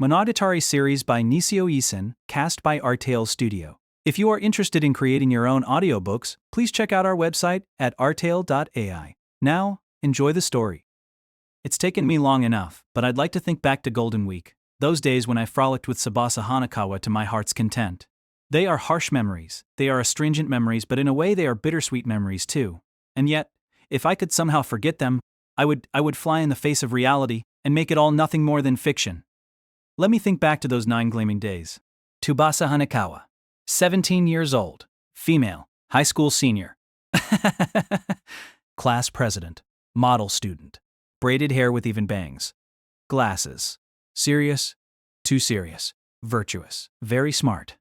Monogatari series by Nisio Isin, cast by Artale Studio. If you are interested in creating your own audiobooks, please check out our website at artale.ai. Now, enjoy the story. It's taken me long enough, but I'd like to think back to Golden Week, those days when I frolicked with Tsubasa Hanekawa to my heart's content. They are harsh memories, they are astringent memories, but in a way they are bittersweet memories too. And yet, if I could somehow forget them, I would fly in the face of reality and make it all nothing more than fiction. Let me think back to those 9 gleaming days. Tsubasa Hanekawa, 17 years old, female, high school senior. Class president, model student, braided hair with even bangs. Glasses. Serious, too serious, virtuous, very smart,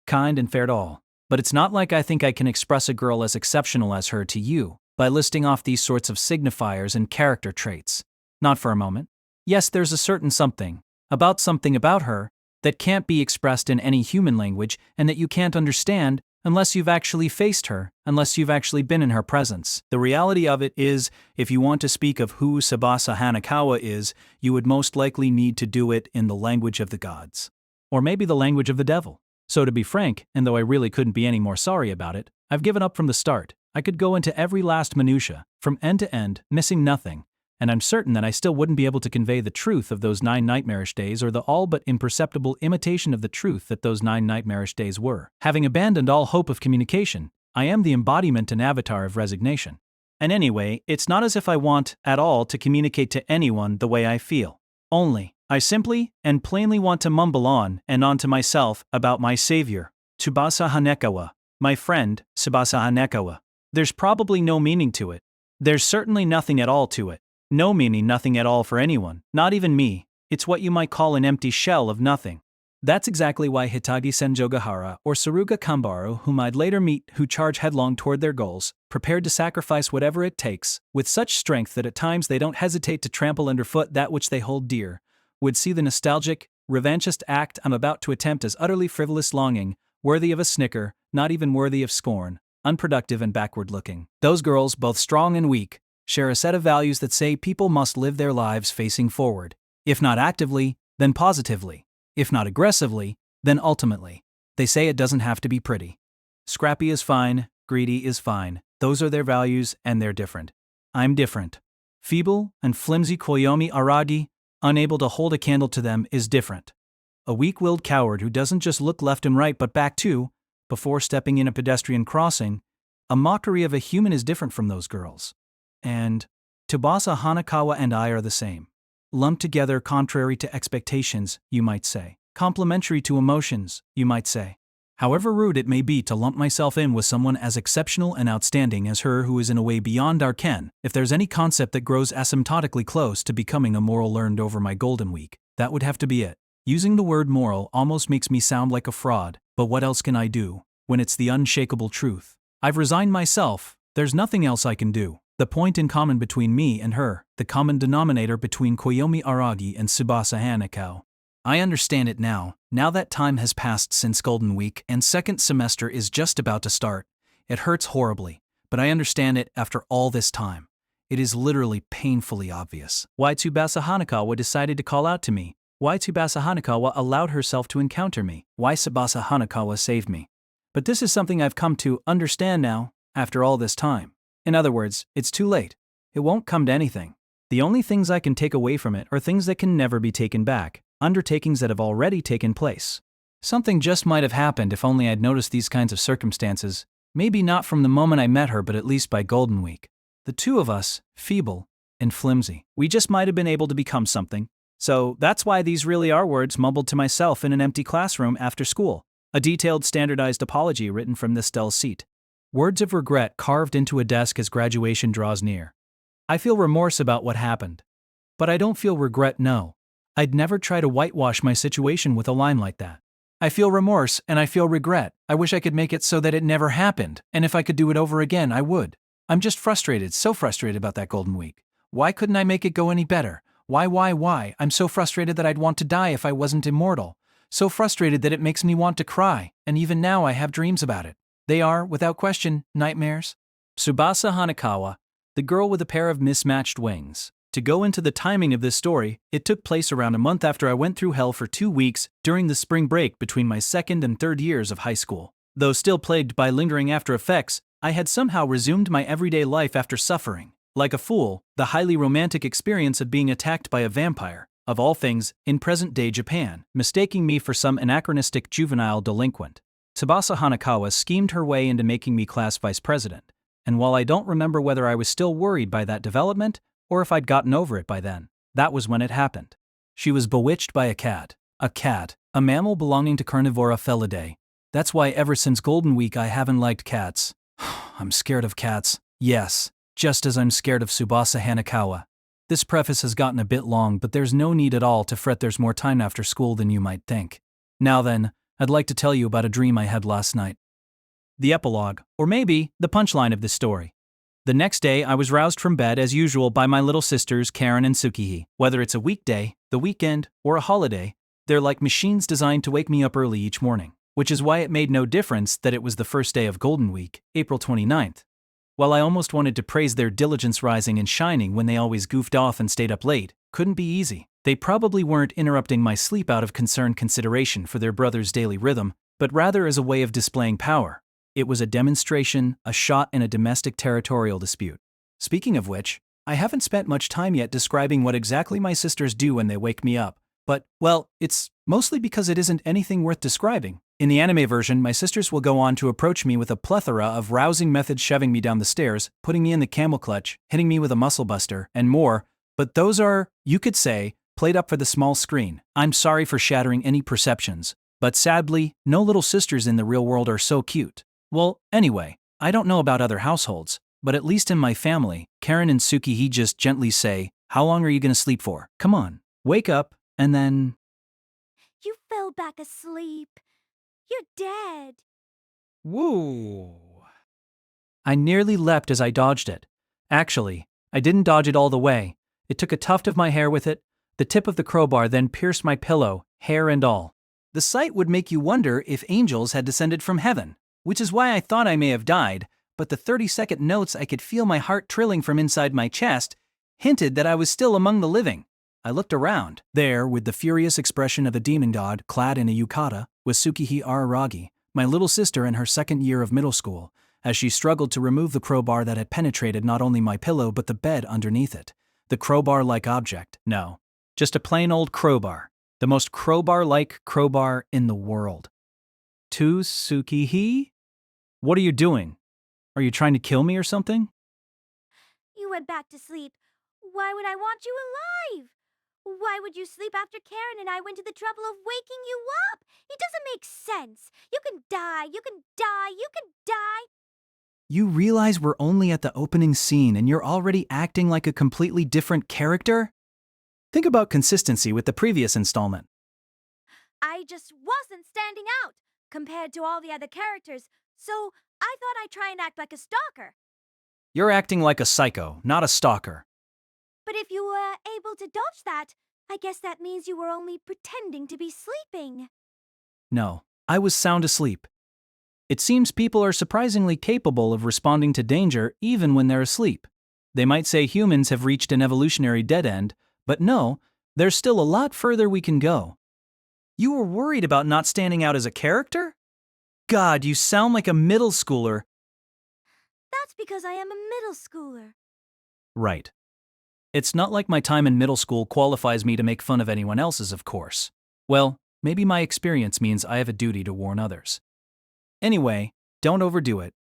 kind and fair to all. But it's not like I think I can express a girl as exceptional as her to you by listing off these sorts of signifiers and character traits. Not for a moment. Yes, there's a certain something about her that can't be expressed in any human language and that you can't understand unless you've actually faced her, unless you've actually been in her presence. The reality of it is, if you want to speak of who Tsubasa Hanekawa is, you would most likely need to do it in the language of the gods. Or maybe the language of the devil. So to be frank, and though I really couldn't be any more sorry about it, I've given up from the start. I could go into every last minutia, from end to end, missing nothing, and I'm certain that I still wouldn't be able to convey the truth of those 9 nightmarish days or the all but imperceptible imitation of the truth that those 9 nightmarish days were. Having abandoned all hope of communication, I am the embodiment and avatar of resignation. And anyway, it's not as if I want, at all, to communicate to anyone the way I feel. Only, I simply and plainly want to mumble on and on to myself about my savior, Tsubasa Hanekawa, my friend, Tsubasa Hanekawa. There's probably no meaning to it. There's certainly nothing at all to it. No meaning, nothing at all for anyone, not even me. It's what you might call an empty shell of nothing. That's exactly why Hitagi Senjogahara or Saruga Kambaru, whom I'd later meet, who charge headlong toward their goals, prepared to sacrifice whatever it takes, with such strength that at times they don't hesitate to trample underfoot that which they hold dear, would see the nostalgic, revanchist act I'm about to attempt as utterly frivolous longing, worthy of a snicker, not even worthy of scorn, unproductive and backward-looking. Those girls, both strong and weak, share a set of values that say people must live their lives facing forward. If not actively, then positively. If not aggressively, then ultimately. They say it doesn't have to be pretty. Scrappy is fine, greedy is fine. Those are their values and they're different. I'm different. Feeble and flimsy Koyomi Aragi, unable to hold a candle to them, is different. A weak-willed coward who doesn't just look left and right but back too, before stepping in a pedestrian crossing, a mockery of a human, is different from those girls. And Tsubasa Hanekawa and I are the same. Lumped together contrary to expectations, you might say. Complementary to emotions, you might say. However rude it may be to lump myself in with someone as exceptional and outstanding as her, who is in a way beyond our ken, if there's any concept that grows asymptotically close to becoming a moral learned over my Golden Week, that would have to be it. Using the word moral almost makes me sound like a fraud, but what else can I do, when it's the unshakable truth? I've resigned myself, there's nothing else I can do. The point in common between me and her, the common denominator between Koyomi Aragi and Tsubasa Hanekawa. I understand it now that time has passed since Golden Week and second semester is just about to start. It hurts horribly, but I understand it after all this time. It is literally painfully obvious why Tsubasa Hanekawa decided to call out to me, why Tsubasa Hanekawa allowed herself to encounter me, why Tsubasa Hanekawa saved me. But this is something I've come to understand now, after all this time. In other words, it's too late. It won't come to anything. The only things I can take away from it are things that can never be taken back, undertakings that have already taken place. Something just might have happened if only I'd noticed these kinds of circumstances, maybe not from the moment I met her but at least by Golden Week. The two of us, feeble and flimsy, we just might have been able to become something. So that's why these really are words mumbled to myself in an empty classroom after school. A detailed standardized apology written from this dull seat. Words of regret carved into a desk as graduation draws near. I feel remorse about what happened. But I don't feel regret, no. I'd never try to whitewash my situation with a line like that. I feel remorse and I feel regret. I wish I could make it so that it never happened, and if I could do it over again, I would. I'm just frustrated, so frustrated about that Golden Week. Why couldn't I make it go any better? Why? I'm so frustrated that I'd want to die if I wasn't immortal. So frustrated that it makes me want to cry, and even now I have dreams about it. They are, without question, nightmares. Tsubasa Hanekawa, the girl with a pair of mismatched wings. To go into the timing of this story, it took place around a month after I went through hell for 2 weeks during the spring break between my second and third years of high school. Though still plagued by lingering after effects, I had somehow resumed my everyday life after suffering, like a fool, the highly romantic experience of being attacked by a vampire, of all things, in present-day Japan, mistaking me for some anachronistic juvenile delinquent. Tsubasa Hanekawa schemed her way into making me class vice president, and while I don't remember whether I was still worried by that development, or if I'd gotten over it by then, that was when it happened. She was bewitched by a cat, a mammal belonging to Carnivora Felidae. That's why ever since Golden Week I haven't liked cats. I'm scared of cats. Yes, just as I'm scared of Tsubasa Hanekawa. This preface has gotten a bit long, but there's no need at all to fret. There's more time after school than you might think. Now then, I'd like to tell you about a dream I had last night. The epilogue, or maybe the punchline of this story. The next day, I was roused from bed as usual by my little sisters Karen and Tsukihi. Whether it's a weekday, the weekend, or a holiday, they're like machines designed to wake me up early each morning, which is why it made no difference that it was the first day of Golden Week, April 29th. While I almost wanted to praise their diligence rising and shining when they always goofed off and stayed up late, couldn't be easy. They probably weren't interrupting my sleep out of concerned consideration for their brother's daily rhythm, but rather as a way of displaying power. It was a demonstration, a shot in a domestic territorial dispute. Speaking of which, I haven't spent much time yet describing what exactly my sisters do when they wake me up, but, well, it's mostly because it isn't anything worth describing. In the anime version, my sisters will go on to approach me with a plethora of rousing methods, shoving me down the stairs, putting me in the camel clutch, hitting me with a muscle buster, and more, but those are, you could say, played up for the small screen. I'm sorry for shattering any perceptions, but sadly, no little sisters in the real world are so cute. Well, anyway, I don't know about other households, but at least in my family, Karen and Tsukihi just gently say, "How long are you gonna sleep for? Come on, wake up," and then... You fell back asleep. You're dead. Woo! I nearly leapt as I dodged it. Actually, I didn't dodge it all the way. It took a tuft of my hair with it. The tip of the crowbar then pierced my pillow, hair and all. The sight would make you wonder if angels had descended from heaven, which is why I thought I may have died, but the 30-second notes I could feel my heart trilling from inside my chest hinted that I was still among the living. I looked around. There, with the furious expression of a demon god clad in a yukata, was Tsukihi Araragi, my little sister in her second year of middle school, as she struggled to remove the crowbar that had penetrated not only my pillow but the bed underneath it. The crowbar-like object, no, just a plain old crowbar. The most crowbar-like crowbar in the world. To Tsukihi? What are you doing? Are you trying to kill me or something? You went back to sleep. Why would I want you alive? Why would you sleep after Karen and I went to the trouble of waking you up? It doesn't make sense. You can die, you can die, you can die. You realize we're only at the opening scene and you're already acting like a completely different character? Think about consistency with the previous installment. I just wasn't standing out compared to all the other characters, so I thought I'd try and act like a stalker. You're acting like a psycho, not a stalker. But if you were able to dodge that, I guess that means you were only pretending to be sleeping. No, I was sound asleep. It seems people are surprisingly capable of responding to danger even when they're asleep. They might say humans have reached an evolutionary dead end, but no, there's still a lot further we can go. You were worried about not standing out as a character? God, you sound like a middle schooler. That's because I am a middle schooler. Right. It's not like my time in middle school qualifies me to make fun of anyone else's, of course. Well, maybe my experience means I have a duty to warn others. Anyway, don't overdo it.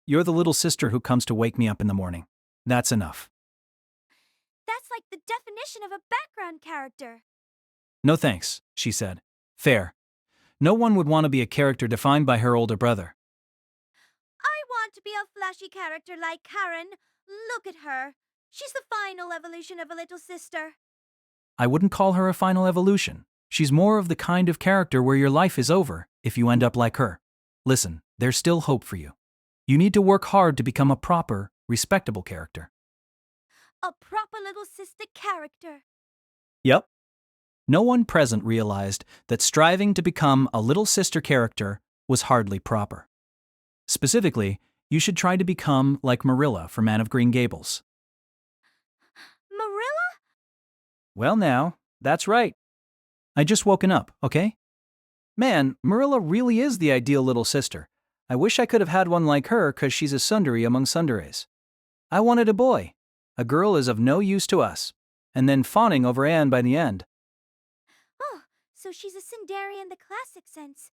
You're the little sister who comes to wake me up in the morning. That's enough. That's like the definition of a background character. No thanks, she said. Fair. No one would want to be a character defined by her older brother. I want to be a flashy character like Karen. Look at her. She's the final evolution of a little sister. I wouldn't call her a final evolution. She's more of the kind of character where your life is over if you end up like her. Listen, there's still hope for you. You need to work hard to become a proper, respectable character. A proper little sister character. Yep. No one present realized that striving to become a little sister character was hardly proper. Specifically, you should try to become like Marilla from Anne of Green Gables. Marilla? Well now, that's right. I just woken up, okay? Man, Marilla really is the ideal little sister. I wish I could have had one like her 'cause she's a sundari among sundaries. I wanted a boy. A girl is of no use to us. And then fawning over Anne by the end. Oh, so she's a tsundere in the classic sense.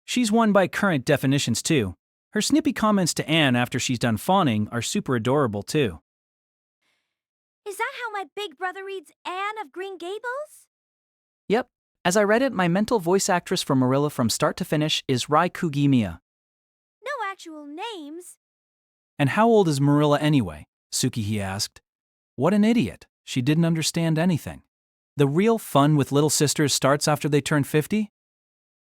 She's one by current definitions too. Her snippy comments to Anne after she's done fawning are super adorable too. Is that how my big brother reads Anne of Green Gables? Yep. As I read it, my mental voice actress for Marilla from start to finish is Rai Kugimiya. No actual names. And how old is Marilla anyway? Tsukihee asked. What an idiot. She didn't understand anything. The real fun with little sisters starts after they turn 50?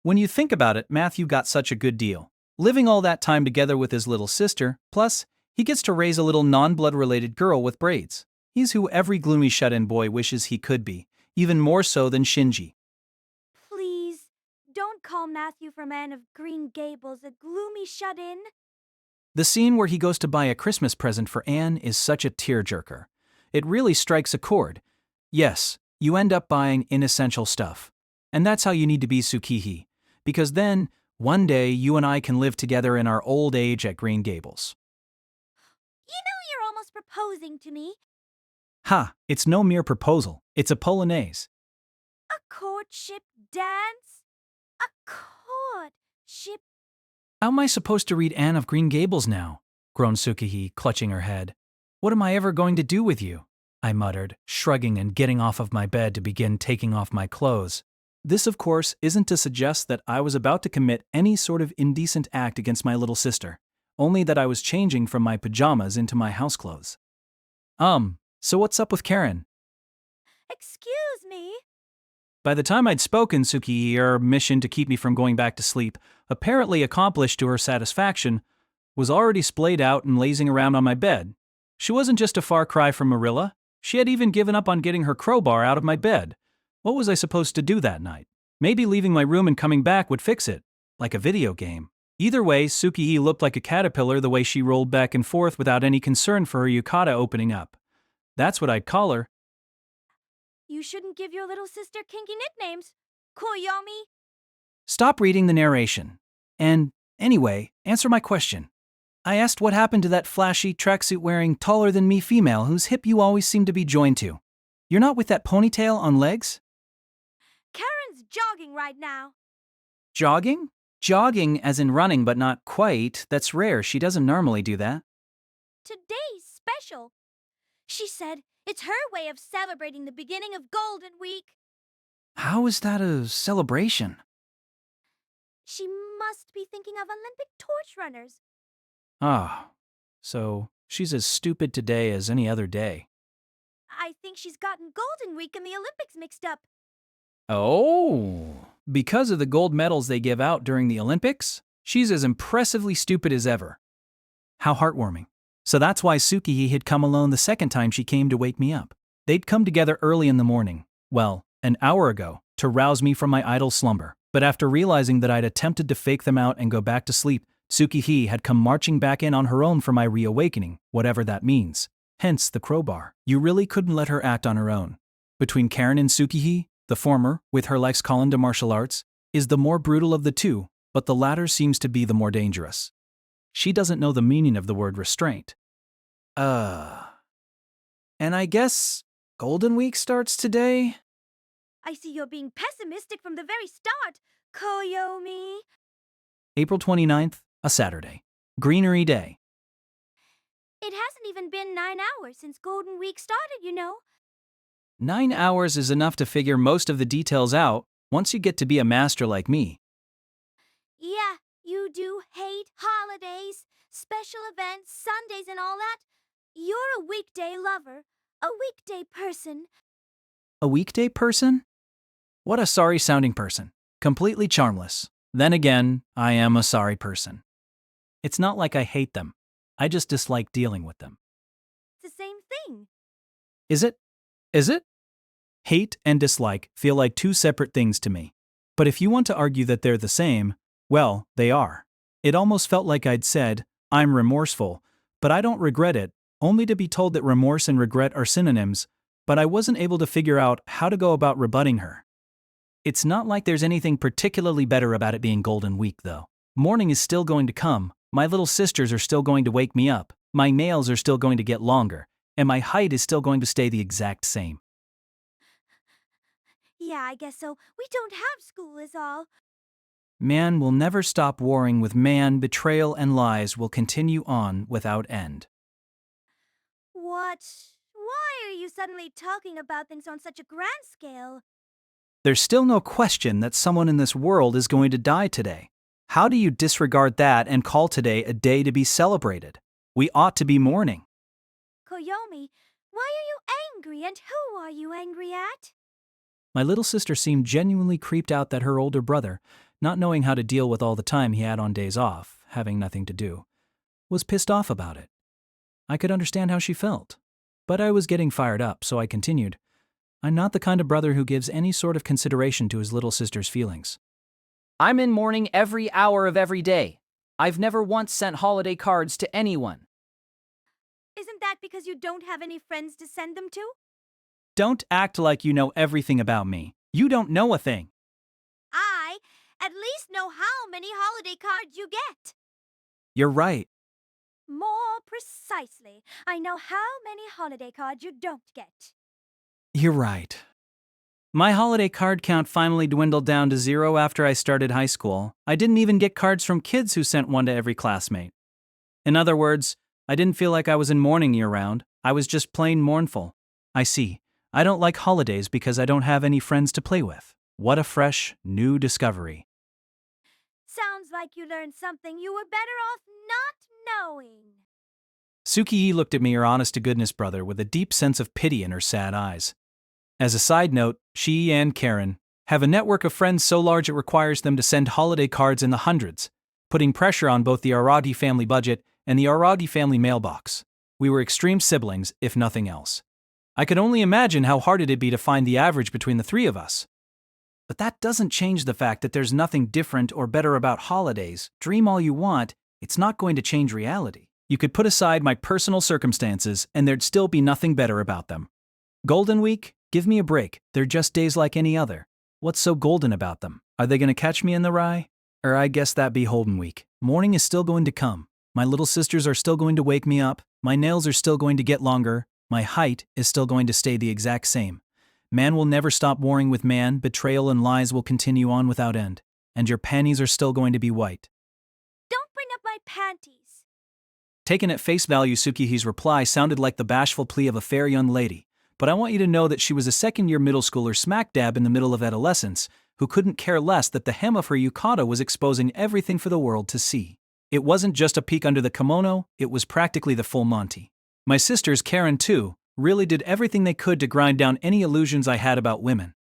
When you think about it, Matthew got such a good deal. Living all that time together with his little sister, plus, he gets to raise a little non-blood related girl with braids. He's who every gloomy shut-in boy wishes he could be, even more so than Shinji. Please, don't call Matthew from Anne of Green Gables a gloomy shut-in. The scene where he goes to buy a Christmas present for Anne is such a tearjerker. It really strikes a chord. Yes, you end up buying inessential stuff. And that's how you need to be, Tsukihee. Because then, one day, you and I can live together in our old age at Green Gables. You know you're almost proposing to me. Ha, it's no mere proposal. It's a polonaise. A courtship dance? A courtship. How am I supposed to read Anne of Green Gables now? Groaned Tsukihee, clutching her head. What am I ever going to do with you? I muttered, shrugging and getting off of my bed to begin taking off my clothes. This, of course, isn't to suggest that I was about to commit any sort of indecent act against my little sister, only that I was changing from my pajamas into my houseclothes. So what's up with Karen? Excuse me? By the time I'd spoken, Tsukihee, her mission to keep me from going back to sleep, apparently accomplished to her satisfaction, was already splayed out and lazing around on my bed. She wasn't just a far cry from Marilla. She had even given up on getting her crowbar out of my bed. What was I supposed to do that night? Maybe leaving my room and coming back would fix it, like a video game. Either way, Tsukihee looked like a caterpillar the way she rolled back and forth without any concern for her yukata opening up. That's what I'd call her. You shouldn't give your little sister kinky nicknames. Koyomi? Stop reading the narration. And, anyway, answer my question. I asked what happened to that flashy, tracksuit-wearing, taller-than-me female whose hip you always seem to be joined to. You're not with that ponytail on legs? Karen's jogging right now. Jogging? Jogging as in running, but not quite. That's rare. She doesn't normally do that. Today's special. She said it's her way of celebrating the beginning of Golden Week. How is that a celebration? She must be thinking of Olympic torch runners. Ah, so she's as stupid today as any other day. I think she's gotten Golden Week and the Olympics mixed up. Oh, because of the gold medals they give out during the Olympics? She's as impressively stupid as ever. How heartwarming. So that's why Tsukihee had come alone the second time she came to wake me up. They'd come together early in the morning, well, an hour ago, to rouse me from my idle slumber. But after realizing that I'd attempted to fake them out and go back to sleep, Tsukihee had come marching back in on her own for my reawakening, whatever that means. Hence the crowbar. You really couldn't let her act on her own. Between Karen and Tsukihee, the former, with her likes calling to martial arts, is the more brutal of the two, but the latter seems to be the more dangerous. She doesn't know the meaning of the word restraint. And I guess Golden Week starts today? I see you're being pessimistic from the very start, Koyomi. April 29th, a Saturday. Greenery Day. It hasn't even been 9 hours since Golden Week started, you know. 9 hours is enough to figure most of the details out once you get to be a master like me. Yeah, you do hate holidays, special events, Sundays and all that. You're a weekday lover, a weekday person. A weekday person? What a sorry-sounding person. Completely charmless. Then again, I am a sorry person. It's not like I hate them. I just dislike dealing with them. It's the same thing. Is it? Is it? Hate and dislike feel like two separate things to me. But if you want to argue that they're the same, well, they are. It almost felt like I'd said, I'm remorseful, but I don't regret it, only to be told that remorse and regret are synonyms, but I wasn't able to figure out how to go about rebutting her. It's not like there's anything particularly better about it being Golden Week, though. Morning is still going to come, my little sisters are still going to wake me up, my nails are still going to get longer, and my height is still going to stay the exact same. Yeah, I guess so. We don't have school is all. Man will never stop warring with man, betrayal and lies will continue on without end. What? Why are you suddenly talking about things on such a grand scale? There's still no question that someone in this world is going to die today. How do you disregard that and call today a day to be celebrated? We ought to be mourning. Koyomi, why are you angry and who are you angry at? My little sister seemed genuinely creeped out that her older brother, not knowing how to deal with all the time he had on days off, having nothing to do, was pissed off about it. I could understand how she felt, but I was getting fired up, so I continued. I'm not the kind of brother who gives any sort of consideration to his little sister's feelings. I'm in mourning every hour of every day. I've never once sent holiday cards to anyone. Isn't that because you don't have any friends to send them to? Don't act like you know everything about me. You don't know a thing. I at least know how many holiday cards you get. You're right. More precisely, I know how many holiday cards you don't get. You're right. My holiday card count finally dwindled down to 0 after I started high school. I didn't even get cards from kids who sent one to every classmate. In other words, I didn't feel like I was in mourning year-round. I was just plain mournful. I see. I don't like holidays because I don't have any friends to play with. What a fresh, new discovery. Sounds like you learned something you were better off not knowing. Tsukii looked at me, her honest-to-goodness brother, with a deep sense of pity in her sad eyes. As a side note, she and Karen have a network of friends so large it requires them to send holiday cards in the hundreds, putting pressure on both the Arati family budget and the Arati family mailbox. We were extreme siblings, if nothing else. I could only imagine how hard it'd be to find the average between the three of us. But that doesn't change the fact that there's nothing different or better about holidays. Dream all you want, it's not going to change reality. You could put aside my personal circumstances and there'd still be nothing better about them. Golden Week? Give me a break. They're just days like any other. What's so golden about them? Are they going to catch me in the rye? Or I guess that'd be Holden Week. Morning is still going to come. My little sisters are still going to wake me up. My nails are still going to get longer. My height is still going to stay the exact same. Man will never stop warring with man. Betrayal and lies will continue on without end. And your panties are still going to be white. Don't bring up my panties. Taken at face value, Tsukihi's reply sounded like the bashful plea of a fair young lady. But I want you to know that she was a second-year middle schooler smack dab in the middle of adolescence, who couldn't care less that the hem of her yukata was exposing everything for the world to see. It wasn't just a peek under the kimono, it was practically the full Monty. My sisters, Karen too, really did everything they could to grind down any illusions I had about women.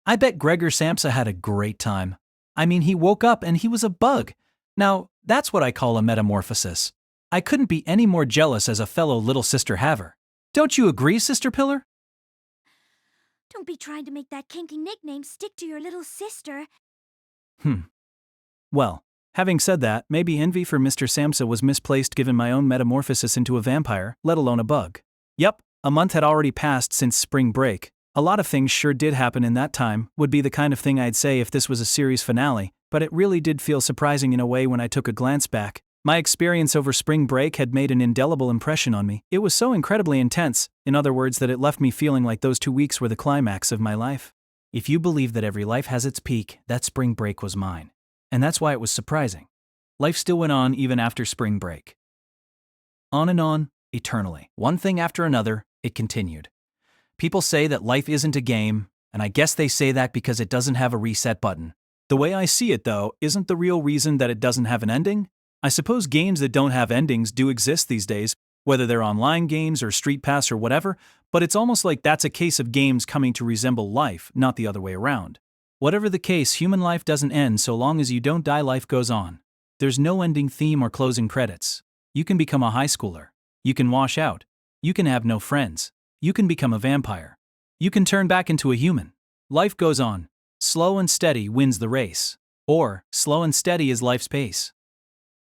I bet Gregor Samsa had a great time. I mean, he woke up and he was a bug. Now, that's what I call a metamorphosis. I couldn't be any more jealous as a fellow little sister haver. Don't you agree, Sister Pillar? Don't be trying to make that kinky nickname stick to your little sister. Well, having said that, maybe envy for Mr. Samsa was misplaced given my own metamorphosis into a vampire, let alone a bug. Yup, a month had already passed since spring break. A lot of things sure did happen in that time, would be the kind of thing I'd say if this was a series finale, but it really did feel surprising in a way when I took a glance back. My experience over spring break had made an indelible impression on me. It was so incredibly intense, in other words, that it left me feeling like those 2 weeks were the climax of my life. If you believe that every life has its peak, that spring break was mine. And that's why it was surprising. Life still went on even after spring break. On and on, eternally. One thing after another, it continued. People say that life isn't a game, and I guess they say that because it doesn't have a reset button. The way I see it, though, isn't the real reason that it doesn't have an ending. I suppose games that don't have endings do exist these days, whether they're online games or Street Pass or whatever, but it's almost like that's a case of games coming to resemble life, not the other way around. Whatever the case, human life doesn't end so long as you don't die, life goes on. There's no ending theme or closing credits. You can become a high schooler. You can wash out. You can have no friends. You can become a vampire. You can turn back into a human. Life goes on. Slow and steady wins the race. Or, slow and steady is life's pace.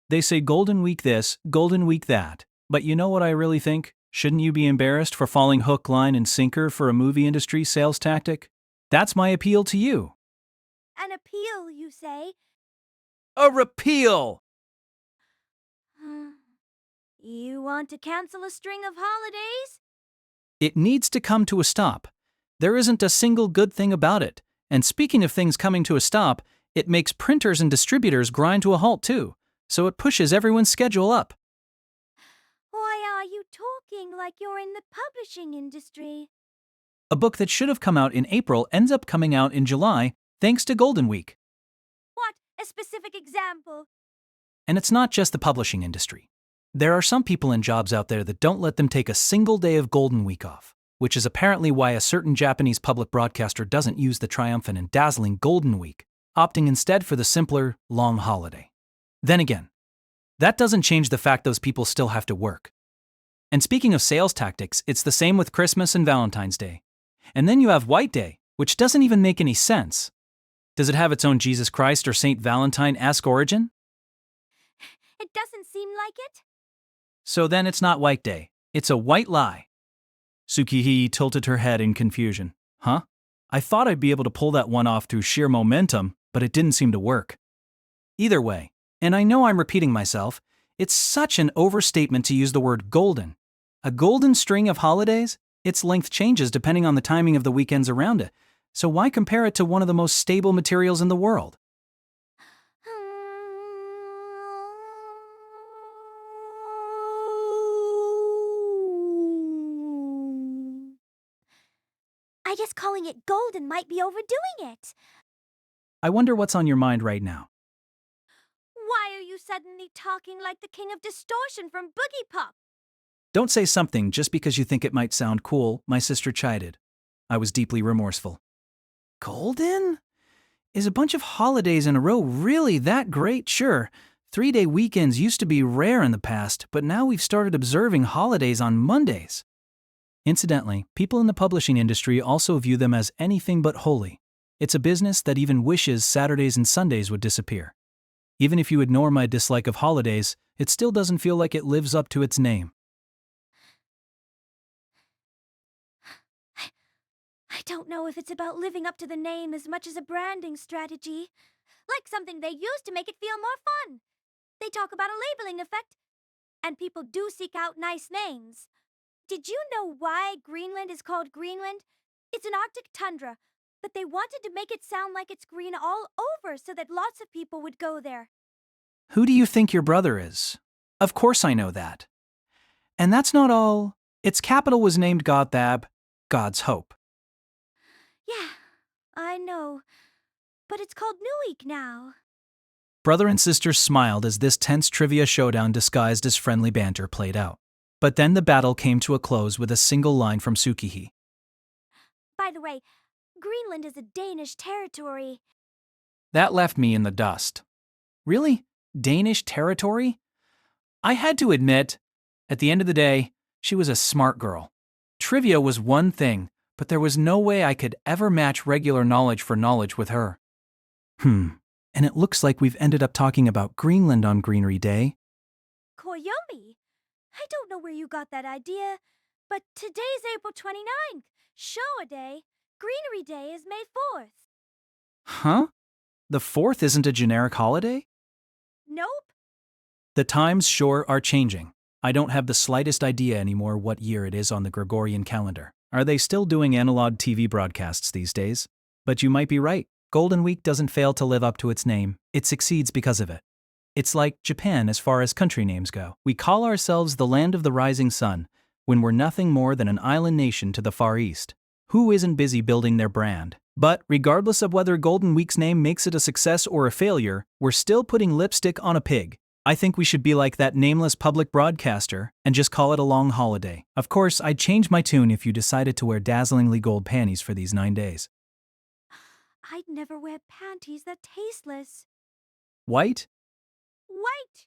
They say Golden Week this, Golden Week that, but you know what I really think? Shouldn't you be embarrassed for falling hook, line, and sinker for a movie industry sales tactic? That's my appeal to you. An appeal, you say? A repeal! You want to cancel a string of holidays? It needs to come to a stop. There isn't a single good thing about it. And speaking of things coming to a stop, it makes printers and distributors grind to a halt too, so it pushes everyone's schedule up. Why are you talking like you're in the publishing industry? A book that should have come out in April ends up coming out in July thanks to Golden Week. What? A specific example? And it's not just the publishing industry. There are some people in jobs out there that don't let them take a single day of Golden Week off, which is apparently why a certain Japanese public broadcaster doesn't use the triumphant and dazzling Golden Week, opting instead for the simpler, long holiday. Then again, that doesn't change the fact those people still have to work. And speaking of sales tactics, it's the same with Christmas and Valentine's Day. And then you have White Day, which doesn't even make any sense. Does it have its own Jesus Christ or Saint Valentine-esque origin? It doesn't seem like it. So then it's not White Day. It's a white lie. Tsukihii tilted her head in confusion. Huh? I thought I'd be able to pull that one off through sheer momentum, but it didn't seem to work. Either way, and I know I'm repeating myself, it's such an overstatement to use the word golden. A golden string of holidays? Its length changes depending on the timing of the weekends around it. So why compare it to one of the most stable materials in the world? I guess calling it golden might be overdoing it. I wonder what's on your mind right now. Why are you suddenly talking like the king of distortion from Boogie Pop? Don't say something just because you think it might sound cool, my sister chided. I was deeply remorseful. Golden? Is a bunch of holidays in a row really that great? Sure, 3-day weekends used to be rare in the past, but now we've started observing holidays on Mondays. Incidentally, people in the publishing industry also view them as anything but holy. It's a business that even wishes Saturdays and Sundays would disappear. Even if you ignore my dislike of holidays, it still doesn't feel like it lives up to its name. I don't know if it's about living up to the name as much as a branding strategy. Like something they use to make it feel more fun. They talk about a labeling effect, and people do seek out nice names. Did you know why Greenland is called Greenland? It's an Arctic tundra, but they wanted to make it sound like it's green all over so that lots of people would go there. Who do you think your brother is? Of course I know that. And that's not all. Its capital was named Gothab, God's Hope. Yeah, I know. But it's called Neweek now. Brother and sister smiled as this tense trivia showdown disguised as friendly banter played out. But then the battle came to a close with a single line from Tsukihii. By the way, Greenland is a Danish territory. That left me in the dust. Really? Danish territory? I had to admit, at the end of the day, she was a smart girl. Trivia was one thing, but there was no way I could ever match regular knowledge for knowledge with her. And it looks like we've ended up talking about Greenland on Greenery Day. Koyomi? I don't know where you got that idea, but today's April 29th. Showa Day. Greenery Day is May 4th. Huh? The 4th isn't a generic holiday? Nope. The times sure are changing. I don't have the slightest idea anymore what year it is on the Gregorian calendar. Are they still doing analog TV broadcasts these days? But you might be right. Golden Week doesn't fail to live up to its name. It succeeds because of it. It's like Japan as far as country names go. We call ourselves the land of the rising sun, when we're nothing more than an island nation to the Far East. Who isn't busy building their brand? But regardless of whether Golden Week's name makes it a success or a failure, we're still putting lipstick on a pig. I think we should be like that nameless public broadcaster and just call it a long holiday. Of course, I'd change my tune if you decided to wear dazzlingly gold panties for these 9 days. I'd never wear panties that tasteless. White? White!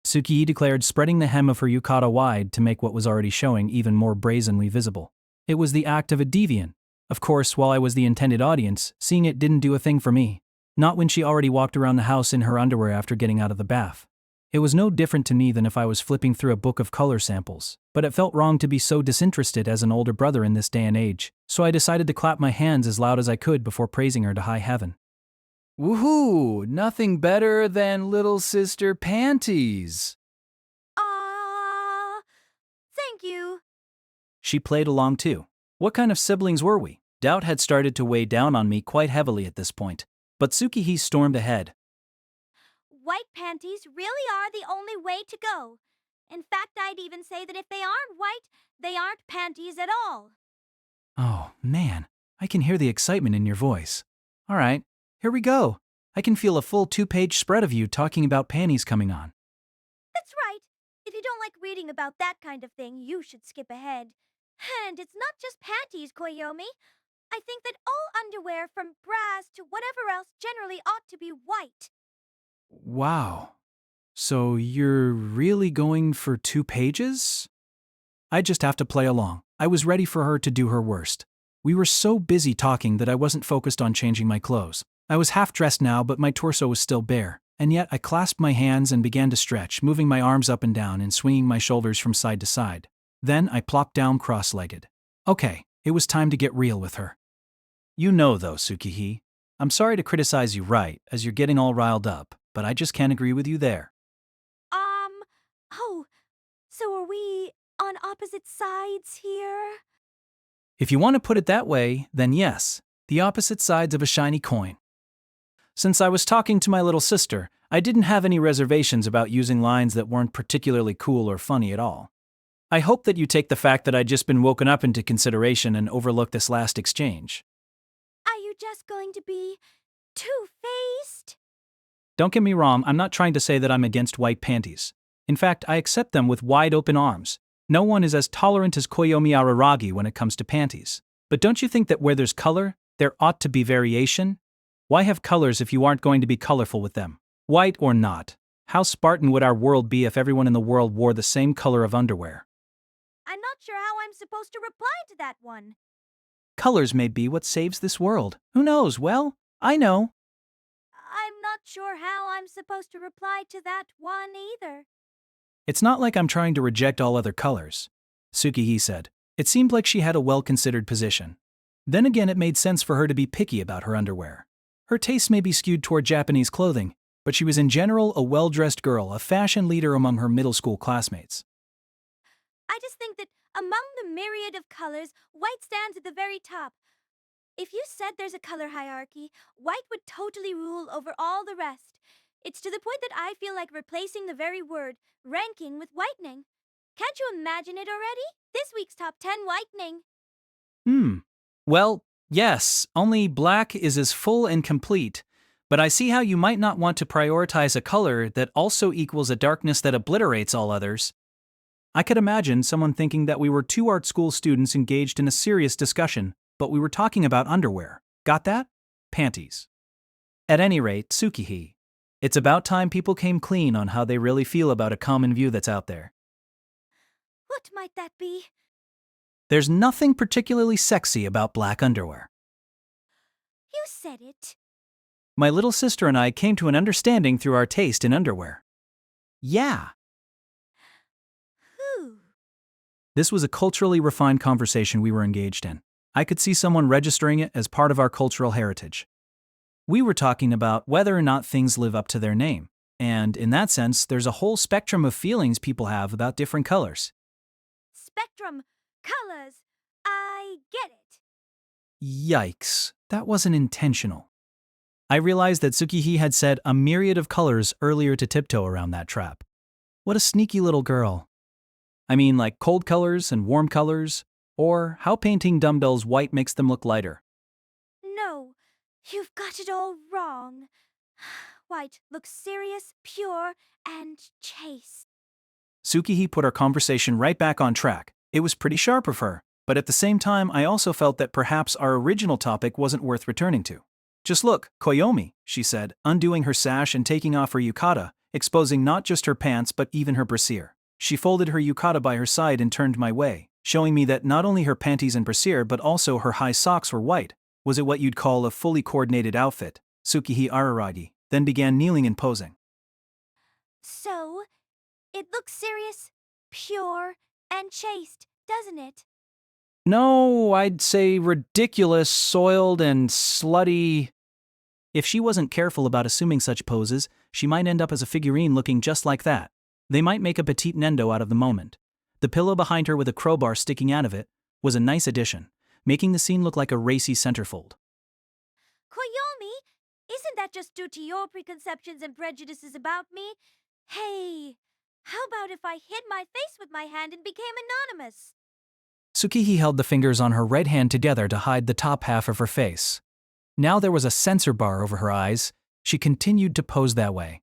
Tsukihii declared, spreading the hem of her yukata wide to make what was already showing even more brazenly visible. It was the act of a deviant. Of course, while I was the intended audience, seeing it didn't do a thing for me. Not when she already walked around the house in her underwear after getting out of the bath. It was no different to me than if I was flipping through a book of color samples, but it felt wrong to be so disinterested as an older brother in this day and age, so I decided to clap my hands as loud as I could before praising her to high heaven. Woohoo! Nothing better than little sister panties. Thank you. She played along too. What kind of siblings were we? Doubt had started to weigh down on me quite heavily at this point, but Tsukihee stormed ahead. White panties really are the only way to go. In fact, I'd even say that if they aren't white, they aren't panties at all. Oh, man, I can hear the excitement in your voice. All right, here we go. I can feel a full 2-page spread of you talking about panties coming on. That's right. If you don't like reading about that kind of thing, you should skip ahead. And it's not just panties, Koyomi. I think that all underwear from brass to whatever else generally ought to be white. Wow. So you're really going for 2 pages? I just have to play along. I was ready for her to do her worst. We were so busy talking that I wasn't focused on changing my clothes. I was half dressed now, but my torso was still bare. And yet I clasped my hands and began to stretch, moving my arms up and down and swinging my shoulders from side to side. Then I plopped down cross-legged. Okay, it was time to get real with her. You know though, Tsukihee, I'm sorry to criticize you right, as you're getting all riled up, but I just can't agree with you there. Oh, so are we on opposite sides here? If you want to put it that way, then yes, the opposite sides of a shiny coin. Since I was talking to my little sister, I didn't have any reservations about using lines that weren't particularly cool or funny at all. I hope that you take the fact that I'd just been woken up into consideration and overlook this last exchange. Are you just going to be two-faced? Don't get me wrong, I'm not trying to say that I'm against white panties. In fact, I accept them with wide open arms. No one is as tolerant as Koyomi Araragi when it comes to panties. But don't you think that where there's color, there ought to be variation? Why have colors if you aren't going to be colorful with them? White or not? How Spartan would our world be if everyone in the world wore the same color of underwear? I'm not sure how I'm supposed to reply to that one. Colors may be what saves this world. Who knows? Well, I know. I'm not sure how I'm supposed to reply to that one either. It's not like I'm trying to reject all other colors, Tsukihee said. It seemed like she had a well-considered position. Then again, it made sense for her to be picky about her underwear. Her tastes may be skewed toward Japanese clothing, but she was in general a well-dressed girl, a fashion leader among her middle school classmates. I just think that among the myriad of colors, white stands at the very top. If you said there's a color hierarchy, white would totally rule over all the rest. It's to the point that I feel like replacing the very word, ranking, with whitening. Can't you imagine it already? This week's top 10 whitening. Well, yes, only black is as full and complete, but I see how you might not want to prioritize a color that also equals a darkness that obliterates all others. I could imagine someone thinking that we were 2 art school students engaged in a serious discussion, but we were talking about underwear. Got that? Panties. At any rate, Tsukihee, it's about time people came clean on how they really feel about a common view that's out there. What might that be? There's nothing particularly sexy about black underwear. You said it. My little sister and I came to an understanding through our taste in underwear. Yeah. Whew. This was a culturally refined conversation we were engaged in. I could see someone registering it as part of our cultural heritage. We were talking about whether or not things live up to their name, and in that sense, there's a whole spectrum of feelings people have about different colors. Spectrum. Colors. I get it. Yikes, that wasn't intentional. I realized that Tsukihee had said a myriad of colors earlier to tiptoe around that trap. What a sneaky little girl. I mean, like cold colors and warm colors, or how painting dumbbells white makes them look lighter. No, you've got it all wrong. White looks serious, pure, and chaste. Tsukihee put our conversation right back on track. It was pretty sharp of her, but at the same time I also felt that perhaps our original topic wasn't worth returning to. Just look, Koyomi, she said, undoing her sash and taking off her yukata, exposing not just her pants but even her brassiere. She folded her yukata by her side and turned my way, showing me that not only her panties and brassiere but also her high socks were white. Was it what you'd call a fully coordinated outfit? Tsukihee Araragi then began kneeling and posing. So, It looks serious, pure, and chaste, doesn't it? No, I'd say ridiculous, soiled, and slutty. If she wasn't careful about assuming such poses, she might end up as a figurine looking just like that. They might make a petite Nendo out of the moment. The pillow behind her with a crowbar sticking out of it was a nice addition, making the scene look like a racy centerfold. Koyomi, isn't that just due to your preconceptions and prejudices about me? Hey, how about if I hid my face with my hand and became anonymous? Tsukihi held the fingers on her right hand together to hide the top half of her face. Now there was a censor bar over her eyes. She continued to pose that way.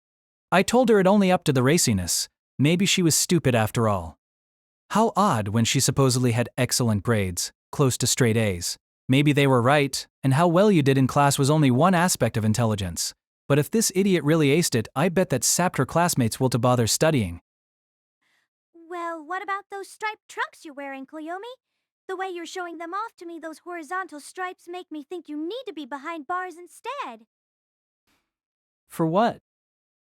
I told her it only up to the raciness. Maybe she was stupid after all. How odd when she supposedly had excellent grades, close to straight A's. Maybe they were right, and how well you did in class was only one aspect of intelligence. But if this idiot really aced it, I bet that sapped her classmates will to bother studying. Well, what about those striped trunks you're wearing, Koyomi? The way you're showing them off to me, those horizontal stripes make me think you need to be behind bars instead. For what?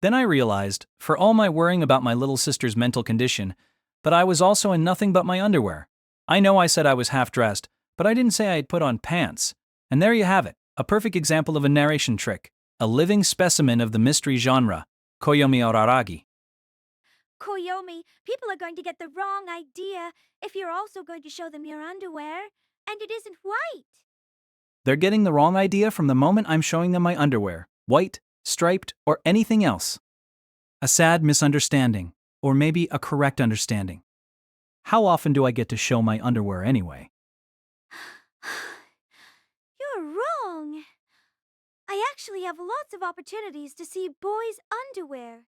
Then I realized, for all my worrying about my little sister's mental condition, but I was also in nothing but my underwear. I know I said I was half-dressed, but I didn't say I had put on pants. And there you have it, a perfect example of a narration trick, a living specimen of the mystery genre, Koyomi Araragi. Koyomi, people are going to get the wrong idea if you're also going to show them your underwear, and it isn't white. They're getting the wrong idea from the moment I'm showing them my underwear, white, striped, or anything else. A sad misunderstanding, or maybe a correct understanding. How often do I get to show my underwear anyway? You're wrong. I actually have lots of opportunities to see boys' underwear.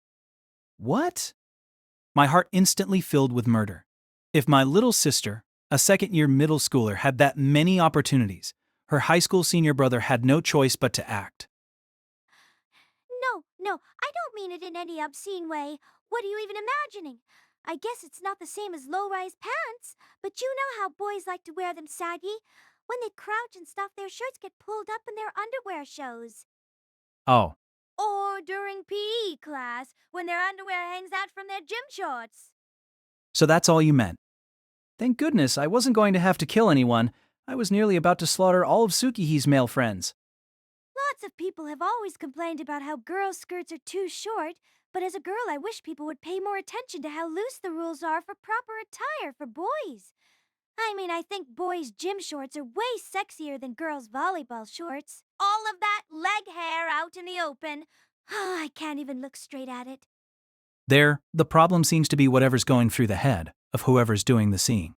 What? My heart instantly filled with murder. If my little sister, a second-year middle schooler, had that many opportunities, her high school senior brother had no choice but to act. No, I don't mean it in any obscene way. What are you even imagining? I guess it's not the same as low-rise pants, but you know how boys like to wear them saggy. When they crouch and stuff, their shirts get pulled up and their underwear shows. Oh, Or during PE class, when their underwear hangs out from their gym shorts. so that's all you meant. Thank goodness I wasn't going to have to kill anyone. I was nearly about to slaughter all of Tsukihi's male friends. Lots of people have always complained about how girls' skirts are too short, but as a girl, I wish people would pay more attention to how loose the rules are for proper attire for boys. I mean, I think boys' gym shorts are way sexier than girls' volleyball shorts. All of that leg hair out in the open. Oh, I can't even look straight at it. There, the problem seems to be whatever's going through the head of whoever's doing the seeing.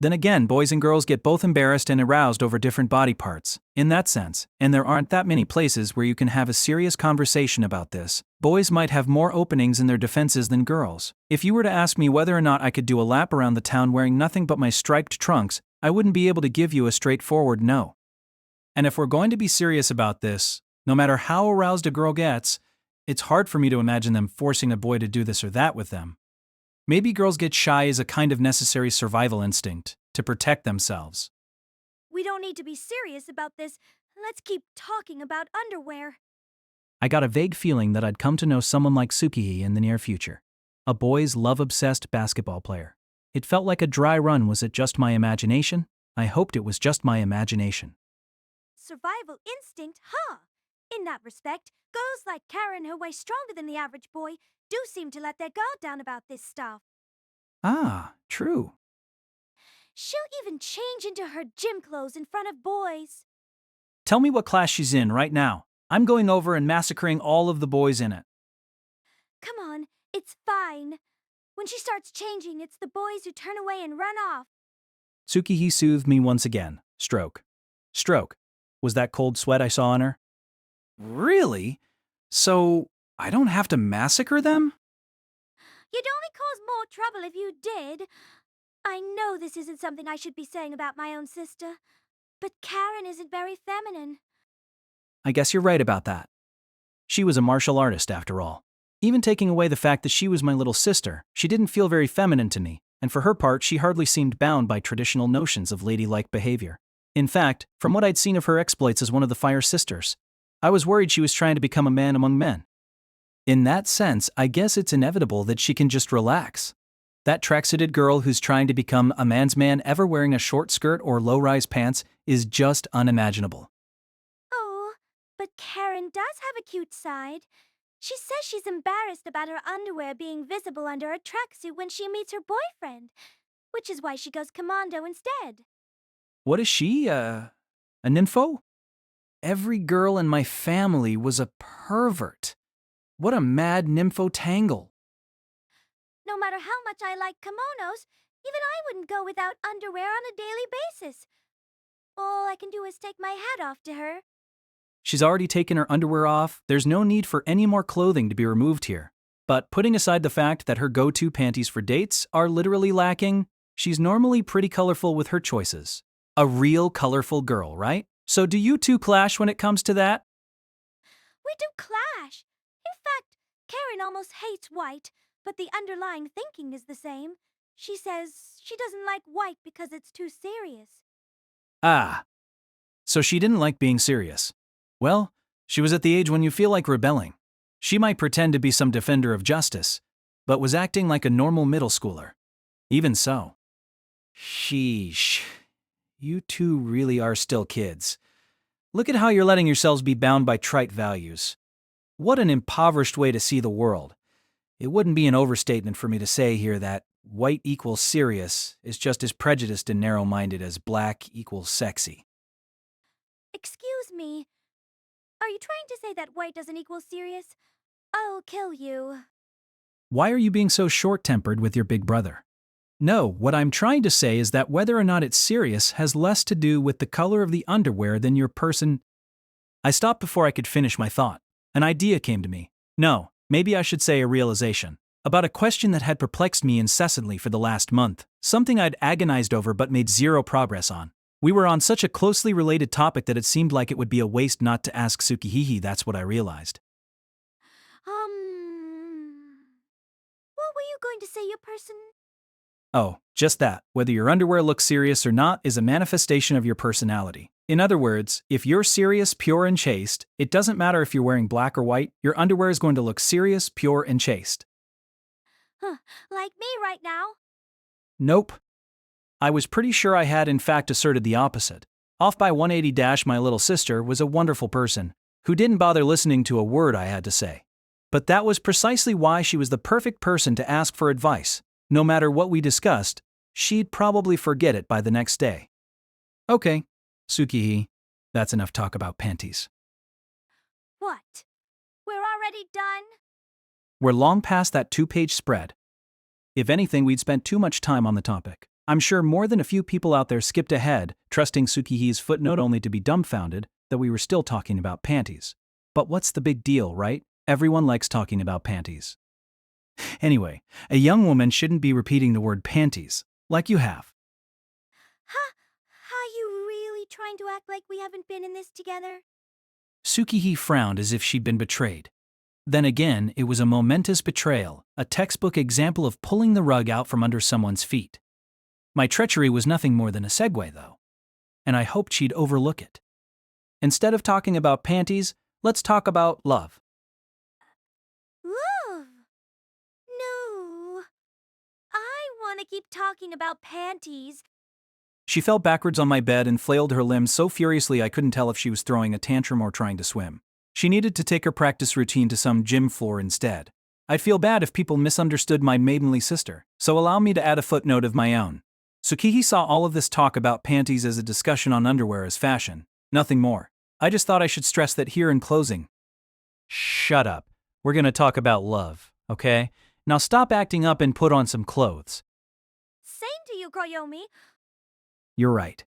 Then again, boys and girls get both embarrassed and aroused over different body parts, in that sense, and there aren't that many places where you can have a serious conversation about this. Boys might have more openings in their defenses than girls. If you were to ask me whether or not I could do a lap around the town wearing nothing but my striped trunks, I wouldn't be able to give you a straightforward no. And if we're going to be serious about this, no matter how aroused a girl gets, it's hard for me to imagine them forcing a boy to do this or that with them. Maybe girls get shy as a kind of necessary survival instinct to protect themselves. We don't need to be serious about this. Let's keep talking about underwear. I got a vague feeling that I'd come to know someone like Tsukihi in the near future. A boy's love-obsessed basketball player. It felt like a dry run. Was it just my imagination? I hoped it was just my imagination. Survival instinct, huh? In that respect, girls like Karen who weigh stronger than the average boy do seem to let their guard down about this stuff. Ah, true. She'll even change into her gym clothes in front of boys. Tell me what class she's in right now. I'm going over and massacring all of the boys in it. Come on, it's fine. When she starts changing, it's the boys who turn away and run off. Tsukihi soothed me once again. Stroke. Stroke. Was that cold sweat I saw on her? Really? So, I don't have to massacre them? You'd only cause more trouble if you did. I know this isn't something I should be saying about my own sister, but Karen isn't very feminine. I guess you're right about that. She was a martial artist after all. Even taking away the fact that she was my little sister, she didn't feel very feminine to me, and for her part she hardly seemed bound by traditional notions of ladylike behavior. In fact, from what I'd seen of her exploits as one of the Fire Sisters, I was worried she was trying to become a man among men. In that sense, I guess it's inevitable that she can just relax. That tracksuited girl who's trying to become a man's man ever wearing a short skirt or low-rise pants is just unimaginable. Oh, but Karen does have a cute side. She says she's embarrassed about her underwear being visible under her tracksuit when she meets her boyfriend, which is why she goes commando instead. What is she, a nympho? Every girl in my family was a pervert. What a mad nympho tangle. No matter how much I like kimonos, even I wouldn't go without underwear on a daily basis. All I can do is take my hat off to her. She's already taken her underwear off. There's no need for any more clothing to be removed here. But putting aside the fact that her go-to panties for dates are literally lacking, she's normally pretty colorful with her choices. A real colorful girl, right? So do you two clash when it comes to that? We do clash. In fact, Karen almost hates white, but the underlying thinking is the same. She says she doesn't like white because it's too serious. Ah. So she didn't like being serious. Well, she was at the age when you feel like rebelling. She might pretend to be some defender of justice, but was acting like a normal middle schooler. Even so. Sheesh. You two really are still kids. Look at how you're letting yourselves be bound by trite values. What an impoverished way to see the world. It wouldn't be an overstatement for me to say here that white equals serious is just as prejudiced and narrow-minded as black equals sexy. Excuse me. Are you trying to say that white doesn't equal serious? I'll kill you. Why are you being so short-tempered with your big brother? No, what I'm trying to say is that whether or not it's serious has less to do with the color of the underwear than your person. I stopped before I could finish my thought. An idea came to me. No, maybe I should say a realization. About a question that had perplexed me incessantly for the last month, something I'd agonized over but made zero progress on. We were on such a closely related topic that it seemed like it would be a waste not to ask Tsukihige. That's what I realized. What were you going to say, your person? Oh, just that. Whether your underwear looks serious or not is a manifestation of your personality. In other words, if you're serious, pure, and chaste, it doesn't matter if you're wearing black or white, your underwear is going to look serious, pure, and chaste. Like me right now. Nope. I was pretty sure I had in fact asserted the opposite. Off by 180 my little sister was a wonderful person, who didn't bother listening to a word I had to say. But that was precisely why she was the perfect person to ask for advice. No matter what we discussed, she'd probably forget it by the next day. Okay, Tsukihige, that's enough talk about panties. What? We're already done? We're long past that 2-page spread. If anything, we'd spent too much time on the topic. I'm sure more than a few people out there skipped ahead, trusting Tsukihige's footnote only to be dumbfounded that we were still talking about panties. But what's the big deal, right? Everyone likes talking about panties. Anyway, a young woman shouldn't be repeating the word panties, like you have. Are you really trying to act like we haven't been in this together? Tsukihige frowned as if she'd been betrayed. Then again, it was a momentous betrayal, a textbook example of pulling the rug out from under someone's feet. My treachery was nothing more than a segue, though, and I hoped she'd overlook it. Instead of talking about panties, let's talk about love. Love? No. I want to keep talking about panties. She fell backwards on my bed and flailed her limbs so furiously I couldn't tell if she was throwing a tantrum or trying to swim. She needed to take her practice routine to some gym floor instead. I'd feel bad if people misunderstood my maidenly sister, so allow me to add a footnote of my own. Tsukihige saw all of this talk about panties as a discussion on underwear as fashion, nothing more. I just thought I should stress that here in closing. Shut up. We're gonna talk about love, okay? Now stop acting up and put on some clothes. Same to you, Koyomi. You're right.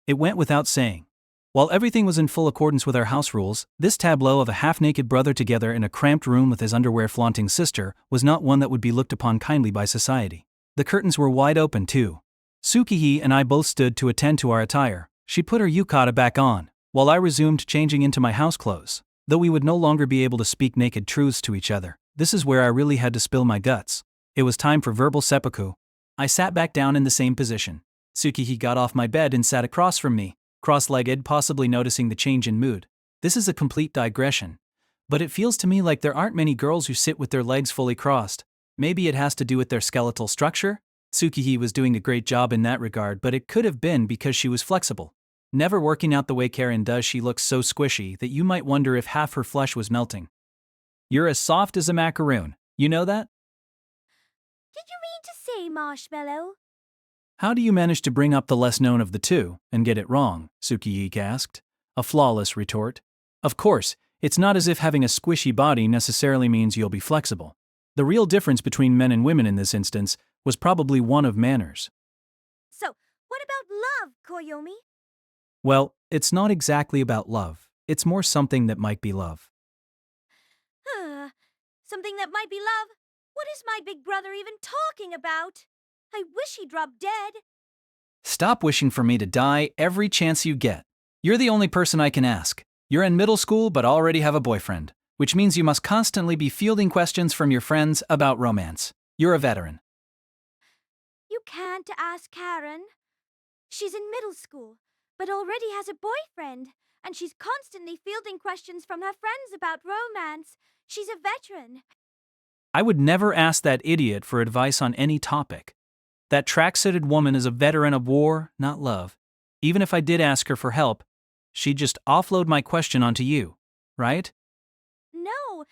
It went without saying. While everything was in full accordance with our house rules, this tableau of a half-naked brother together in a cramped room with his underwear-flaunting sister was not one that would be looked upon kindly by society. The curtains were wide open, too. Tsukihige and I both stood to attend to our attire. She put her yukata back on, while I resumed changing into my house clothes. Though we would no longer be able to speak naked truths to each other, this is where I really had to spill my guts. It was time for verbal seppuku. I sat back down in the same position. Tsukihige got off my bed and sat across from me, cross-legged, possibly noticing the change in mood. This is a complete digression. But it feels to me like there aren't many girls who sit with their legs fully crossed. Maybe it has to do with their skeletal structure? Tsukihi was doing a great job in that regard, but it could have been because she was flexible. Never working out the way Karen does, she looks so squishy that you might wonder if half her flesh was melting. You're as soft as a macaroon. You know that? Did you mean to say marshmallow? How do you manage to bring up the less known of the two and get it wrong? Tsukihi asked. A flawless retort. Of course, it's not as if having a squishy body necessarily means you'll be flexible. The real difference between men and women in this instance was probably one of manners. So, what about love, Koyomi? Well, it's not exactly about love. It's more something that might be love. Something that might be love? What is my big brother even talking about? I wish he dropped dead. Stop wishing for me to die every chance you get. You're the only person I can ask. You're in middle school but already have a boyfriend, which means you must constantly be fielding questions from your friends about romance. You're a veteran. You can't ask Karen. She's in middle school, but already has a boyfriend, and she's constantly fielding questions from her friends about romance. She's a veteran. I would never ask that idiot for advice on any topic. That track-suited woman is a veteran of war, not love. Even if I did ask her for help, she'd just offload my question onto you, right? No,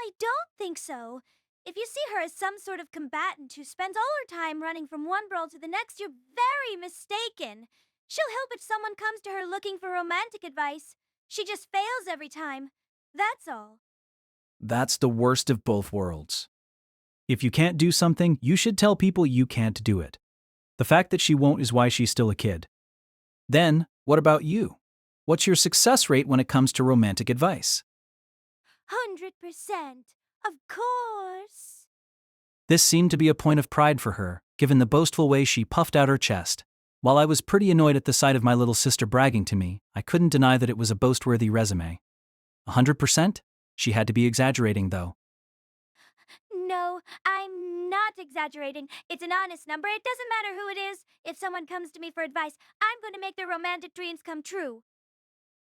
I don't think so. If you see her as some sort of combatant who spends all her time running from one brawl to the next, you're very mistaken. She'll help if someone comes to her looking for romantic advice. She just fails every time. That's all. That's the worst of both worlds. If you can't do something, you should tell people you can't do it. The fact that she won't is why she's still a kid. Then, what about you? What's your success rate when it comes to romantic advice? 100%. Of course. This seemed to be a point of pride for her, given the boastful way she puffed out her chest. While I was pretty annoyed at the sight of my little sister bragging to me, I couldn't deny that it was a boast-worthy resume. 100%? She had to be exaggerating, though. No, I'm not exaggerating. It's an honest number. It doesn't matter who it is. If someone comes to me for advice, I'm going to make their romantic dreams come true.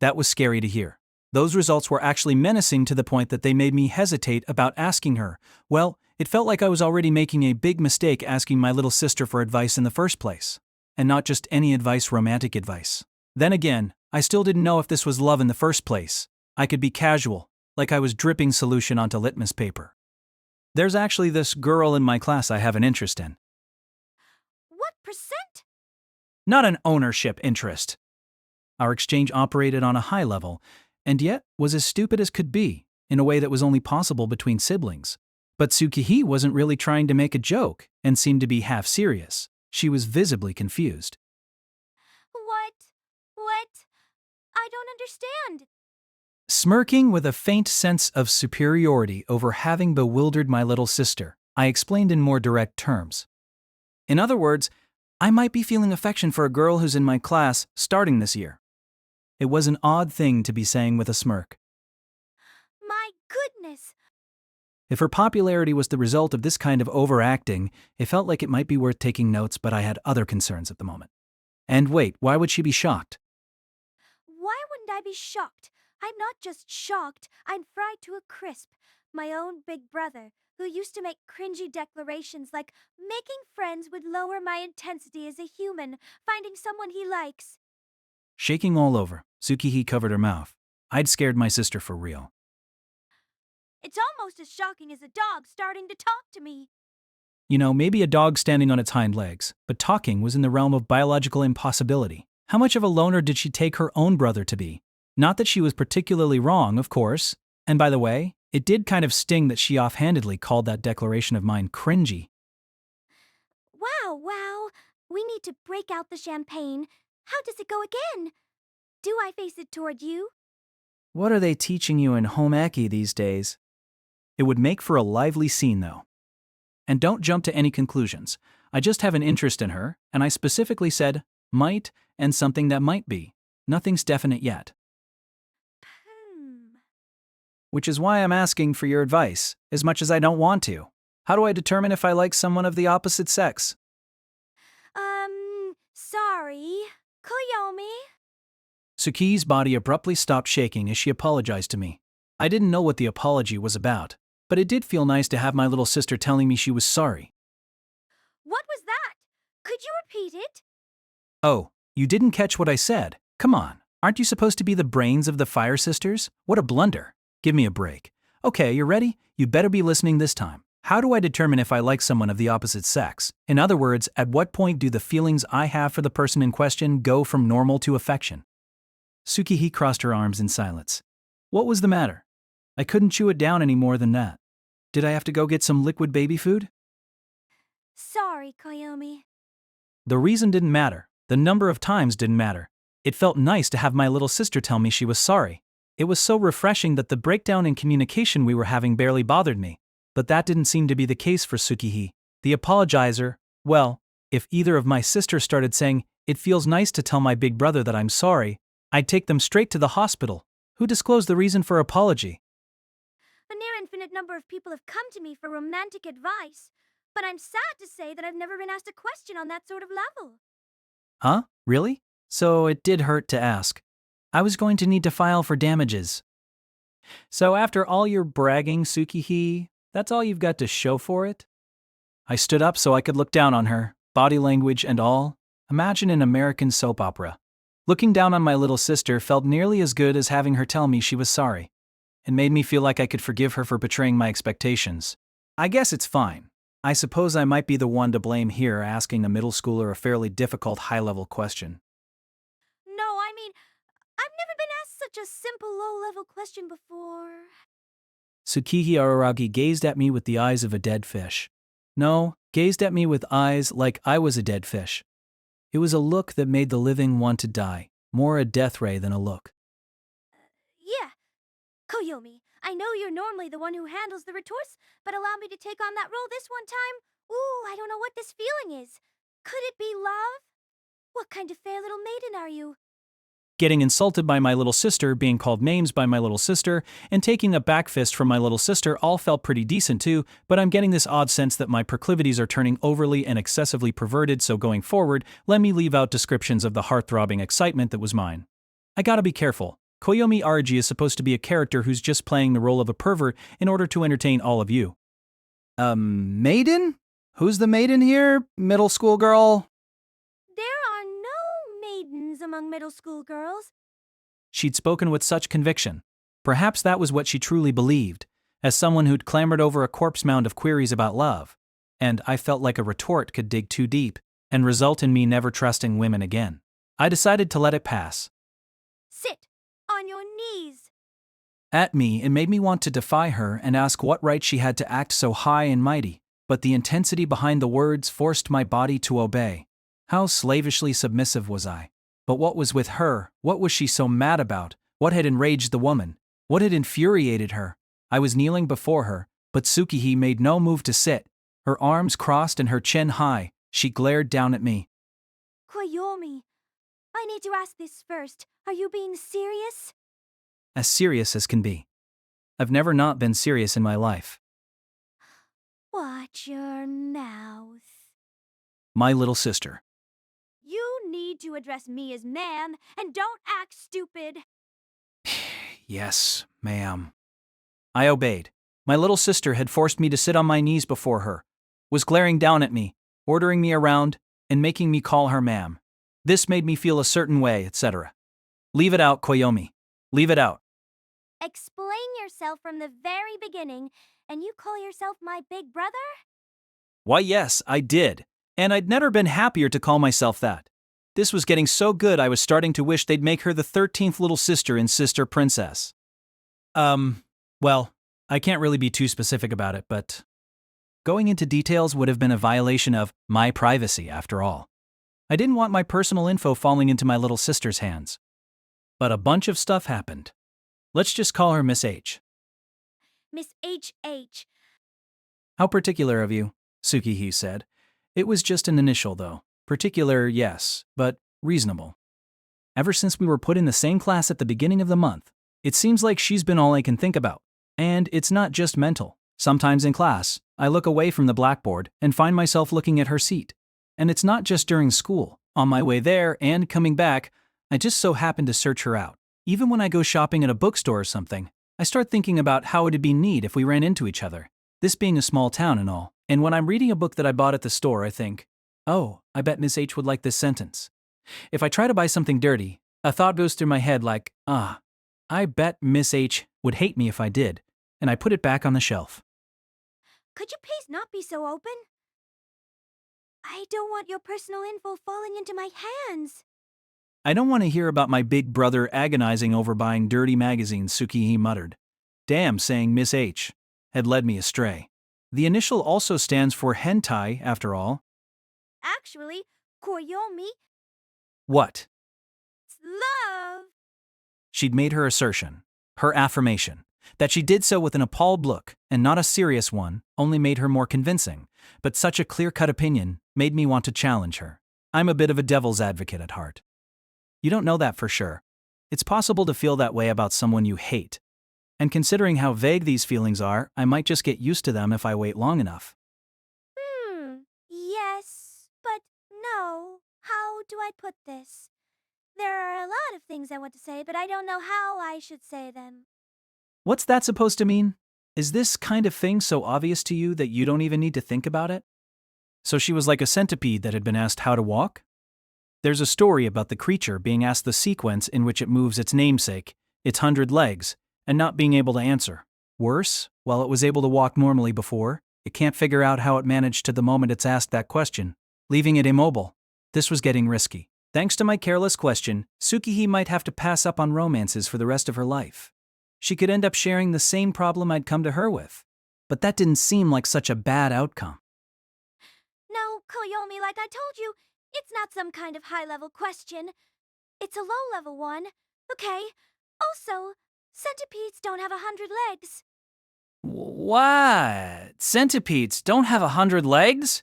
That was scary to hear. Those results were actually menacing to the point that they made me hesitate about asking her. Well, it felt like I was already making a big mistake asking my little sister for advice in the first place. And not just any advice, romantic advice. Then again, I still didn't know if this was love in the first place. I could be casual, like I was dripping solution onto litmus paper. There's actually this girl in my class I have an interest in. What percent? Not an ownership interest. Our exchange operated on a high level, and yet was as stupid as could be, in a way that was only possible between siblings. But Tsukihi wasn't really trying to make a joke, and seemed to be half serious. She was visibly confused. What? I don't understand. Smirking with a faint sense of superiority over having bewildered my little sister, I explained in more direct terms. In other words, I might be feeling affection for a girl who's in my class starting this year. It was an odd thing to be saying with a smirk. My goodness. If her popularity was the result of this kind of overacting, it felt like it might be worth taking notes, but I had other concerns at the moment. And wait, why would she be shocked? Why wouldn't I be shocked? I'm not just shocked, I'm fried to a crisp. My own big brother, who used to make cringy declarations like making friends would lower my intensity as a human, finding someone he likes. Shaking all over, Tsukihi covered her mouth. I'd scared my sister for real. It's almost as shocking as a dog starting to talk to me. You know, maybe a dog standing on its hind legs, but talking was in the realm of biological impossibility. How much of a loner did she take her own brother to be? Not that she was particularly wrong, of course. And by the way, it did kind of sting that she offhandedly called that declaration of mine cringy. Wow. We need to break out the champagne. How does it go again? Do I face it toward you? What are they teaching you in home ecchi these days? It would make for a lively scene, though. And don't jump to any conclusions. I just have an interest in her, and I specifically said might and something that might be. Nothing's definite yet. Which is why I'm asking for your advice, as much as I don't want to. How do I determine if I like someone of the opposite sex? Sorry. Koyomi? Tsuki's body abruptly stopped shaking as she apologized to me. I didn't know what the apology was about, but it did feel nice to have my little sister telling me she was sorry. What was that? Could you repeat it? Oh, you didn't catch what I said? Come on, aren't you supposed to be the brains of the Fire Sisters? What a blunder. Give me a break. Okay, you're ready? You better be listening this time. How do I determine if I like someone of the opposite sex? In other words, at what point do the feelings I have for the person in question go from normal to affection? Tsukihee crossed her arms in silence. What was the matter? I couldn't chew it down any more than that. Did I have to go get some liquid baby food? Sorry, Koyomi. The reason didn't matter. The number of times didn't matter. It felt nice to have my little sister tell me she was sorry. It was so refreshing that the breakdown in communication we were having barely bothered me. But that didn't seem to be the case for Tsukihee. The apologizer, well, if either of my sisters started saying, "It feels nice to tell my big brother that I'm sorry," I'd take them straight to the hospital. Who disclosed the reason for apology? A near infinite number of people have come to me for romantic advice, but I'm sad to say that I've never been asked a question on that sort of level. Huh? Really? So it did hurt to ask. I was going to need to file for damages. So after all your bragging, Tsukihee, that's all you've got to show for it? I stood up so I could look down on her, body language and all. Imagine an American soap opera. Looking down on my little sister felt nearly as good as having her tell me she was sorry. It made me feel like I could forgive her for betraying my expectations. I guess it's fine. I suppose I might be the one to blame here, asking a middle schooler a fairly difficult high-level question. No, I mean, I've never been asked such a simple low-level question before. Tsukihee Araragi gazed at me with the eyes of a dead fish. No, gazed at me with eyes like I was a dead fish. It was a look that made the living want to die, more a death ray than a look. Yeah. Koyomi, I know you're normally the one who handles the retorts, but allow me to take on that role this one time. Ooh, I don't know what this feeling is. Could it be love? What kind of fair little maiden are you? Getting insulted by my little sister, being called names by my little sister, and taking a back fist from my little sister all felt pretty decent too, but I'm getting this odd sense that my proclivities are turning overly and excessively perverted, so going forward, let me leave out descriptions of the heart-throbbing excitement that was mine. I gotta be careful. Koyomi Ariji is supposed to be a character who's just playing the role of a pervert in order to entertain all of you. Maiden? Who's the maiden here? Middle school girl? There are no maidens among middle school girls. She'd spoken with such conviction. Perhaps that was what she truly believed, as someone who'd clambered over a corpse mound of queries about love. And I felt like a retort could dig too deep and result in me never trusting women again. I decided to let it pass. Sit on your knees. At me, it made me want to defy her and ask what right she had to act so high and mighty, but the intensity behind the words forced my body to obey. How slavishly submissive was I? But what was with her? What was she so mad about? What had enraged the woman? What had infuriated her? I was kneeling before her, but Tsukihee made no move to sit. Her arms crossed and her chin high, she glared down at me. Koyomi, I need to ask this first. Are you being serious? As serious as can be. I've never not been serious in my life. Watch your mouth. My little sister. You need to address me as ma'am, and don't act stupid. Yes, ma'am. I obeyed. My little sister had forced me to sit on my knees before her, was glaring down at me, ordering me around, and making me call her ma'am. This made me feel a certain way, etc. Leave it out, Koyomi. Leave it out. Explain yourself from the very beginning, and you call yourself my big brother? Why, yes, I did. And I'd never been happier to call myself that. This was getting so good I was starting to wish they'd make her the 13th little sister in Sister Princess. Well, I can't really be too specific about it, but going into details would have been a violation of my privacy, after all. I didn't want my personal info falling into my little sister's hands. But a bunch of stuff happened. Let's just call her Miss H. Miss H.H. How particular of you, Tsukihee said. It was just an initial, though. Particular, yes, but reasonable. Ever since we were put in the same class at the beginning of the month, it seems like she's been all I can think about. And it's not just mental. Sometimes in class, I look away from the blackboard and find myself looking at her seat. And it's not just during school. On my way there and coming back, I just so happen to search her out. Even when I go shopping at a bookstore or something, I start thinking about how it'd be neat if we ran into each other, this being a small town and all. And when I'm reading a book that I bought at the store, I think, oh, I bet Miss H would like this sentence. If I try to buy something dirty, a thought goes through my head like, I bet Miss H would hate me if I did, and I put it back on the shelf. Could you please not be so open? I don't want your personal info falling into my hands. I don't want to hear about my big brother agonizing over buying dirty magazines, Tsukihime muttered. Damn, saying Miss H had led me astray. The initial also stands for hentai, after all. Actually, koyomi, What? it's love. She'd made her assertion, her affirmation. That she did so with an appalled look, and not a serious one, only made her more convincing, but such a clear-cut opinion made me want to challenge her. I'm a bit of a devil's advocate at heart. You don't know that for sure. It's possible to feel that way about someone you hate. And considering how vague these feelings are, I might just get used to them if I wait long enough. Yes, but no. How do I put this? There are a lot of things I want to say, but I don't know how I should say them. What's that supposed to mean? Is this kind of thing so obvious to you that you don't even need to think about it? So she was like a centipede that had been asked how to walk? There's a story about the creature being asked the sequence in which it moves its namesake, its 100 legs, and not being able to answer. Worse, while it was able to walk normally before, it can't figure out how it managed to the moment it's asked that question, leaving it immobile. This was getting risky. Thanks to my careless question, Tsukihime might have to pass up on romances for the rest of her life. She could end up sharing the same problem I'd come to her with. But that didn't seem like such a bad outcome. No, Koyomi, like I told you, it's not some kind of high-level question. It's a low-level one. Okay. Also, centipedes don't have 100 legs. What? Centipedes don't have 100 legs?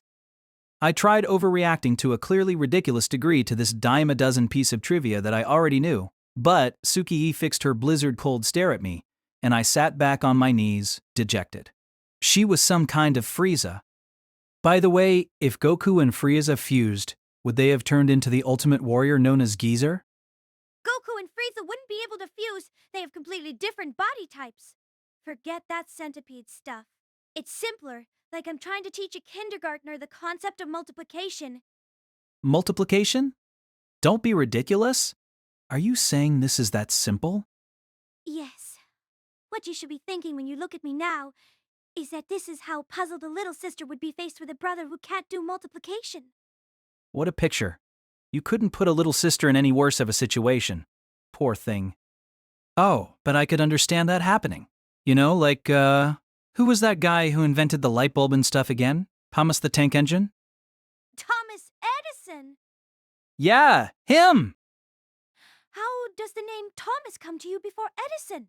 I tried overreacting to a clearly ridiculous degree to this dime-a-dozen piece of trivia that I already knew, but Tsukihime fixed her blizzard-cold stare at me, and I sat back on my knees, dejected. She was some kind of Frieza. By the way, if Goku and Frieza fused, would they have turned into the ultimate warrior known as Geezer? Goku and Frieza wouldn't be able to fuse. They have completely different body types. Forget that centipede stuff. It's simpler, like I'm trying to teach a kindergartner the concept of multiplication. Multiplication? Don't be ridiculous. Are you saying this is that simple? Yes. What you should be thinking when you look at me now is that this is how puzzled a little sister would be faced with a brother who can't do multiplication. What a picture. You couldn't put a little sister in any worse of a situation. Poor thing. Oh, but I could understand that happening. You know, like, who was that guy who invented the light bulb and stuff again? Thomas the Tank Engine? Thomas Edison! Yeah, him! How does the name Thomas come to you before Edison?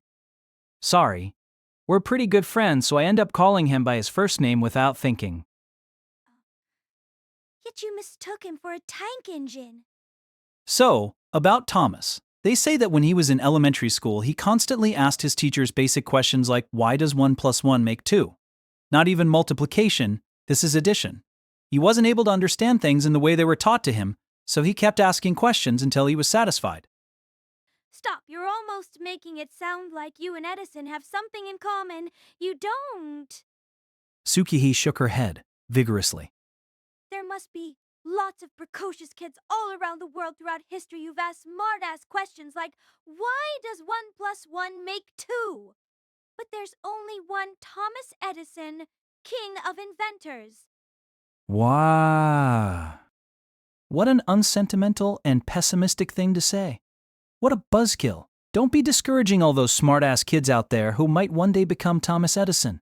Sorry. We're pretty good friends, so I end up calling him by his first name without thinking. Yet you mistook him for a tank engine. So, about Thomas. They say that when he was in elementary school, he constantly asked his teachers basic questions like, why does 1 + 1 make 2? Not even multiplication, this is addition. He wasn't able to understand things in the way they were taught to him, so he kept asking questions until he was satisfied. Stop, you're almost making it sound like you and Edison have something in common. You don't. Tsukihime shook her head, vigorously. There must be lots of precocious kids all around the world throughout history who've asked smart-ass questions like, why does 1 + 1 make 2? But there's only one Thomas Edison, king of inventors. Wow. What an unsentimental and pessimistic thing to say. What a buzzkill. Don't be discouraging all those smart-ass kids out there who might one day become Thomas Edison.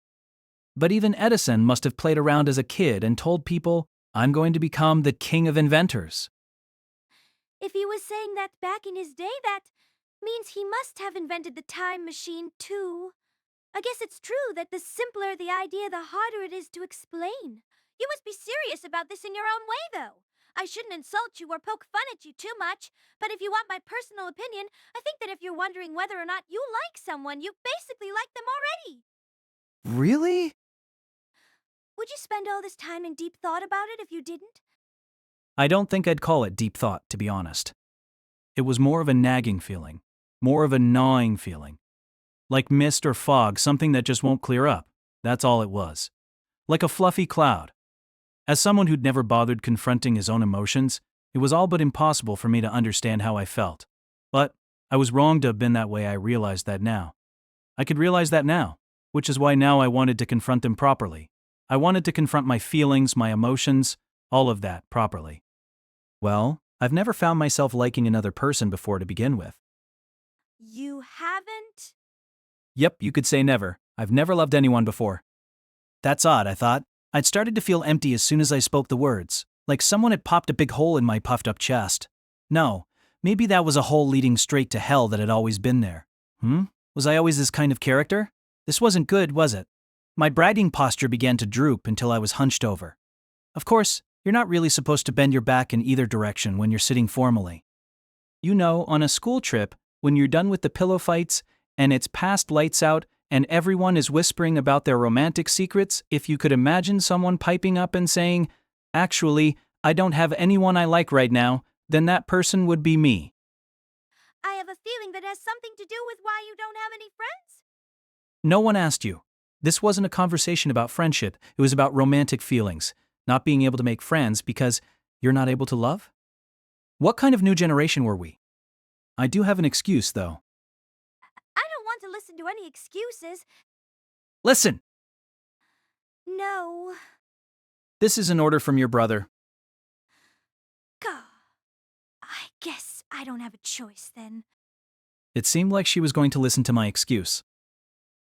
But even Edison must have played around as a kid and told people, I'm going to become the king of inventors. If he was saying that back in his day, that means he must have invented the time machine too. I guess it's true that the simpler the idea, the harder it is to explain. You must be serious about this in your own way, though. I shouldn't insult you or poke fun at you too much, but if you want my personal opinion, I think that if you're wondering whether or not you like someone, you basically like them already. Really? Would you spend all this time in deep thought about it if you didn't? I don't think I'd call it deep thought, to be honest. It was more of a nagging feeling, more of a gnawing feeling. Like mist or fog, something that just won't clear up. That's all it was. Like a fluffy cloud. As someone who'd never bothered confronting his own emotions, it was all but impossible for me to understand how I felt. But I was wrong to have been that way. I realized that now. I could realize that now, which is why now I wanted to confront them properly. I wanted to confront my feelings, my emotions, all of that properly. Well, I've never found myself liking another person before to begin with. You haven't? Yep, you could say never. I've never loved anyone before. That's odd, I thought. I'd started to feel empty as soon as I spoke the words, like someone had popped a big hole in my puffed up chest. No, maybe that was a hole leading straight to hell that had always been there. Was I always this kind of character? This wasn't good, was it? My bragging posture began to droop until I was hunched over. Of course, you're not really supposed to bend your back in either direction when you're sitting formally. You know, on a school trip, when you're done with the pillow fights, and it's past lights out, and everyone is whispering about their romantic secrets, if you could imagine someone piping up and saying, "Actually, I don't have anyone I like right now," then that person would be me. I have a feeling that has something to do with why you don't have any friends. No one asked you. This wasn't a conversation about friendship, it was about romantic feelings, not being able to make friends because you're not able to love? What kind of new generation were we? I do have an excuse, though. I don't want to listen to any excuses. Listen! No. This is an order from your brother. Gah. I guess I don't have a choice then. It seemed like she was going to listen to my excuse.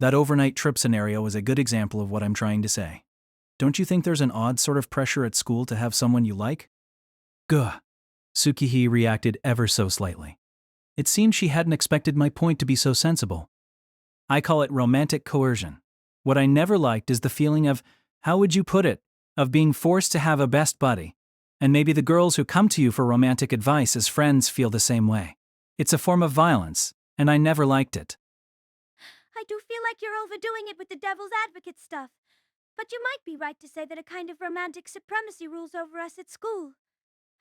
That overnight trip scenario is a good example of what I'm trying to say. Don't you think there's an odd sort of pressure at school to have someone you like? Gah. Tsukihi reacted ever so slightly. It seemed she hadn't expected my point to be so sensible. I call it romantic coercion. What I never liked is the feeling of, how would you put it, of being forced to have a best buddy. And maybe the girls who come to you for romantic advice as friends feel the same way. It's a form of violence, and I never liked it. I do feel like you're overdoing it with the devil's advocate stuff. But you might be right to say that a kind of romantic supremacy rules over us at school.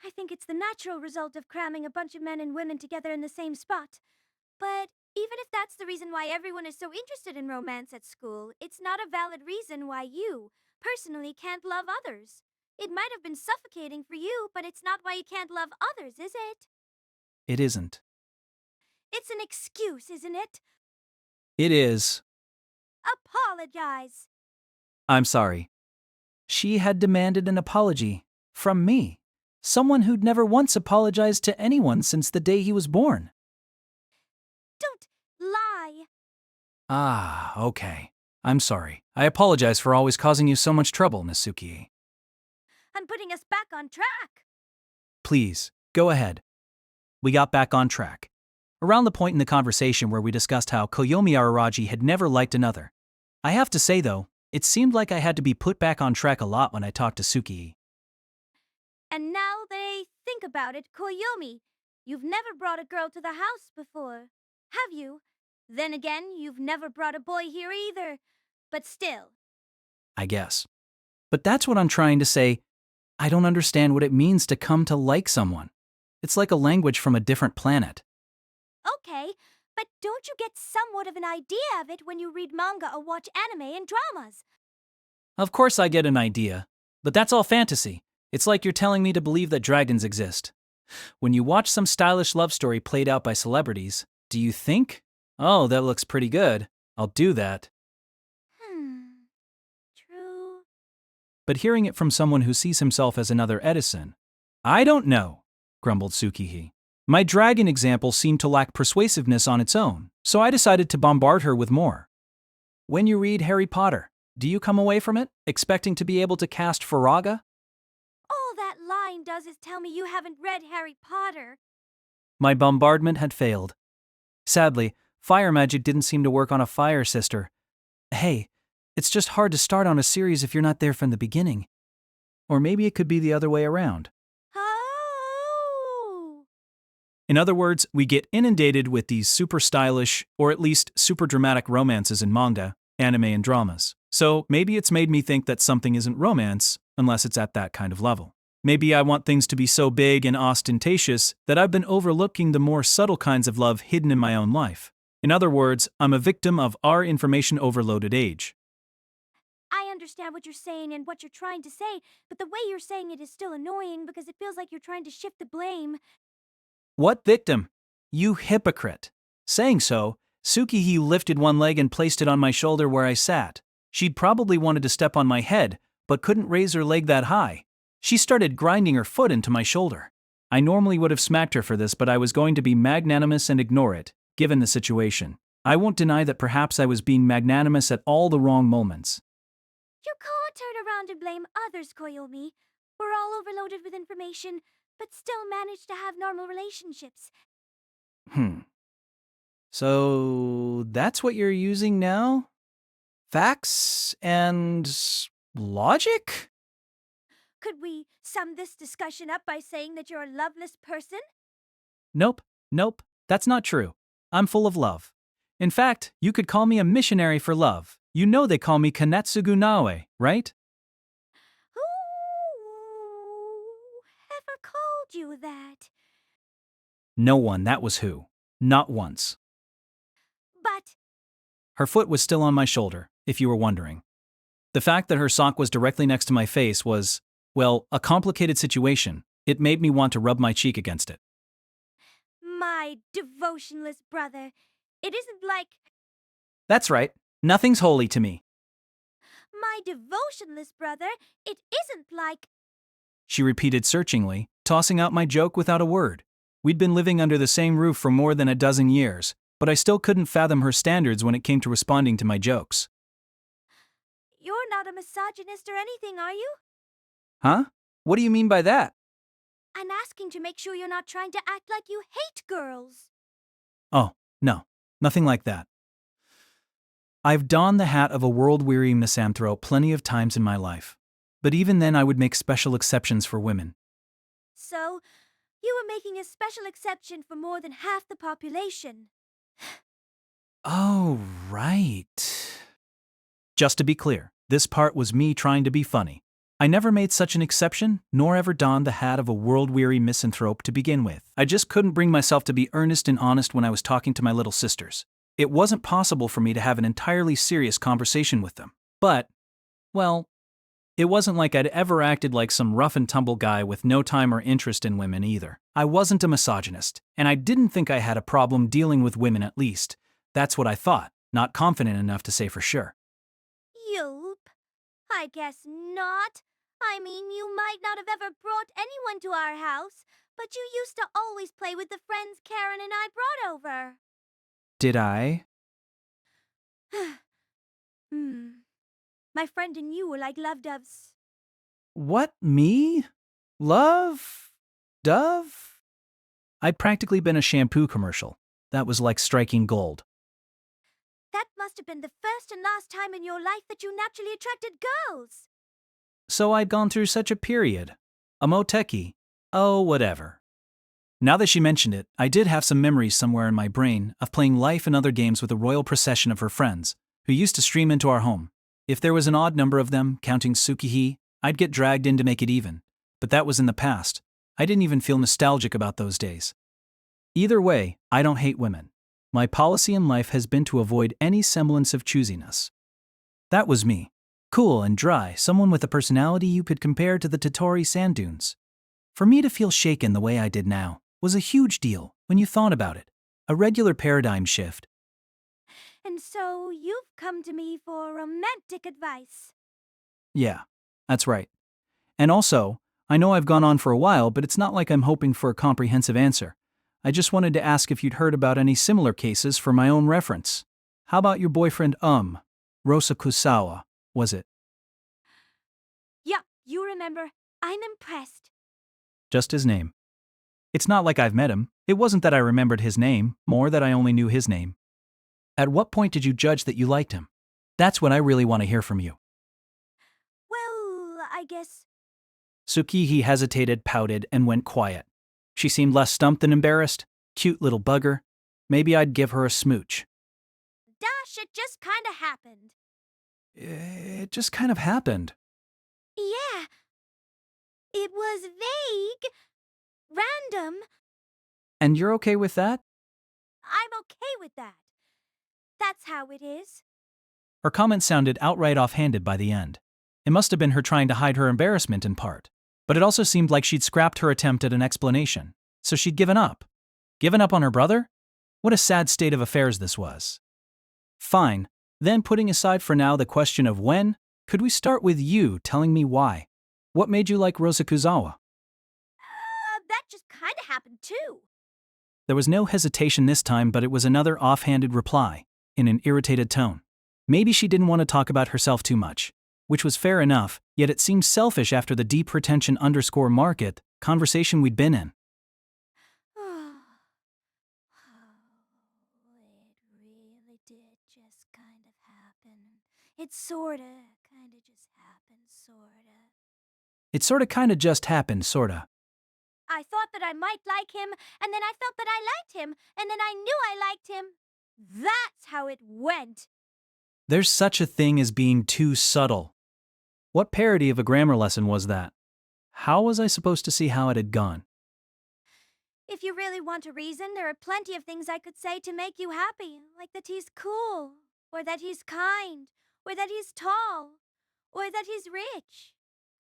I think it's the natural result of cramming a bunch of men and women together in the same spot. But even if that's the reason why everyone is so interested in romance at school, it's not a valid reason why you, personally, can't love others. It might have been suffocating for you, but it's not why you can't love others, is it? It isn't. It's an excuse, isn't it? It is. Apologize. I'm sorry. She had demanded an apology. From me. Someone who'd never once apologized to anyone since the day he was born. Don't lie. Ah, okay. I'm sorry. I apologize for always causing you so much trouble, Miss Tsukihi. I'm putting us back on track. Please, go ahead. We got back on track. Around the point in the conversation where we discussed how Koyomi Araraji had never liked another. I have to say, though, it seemed like I had to be put back on track a lot when I talked to Tsukihi. And now they think about it, Koyomi, you've never brought a girl to the house before, have you? Then again, you've never brought a boy here either. But still. I guess. But that's what I'm trying to say. I don't understand what it means to come to like someone. It's like a language from a different planet. Okay, but don't you get somewhat of an idea of it when you read manga or watch anime and dramas? Of course I get an idea, but that's all fantasy. It's like you're telling me to believe that dragons exist. When you watch some stylish love story played out by celebrities, do you think, "Oh, that looks pretty good. I'll do that." True. But hearing it from someone who sees himself as another Edison, "I don't know," grumbled Tsukihi. My dragon example seemed to lack persuasiveness on its own, so I decided to bombard her with more. When you read Harry Potter, do you come away from it expecting to be able to cast Faraga? All that line does is tell me you haven't read Harry Potter. My bombardment had failed. Sadly, fire magic didn't seem to work on a fire sister. Hey, it's just hard to start on a series if you're not there from the beginning. Or maybe it could be the other way around. Oh! In other words, we get inundated with these super stylish, or at least super dramatic romances in manga, anime, and dramas. So maybe it's made me think that something isn't romance unless it's at that kind of level. Maybe I want things to be so big and ostentatious that I've been overlooking the more subtle kinds of love hidden in my own life. In other words, I'm a victim of our information overloaded age. I understand what you're saying and what you're trying to say, but the way you're saying it is still annoying because it feels like you're trying to shift the blame. What victim? You hypocrite. Saying so, Tsukihi lifted one leg and placed it on my shoulder where I sat. She'd probably wanted to step on my head, but couldn't raise her leg that high. She started grinding her foot into my shoulder. I normally would have smacked her for this, but I was going to be magnanimous and ignore it, given the situation. I won't deny that perhaps I was being magnanimous at all the wrong moments. You can't turn around and blame others, Koyomi. We're all overloaded with information, but still manage to have normal relationships. So that's what you're using now? Facts and logic? Could we sum this discussion up by saying that you're a loveless person? Nope, that's not true. I'm full of love. In fact, you could call me a missionary for love. You know they call me Kanetsugu Nawe, right? Who ever called you that? No one, that was who. Not once. But Her foot was still on my shoulder, if you were wondering. The fact that her sock was directly next to my face was, well, a complicated situation. It made me want to rub my cheek against it. my devotionless brother, it isn't like That's right. Nothing's holy to me. my devotionless brother, it isn't like She repeated searchingly, tossing out my joke without a word. We'd been living under the same roof for more than a dozen years, but I still couldn't fathom her standards when it came to responding to my jokes. you're not a misogynist or anything, are you? Huh? What do you mean by that? I'm asking to make sure you're not trying to act like you hate girls. Oh, no, nothing like that. I've donned the hat of a world-weary misanthrope plenty of times in my life, but even then I would make special exceptions for women. So, you were making a special exception for more than half the population. Oh, right. Just to be clear, this part was me trying to be funny. I never made such an exception, nor ever donned the hat of a world-weary misanthrope to begin with. I just couldn't bring myself to be earnest and honest when I was talking to my little sisters. It wasn't possible for me to have an entirely serious conversation with them. But, well, it wasn't like I'd ever acted like some rough-and-tumble guy with no time or interest in women either. I wasn't a misogynist, and I didn't think I had a problem dealing with women at least. That's what I thought, not confident enough to say for sure. Yup. I guess not. I mean, you might not have ever brought anyone to our house, but you used to always play with the friends Karen and I brought over. Did I? My friend and you were like love doves. What, me? Love? Dove? I'd practically been a shampoo commercial. That was like striking gold. That must have been the first and last time in your life that you naturally attracted girls. So I'd gone through such a period. A moteki. Oh, whatever. Now that she mentioned it, I did have some memories somewhere in my brain of playing Life and other games with a royal procession of her friends, who used to stream into our home. If there was an odd number of them, counting Tsukihi, I'd get dragged in to make it even. But that was in the past. I didn't even feel nostalgic about those days. Either way, I don't hate women. My policy in life has been to avoid any semblance of choosiness. That was me. Cool and dry, someone with a personality you could compare to the Totori sand dunes. For me to feel shaken the way I did now was a huge deal when you thought about it. A regular paradigm shift. And so you've come to me for romantic advice. Yeah, that's right. And also, I know I've gone on for a while, but it's not like I'm hoping for a comprehensive answer. I just wanted to ask if you'd heard about any similar cases for my own reference. How about your boyfriend, Rosa Kusawa, was it? Yeah, you remember. I'm impressed. Just his name. It's not like I've met him. It wasn't that I remembered his name, more that I only knew his name. At what point did you judge that you liked him? That's what I really want to hear from you. Well, I guess. Tsukihi hesitated, pouted, and went quiet. She seemed less stumped than embarrassed. Cute little bugger. Maybe I'd give her a smooch. Dash, it just kinda happened. It just kind of happened. Yeah. It was vague. Random. And you're okay with that? I'm okay with that. That's how it is. Her comment sounded outright offhanded by the end. It must have been her trying to hide her embarrassment in part. But it also seemed like she'd scrapped her attempt at an explanation. So she'd given up. Given up on her brother? What a sad state of affairs this was. Fine. Then, putting aside for now the question of when, could we start with you telling me why? What made you like Rosakuzawa? That just kinda happened too. There was no hesitation this time, but it was another offhanded reply, in an irritated tone. Maybe she didn't want to talk about herself too much, which was fair enough, yet it seemed selfish after the deep retention _ market conversation we'd been in. It really did just kind of happen. It sorta, kinda just happened, sorta. It sorta kinda just happened, sorta. I thought that I might like him, and then I felt that I liked him, and then I knew I liked him. That's how it went. There's such a thing as being too subtle. What parody of a grammar lesson was that? How was I supposed to see how it had gone? If you really want a reason, there are plenty of things I could say to make you happy, like that he's cool, or that he's kind, or that he's tall, or that he's rich.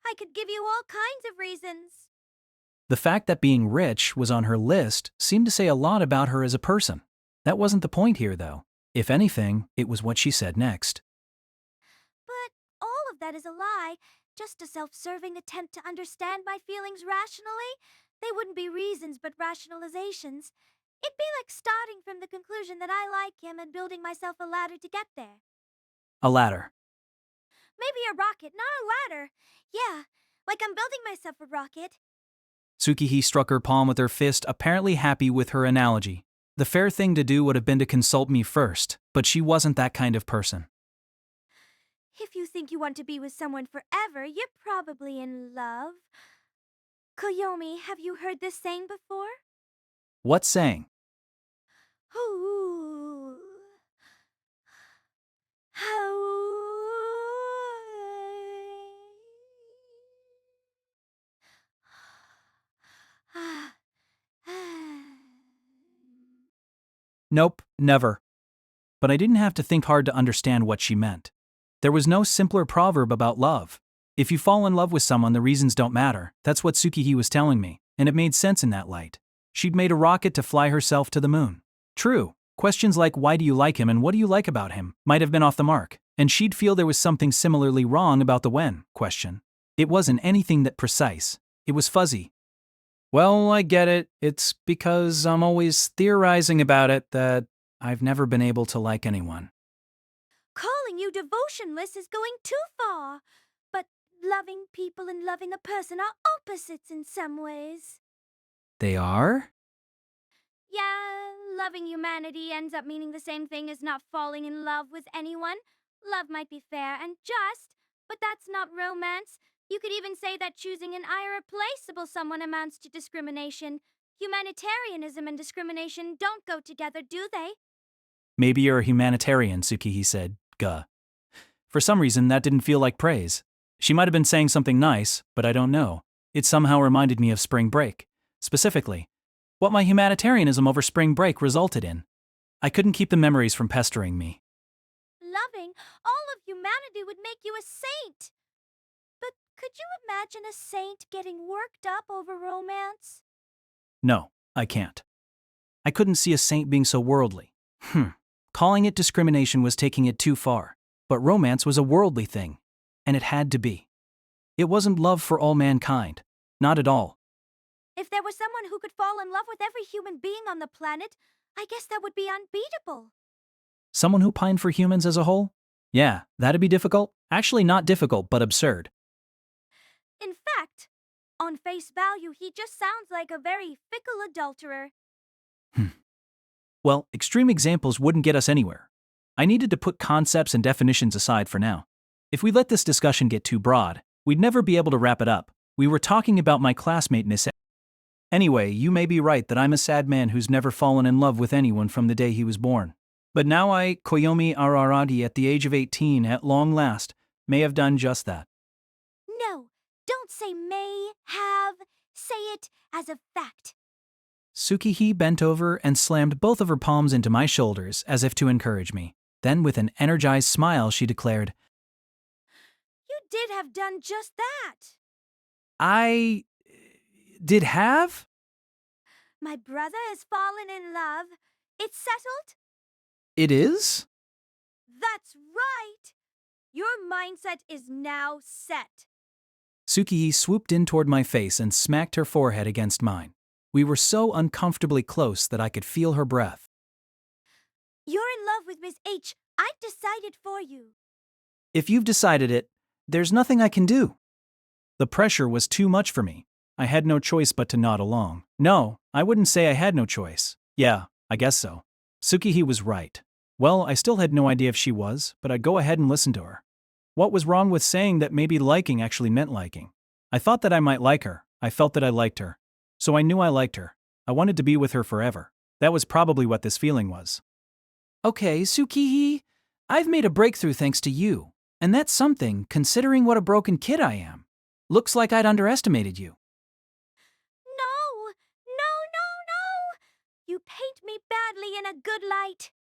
I could give you all kinds of reasons. The fact that being rich was on her list seemed to say a lot about her as a person. That wasn't the point here, though. If anything, it was what she said next. But all of that is a lie, just a self-serving attempt to understand my feelings rationally. They wouldn't be reasons but rationalizations. It'd be like starting from the conclusion that I like him and building myself a ladder to get there. A ladder. Maybe a rocket, not a ladder. Yeah, like I'm building myself a rocket. Tsukihi struck her palm with her fist, apparently happy with her analogy. The fair thing to do would have been to consult me first, but she wasn't that kind of person. If you think you want to be with someone forever, you're probably in love. Koyomi, have you heard this saying before? What saying? Ooh. Nope, never. But I didn't have to think hard to understand what she meant. There was no simpler proverb about love. If you fall in love with someone, the reasons don't matter. That's what Tsukihi was telling me, and it made sense in that light. She'd made a rocket to fly herself to the moon. True, questions like why do you like him and what do you like about him might have been off the mark, and she'd feel there was something similarly wrong about the when question. It wasn't anything that precise. It was fuzzy. Well, I get it. It's because I'm always theorizing about it that I've never been able to like anyone. Calling you devotionless is going too far. But loving people and loving a person are opposites in some ways. They are? Yeah, loving humanity ends up meaning the same thing as not falling in love with anyone. Love might be fair and just, but that's not romance. You could even say that choosing an irreplaceable someone amounts to discrimination. Humanitarianism and discrimination don't go together, do they? Maybe you're a humanitarian, Tsukihi said. Guh. For some reason, that didn't feel like praise. She might have been saying something nice, but I don't know. It somehow reminded me of spring break. Specifically, what my humanitarianism over spring break resulted in. I couldn't keep the memories from pestering me. Loving all of humanity would make you a saint. But could you imagine a saint getting worked up over romance? No, I can't. I couldn't see a saint being so worldly. Calling it discrimination was taking it too far. But romance was a worldly thing. And it had to be. It wasn't love for all mankind. Not at all. If there was someone who could fall in love with every human being on the planet, I guess that would be unbeatable. Someone who pined for humans as a whole? Yeah, that'd be difficult. Actually, not difficult, but absurd. In fact, on face value, he just sounds like a very fickle adulterer. Well, extreme examples wouldn't get us anywhere. I needed to put concepts and definitions aside for now. If we let this discussion get too broad, we'd never be able to wrap it up. We were talking about my classmate Nise. Anyway, you may be right that I'm a sad man who's never fallen in love with anyone from the day he was born. But now I, Koyomi Araragi, at the age of 18, at long last, may have done just that. No, don't say may, have, say it as a fact. Tsukihi bent over and slammed both of her palms into my shoulders as if to encourage me. Then, with an energized smile, she declared, You did have done just that. I did have? My brother has fallen in love. It's settled? It is? That's right. Your mindset is now set. Tsukii swooped in toward my face and smacked her forehead against mine. We were so uncomfortably close that I could feel her breath. You're in love with Miss H. I've decided for you. If you've decided it, there's nothing I can do. The pressure was too much for me. I had no choice but to nod along. No, I wouldn't say I had no choice. Yeah, I guess so. Tsukii was right. Well, I still had no idea if she was, but I'd go ahead and listen to her. What was wrong with saying that maybe liking actually meant liking? I thought that I might like her. I felt that I liked her. So I knew I liked her. I wanted to be with her forever. That was probably what this feeling was. Okay, Tsukii, I've made a breakthrough thanks to you. And that's something, considering what a broken kid I am. Looks like I'd underestimated you. No, no, no, no. You paint me badly in a good light.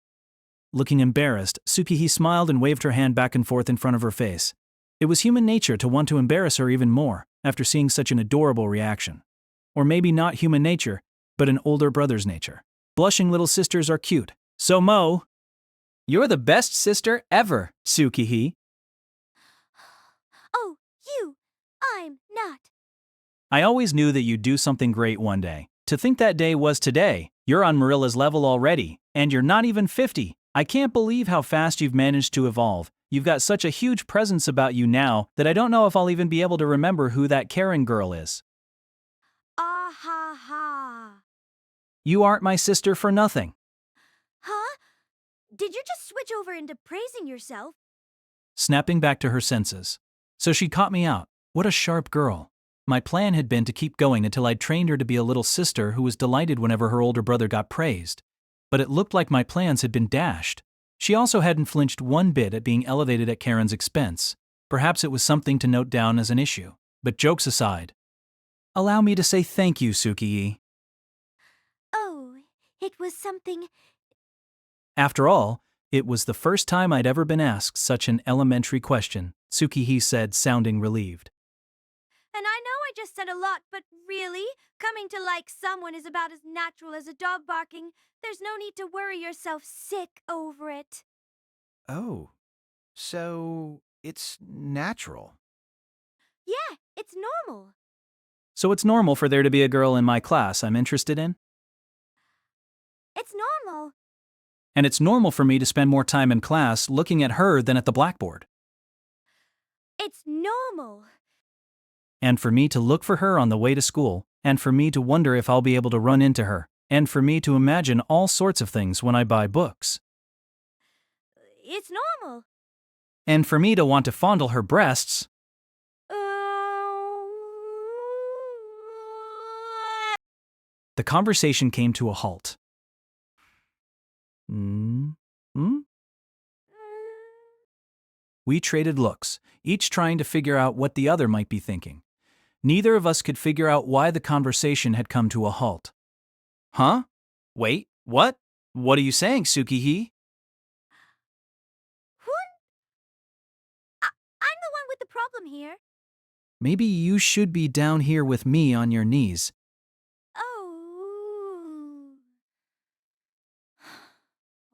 Looking embarrassed, Tsukii smiled and waved her hand back and forth in front of her face. It was human nature to want to embarrass her even more after seeing such an adorable reaction. Or maybe not human nature, but an older brother's nature. Blushing little sisters are cute. So Mo, you're the best sister ever, Tsukii. Oh, you. I'm not. I always knew that you'd do something great one day. To think that day was today. You're on Marilla's level already, and you're not even 50. I can't believe how fast you've managed to evolve. You've got such a huge presence about you now that I don't know if I'll even be able to remember who that Karen girl is. Ah ha ha. You aren't my sister for nothing. Huh? Did you just switch over into praising yourself? Snapping back to her senses. So she caught me out. What a sharp girl. My plan had been to keep going until I'd trained her to be a little sister who was delighted whenever her older brother got praised. But it looked like my plans had been dashed. She also hadn't flinched one bit at being elevated at Karen's expense. Perhaps it was something to note down as an issue. But jokes aside, allow me to say thank you, Tsukii. Oh, it was something. After all, it was the first time I'd ever been asked such an elementary question, Tsukii said, sounding relieved. And I know I just said a lot, but really, coming to like someone is about as natural as a dog barking. There's no need to worry yourself sick over it. Oh, so it's natural. Yeah, it's normal. So it's normal for there to be a girl in my class I'm interested in? It's normal. And it's normal for me to spend more time in class looking at her than at the blackboard. It's normal. And for me to look for her on the way to school, and for me to wonder if I'll be able to run into her, and for me to imagine all sorts of things when I buy books. It's normal. And for me to want to fondle her breasts. The conversation came to a halt. We traded looks, each trying to figure out what the other might be thinking. Neither of us could figure out why the conversation had come to a halt. Huh? Wait, what? What are you saying, Tsukii? I'm the one with the problem here. Maybe you should be down here with me on your knees. Oh.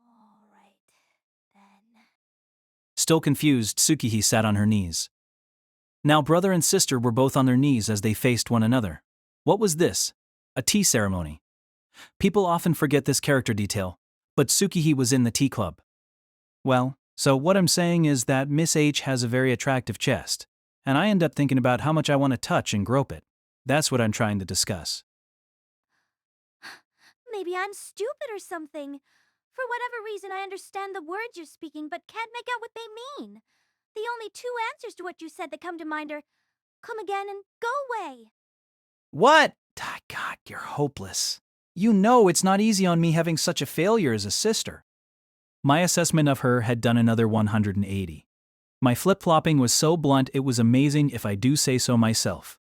All right, then. Still confused, Tsukii sat on her knees. Now brother and sister were both on their knees as they faced one another. What was this? A tea ceremony. People often forget this character detail, but Tsukii was in the tea club. Well, so what I'm saying is that Miss H has a very attractive chest, and I end up thinking about how much I want to touch and grope it. That's what I'm trying to discuss. Maybe I'm stupid or something. For whatever reason, I understand the words you're speaking, but can't make out what they mean. The only two answers to what you said that come to mind are, come again and go away. What? God, you're hopeless. You know it's not easy on me having such a failure as a sister. My assessment of her had done another 180. My flip-flopping was so blunt it was amazing if I do say so myself.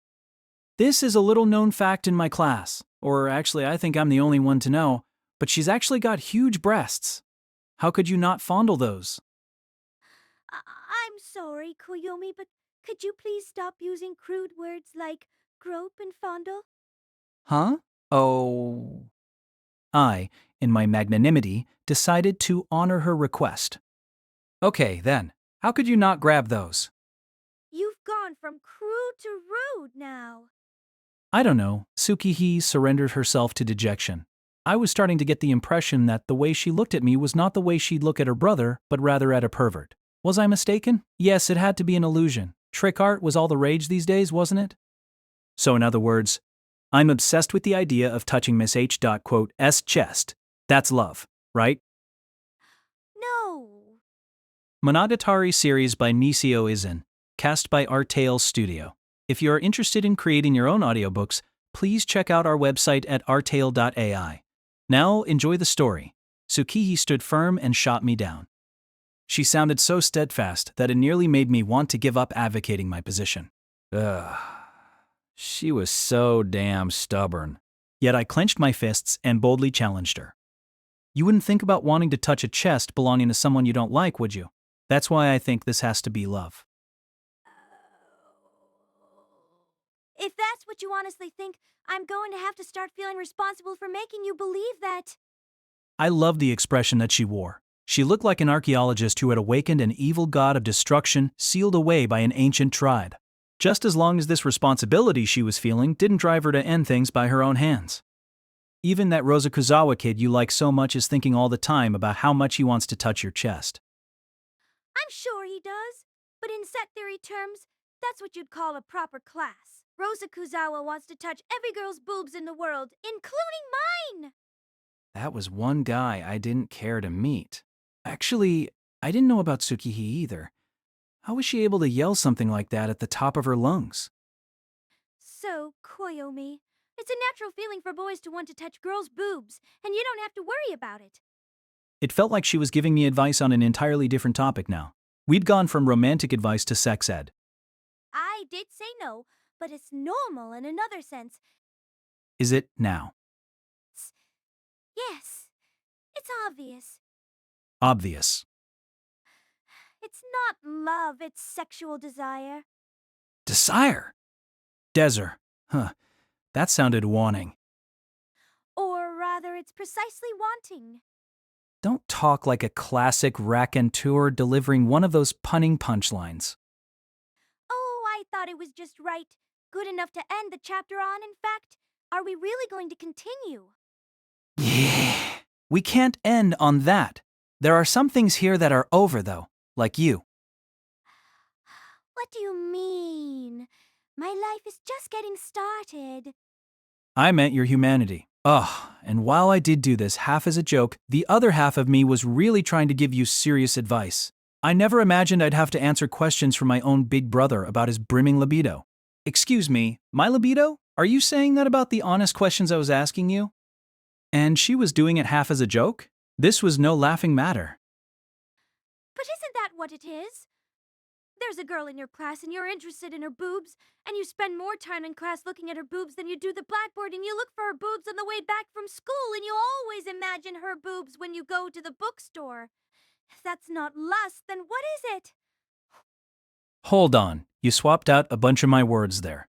This is a little-known fact in my class, or actually I think I'm the only one to know, but she's actually got huge breasts. How could you not fondle those? I'm sorry, Koyomi, but could you please stop using crude words like grope and fondle? Huh? Oh. I, in my magnanimity, decided to honor her request. Okay, then. How could you not grab those? You've gone from crude to rude now. I don't know. Tsukihii surrendered herself to dejection. I was starting to get the impression that the way she looked at me was not the way she'd look at her brother, but rather at a pervert. Was I mistaken? Yes, it had to be an illusion. Trick art was all the rage these days, wasn't it? So in other words, I'm obsessed with the idea of touching Miss H.'s chest. That's love, right? No. Monogatari series by Nisio Izin, cast by Artale Studio. If you are interested in creating your own audiobooks, please check out our website at artale.ai. Now, enjoy the story. Tsukihii stood firm and shot me down. She sounded so steadfast that it nearly made me want to give up advocating my position. Ugh. She was so damn stubborn. Yet I clenched my fists and boldly challenged her. You wouldn't think about wanting to touch a chest belonging to someone you don't like, would you? That's why I think this has to be love. If that's what you honestly think, I'm going to have to start feeling responsible for making you believe that. I loved the expression that she wore. She looked like an archaeologist who had awakened an evil god of destruction sealed away by an ancient tribe. Just as long as this responsibility she was feeling didn't drive her to end things by her own hands. Even that Rosakuzawa kid you like so much is thinking all the time about how much he wants to touch your chest. I'm sure he does, but in set theory terms, that's what you'd call a proper class. Rosakuzawa wants to touch every girl's boobs in the world, including mine! That was one guy I didn't care to meet. Actually, I didn't know about Tsukihii either. How was she able to yell something like that at the top of her lungs? So, Koyomi, it's a natural feeling for boys to want to touch girls' boobs, and you don't have to worry about it. It felt like she was giving me advice on an entirely different topic now. We'd gone from romantic advice to sex ed. I did say no, but it's normal in another sense. Is it now? Yes, it's obvious. Obvious. It's not love, it's sexual desire. Desire? Desert. Huh. That sounded wanting. Or rather, it's precisely wanting. Don't talk like a classic raconteur delivering one of those punning punchlines. Oh, I thought it was just right. Good enough to end the chapter on, in fact. Are we really going to continue? Yeah. We can't end on that. There are some things here that are over, though, like you. What do you mean? My life is just getting started. I meant your humanity. Ugh, and while I did do this half as a joke, the other half of me was really trying to give you serious advice. I never imagined I'd have to answer questions from my own big brother about his brimming libido. Excuse me, my libido? Are you saying that about the honest questions I was asking you? And she was doing it half as a joke? This was no laughing matter. But isn't that what it is? There's a girl in your class and you're interested in her boobs, and you spend more time in class looking at her boobs than you do the blackboard, and you look for her boobs on the way back from school, and you always imagine her boobs when you go to the bookstore. If that's not lust, then what is it? Hold on, you swapped out a bunch of my words there.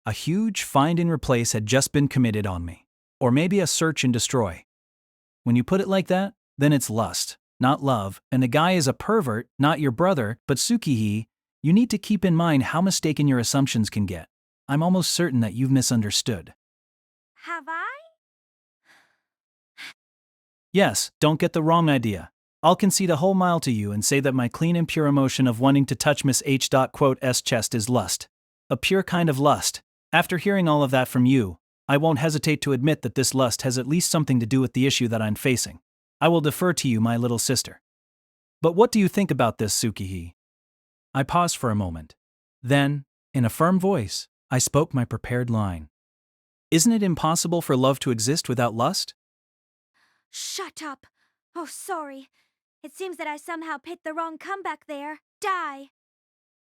A huge find and replace had just been committed on me. Or maybe a search and destroy. When you put it like that, then it's lust, not love, and the guy is a pervert, not your brother, but Tsukihii. You need to keep in mind how mistaken your assumptions can get. I'm almost certain that you've misunderstood. Have I? Yes, don't get the wrong idea. I'll concede a whole mile to you and say that my clean and pure emotion of wanting to touch Miss H.'s chest is lust. A pure kind of lust. After hearing all of that from you, I won't hesitate to admit that this lust has at least something to do with the issue that I'm facing. I will defer to you, my little sister. But what do you think about this, Tsukihii? I paused for a moment. Then, in a firm voice, I spoke my prepared line. Isn't it impossible for love to exist without lust? Shut up. Oh, sorry. It seems that I somehow picked the wrong comeback there. Die.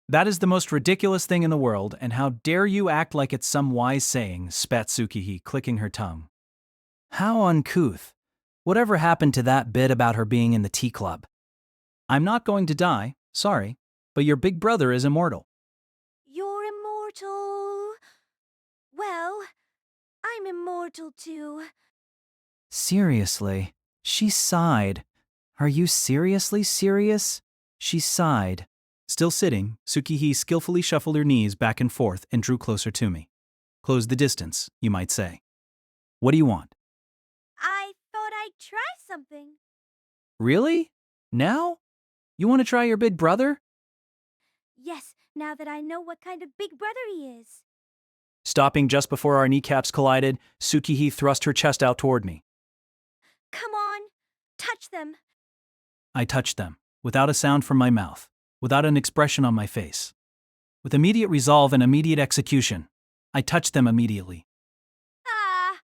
That is the most ridiculous thing in the world, and how dare you act like it's some wise saying, spat Tsukihii, clicking her tongue. How uncouth. Whatever happened to that bit about her being in the tea club? I'm not going to die, sorry, but your big brother is immortal. You're immortal. Well, I'm immortal too. Seriously, she sighed. Are you seriously serious? She sighed. Still sitting, Tsukihii skillfully shuffled her knees back and forth and drew closer to me. Closed the distance, you might say. What do you want? I thought I'd try something. Really? Now? You want to try your big brother? Yes, now that I know what kind of big brother he is. Stopping just before our kneecaps collided, Tsukihii thrust her chest out toward me. Come on, touch them. I touched them, without a sound from my mouth, without an expression on my face. With immediate resolve and immediate execution, I touched them immediately. Ah!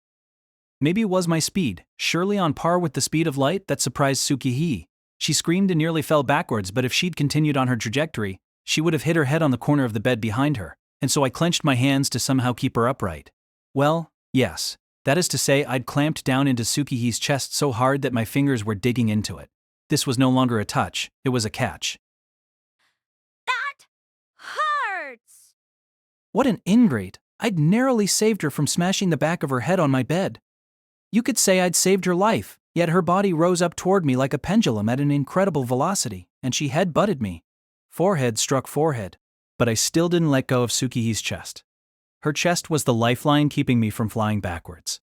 Maybe it was my speed, surely on par with the speed of light, that surprised Tsukihii. She screamed and nearly fell backwards, but if she'd continued on her trajectory, she would have hit her head on the corner of the bed behind her, and so I clenched my hands to somehow keep her upright. Well, yes, that is to say, I'd clamped down into Tsukihi's chest so hard that my fingers were digging into it. This was no longer a touch, it was a catch. That hurts! What an ingrate! I'd narrowly saved her from smashing the back of her head on my bed. You could say I'd saved her life, yet her body rose up toward me like a pendulum at an incredible velocity, and she head-butted me. Forehead struck forehead, but I still didn't let go of Tsukihi's chest. Her chest was the lifeline keeping me from flying backwards.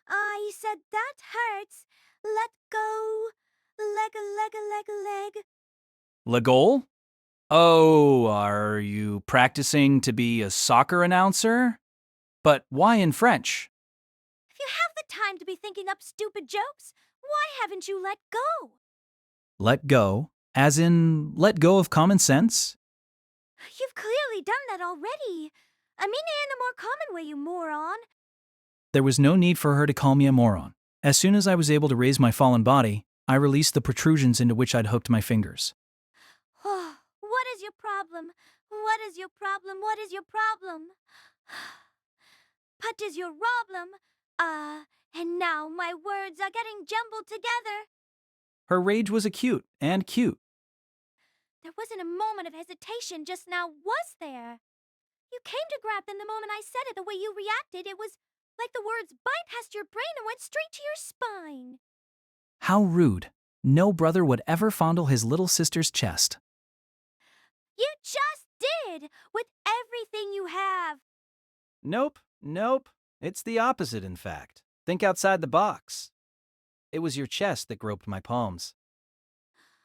I said that hurts. Let go. Leg. Legol? Oh, are you practicing to be a soccer announcer? But why in French? If you have the time to be thinking up stupid jokes, why haven't you let go? Let go? As in, let go of common sense? You've clearly done that already. I mean it in a more common way, you moron. There was no need for her to call me a moron. As soon as I was able to raise my fallen body, I released the protrusions into which I'd hooked my fingers. Oh, what is your problem? What is your problem? What is your problem? What is your problem? And now my words are getting jumbled together. Her rage was acute and cute. There wasn't a moment of hesitation just now, was there? You came to grab them the moment I said it. The way you reacted, it was like the words bypassed your brain and went straight to your spine. How rude. No brother would ever fondle his little sister's chest. You just did, with everything you have. Nope. It's the opposite, in fact. Think outside the box. It was your chest that groped my palms.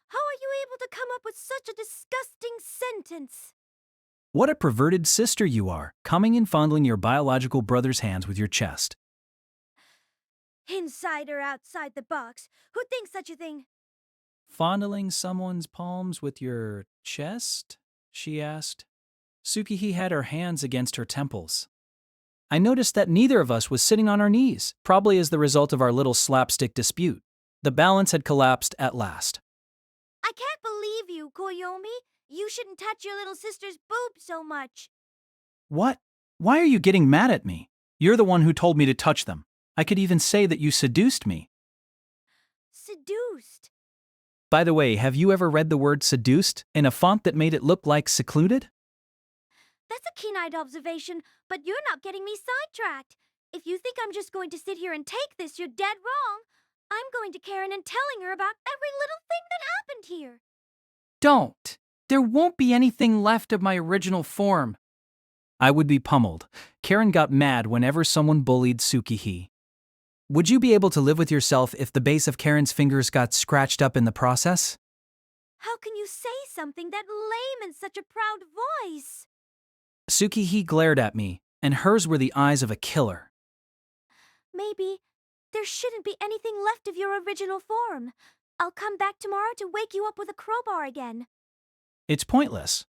How are you able to come up with such a disgusting sentence? What a perverted sister you are, coming and fondling your biological brother's hands with your chest. Inside or outside the box? Who thinks such a thing? Fondling someone's palms with your chest? She asked. Tsukihi had her hands against her temples. I noticed that neither of us was sitting on our knees, probably as the result of our little slapstick dispute. The balance had collapsed at last. I can't believe you, Koyomi. You shouldn't touch your little sister's boob so much. What? Why are you getting mad at me? You're the one who told me to touch them. I could even say that you seduced me. Seduced? By the way, have you ever read the word seduced in a font that made it look like secluded? That's a keen-eyed observation, but you're not getting me sidetracked. If you think I'm just going to sit here and take this, you're dead wrong. I'm going to Karen and telling her about every little thing that happened here. Don't. There won't be anything left of my original form. I would be pummeled. Karen got mad whenever someone bullied Tsukihi. Would you be able to live with yourself if the base of Karen's fingers got scratched up in the process? How can you say something that lame in such a proud voice? Tsukihi glared at me, and hers were the eyes of a killer. Maybe there shouldn't be anything left of your original form. I'll come back tomorrow to wake you up with a crowbar again. It's pointless.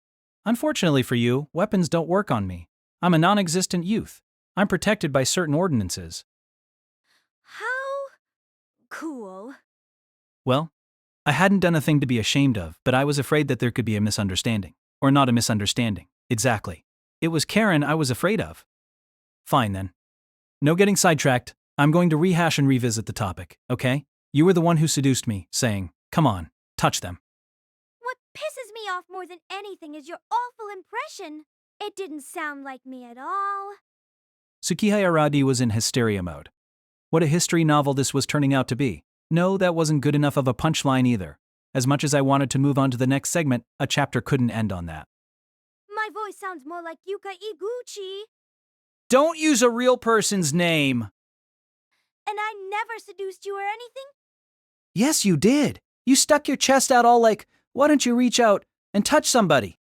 Unfortunately for you, weapons don't work on me. I'm a non-existent youth. I'm protected by certain ordinances. How cool. Well, I hadn't done a thing to be ashamed of, but I was afraid that there could be a misunderstanding. Or not a misunderstanding. Exactly. It was Karen I was afraid of. Fine then. No getting sidetracked. I'm going to rehash and revisit the topic, okay? You were the one who seduced me, saying, "Come on, touch them." What pisses me off more than anything is your awful impression. It didn't sound like me at all. Tsukihei Aradi was in hysteria mode. What a history novel this was turning out to be. No, that wasn't good enough of a punchline either. As much as I wanted to move on to the next segment, a chapter couldn't end on that. My voice sounds more like Yuka Iguchi. Don't use a real person's name! And I never seduced you or anything? Yes, you did. You stuck your chest out all like, why don't you reach out and touch somebody?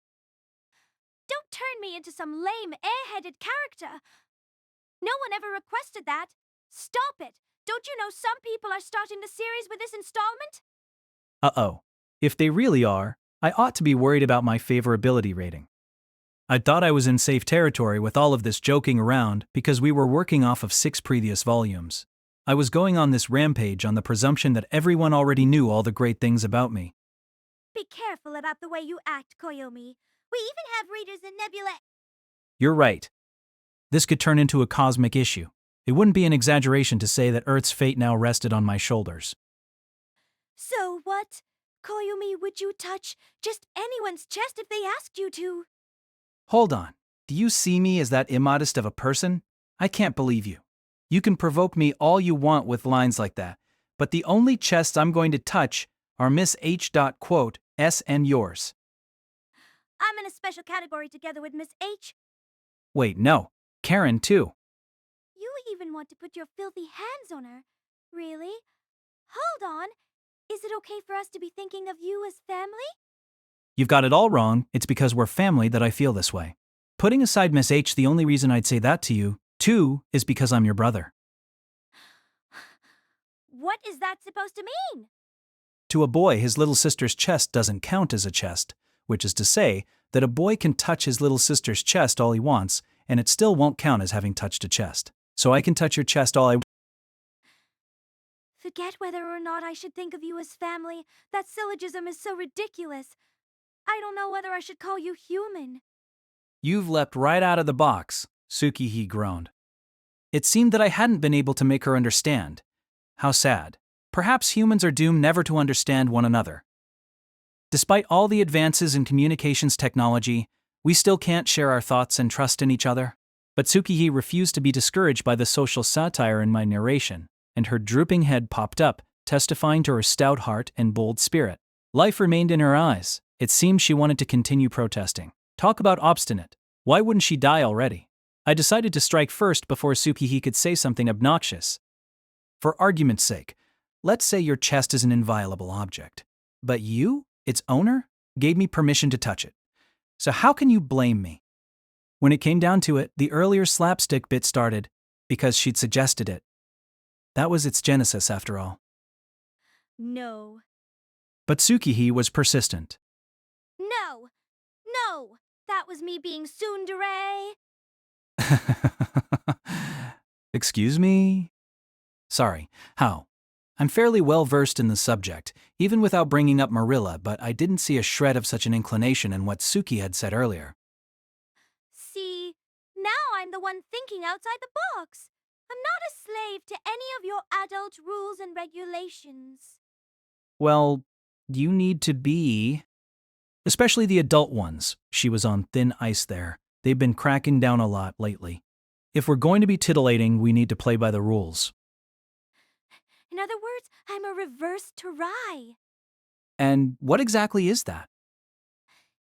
Don't turn me into some lame, airheaded character. No one ever requested that. Stop it. Don't you know some people are starting the series with this installment? Uh-oh. If they really are, I ought to be worried about my favorability rating. I thought I was in safe territory with all of this joking around because we were working off of 6 previous volumes. I was going on this rampage on the presumption that everyone already knew all the great things about me. Be careful about the way you act, Koyomi. We even have readers in Nebula. You're right. This could turn into a cosmic issue. It wouldn't be an exaggeration to say that Earth's fate now rested on my shoulders. So what? Koyomi, would you touch just anyone's chest if they asked you to? Hold on. Do you see me as that immodest of a person? I can't believe you. You can provoke me all you want with lines like that, but the only chests I'm going to touch are Miss H. Quote, S and yours. I'm in a special category together with Miss H. Wait, no. Karen, too. You even want to put your filthy hands on her. Really? Hold on. Is it okay for us to be thinking of you as family? You've got it all wrong. It's because we're family that I feel this way. Putting aside Miss H, the only reason I'd say that to you, too, is because I'm your brother. What is that supposed to mean? To a boy, his little sister's chest doesn't count as a chest, which is to say that a boy can touch his little sister's chest all he wants, and it still won't count as having touched a chest. So I can touch your chest all I want. Forget whether or not I should think of you as family. That syllogism is so ridiculous. I don't know whether I should call you human. You've leapt right out of the box, Tsukihei groaned. It seemed that I hadn't been able to make her understand. How sad. Perhaps humans are doomed never to understand one another. Despite all the advances in communications technology, we still can't share our thoughts and trust in each other. But Tsukihei refused to be discouraged by the social satire in my narration, and her drooping head popped up, testifying to her stout heart and bold spirit. Life remained in her eyes. It seemed she wanted to continue protesting. Talk about obstinate. Why wouldn't she die already? I decided to strike first before Tsukihei could say something obnoxious. For argument's sake, let's say your chest is an inviolable object. But you, its owner, gave me permission to touch it. So how can you blame me? When it came down to it, the earlier slapstick bit started because she'd suggested it. That was its genesis, after all. No. But Tsukihei was persistent. No. No. That was me being tsundere. Excuse me? Sorry, how? I'm fairly well versed in the subject, even without bringing up Marilla, but I didn't see a shred of such an inclination in what Suki had said earlier. See, now I'm the one thinking outside the box. I'm not a slave to any of your adult rules and regulations. Well, you need to be. Especially the adult ones. She was on thin ice there. They've been cracking down a lot lately. If we're going to be titillating, we need to play by the rules. In other words, I'm a reverse Tarai. And what exactly is that?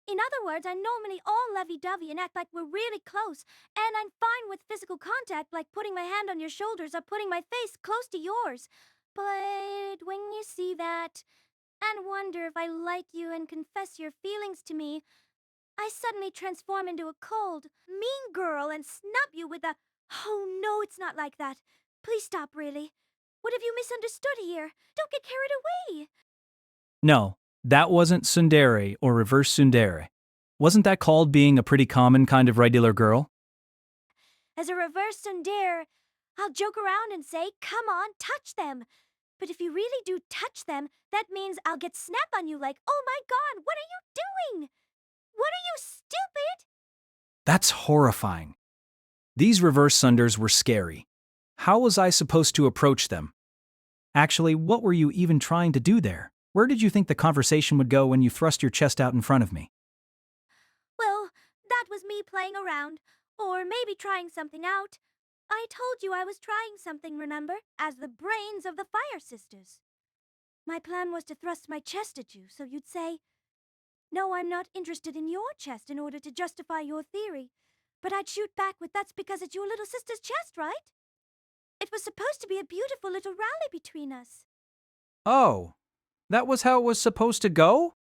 In other words, I'm normally all lovey-dovey and act like we're really close, and I'm fine with physical contact like putting my hand on your shoulders or putting my face close to yours. But when you see that, and wonder if I like you and confess your feelings to me, I suddenly transform into a cold, mean girl and snub you with a, "Oh no, it's not like that. Please stop, really. What have you misunderstood here? Don't get carried away." No, that wasn't tsundere or reverse tsundere. Wasn't that called being a pretty common kind of regular girl? As a reverse tsundere, I'll joke around and say, "Come on, touch them." But if you really do touch them, that means I'll get snap on you like, "Oh my god, what are you doing? What are you, stupid?" That's horrifying. These reverse tsunders were scary. How was I supposed to approach them? Actually, what were you even trying to do there? Where did you think the conversation would go when you thrust your chest out in front of me? Well, that was me playing around, or maybe trying something out. I told you I was trying something, remember? As the brains of the Fire Sisters. My plan was to thrust my chest at you, so you'd say, "No, I'm not interested in your chest," in order to justify your theory. But I'd shoot back with, "That's because it's your little sister's chest, right?" It was supposed to be a beautiful little rally between us. Oh, that was how it was supposed to go?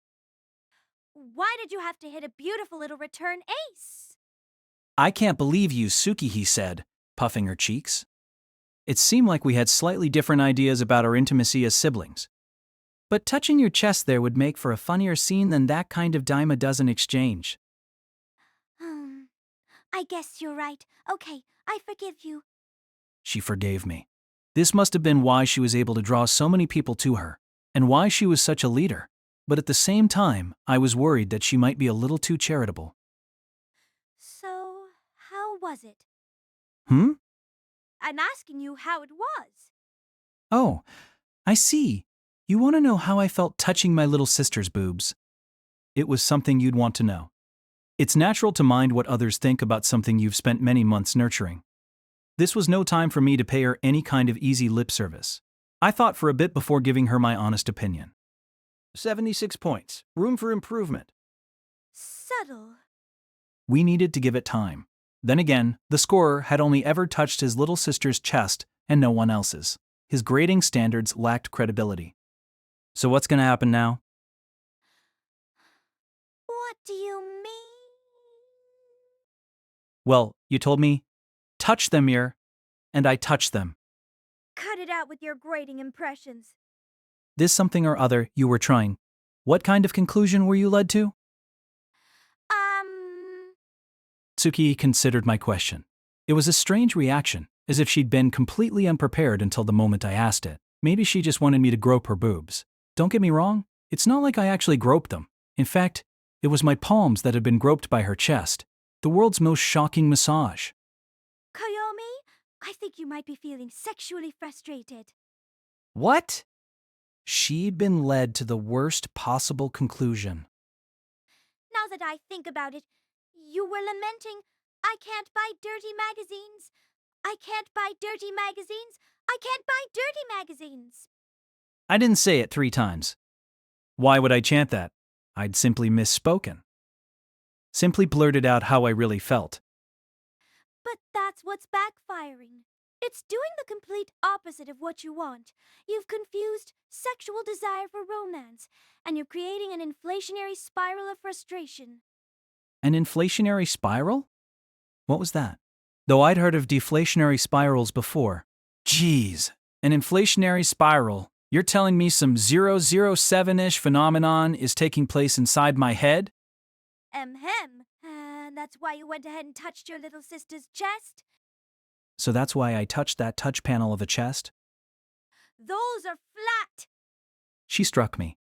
Why did you have to hit a beautiful little return ace? I can't believe you, Suki, he said, puffing her cheeks. It seemed like we had slightly different ideas about our intimacy as siblings. But touching your chest there would make for a funnier scene than that kind of dime a dozen exchange. I guess you're right. Okay, I forgive you. She forgave me. This must have been why she was able to draw so many people to her, and why she was such a leader. But at the same time, I was worried that she might be a little too charitable. So, how was it? Hmm? I'm asking you how it was. Oh, I see. You want to know how I felt touching my little sister's boobs. It was something you'd want to know. It's natural to mind what others think about something you've spent many months nurturing. This was no time for me to pay her any kind of easy lip service. I thought for a bit before giving her my honest opinion. 76 points. Room for improvement. Subtle. We needed to give it time. Then again, the scorer had only ever touched his little sister's chest and no one else's. His grading standards lacked credibility. So what's going to happen now? What do you mean? Well, you told me, touch them, Mir, and I touched them. Cut it out with your grading impressions. This something or other you were trying. What kind of conclusion were you led to? Tsuki considered my question. It was a strange reaction, as if she'd been completely unprepared until the moment I asked it. Maybe she just wanted me to grope her boobs. Don't get me wrong, it's not like I actually groped them. In fact, it was my palms that had been groped by her chest. The world's most shocking massage. Koyomi, I think you might be feeling sexually frustrated. What? She'd been led to the worst possible conclusion. Now that I think about it, you were lamenting, "I can't buy dirty magazines. I can't buy dirty magazines. I can't buy dirty magazines." I didn't say it 3 times. Why would I chant that? I'd simply misspoken. Simply blurted out how I really felt. But that's what's backfiring. It's doing the complete opposite of what you want. You've confused sexual desire for romance, and you're creating an inflationary spiral of frustration. An inflationary spiral? What was that? Though I'd heard of deflationary spirals before. Geez, an inflationary spiral. You're telling me some 007-ish phenomenon is taking place inside my head? Ahem. And that's why you went ahead and touched your little sister's chest? So that's why I touched that touch panel of a chest? Those are flat. She struck me.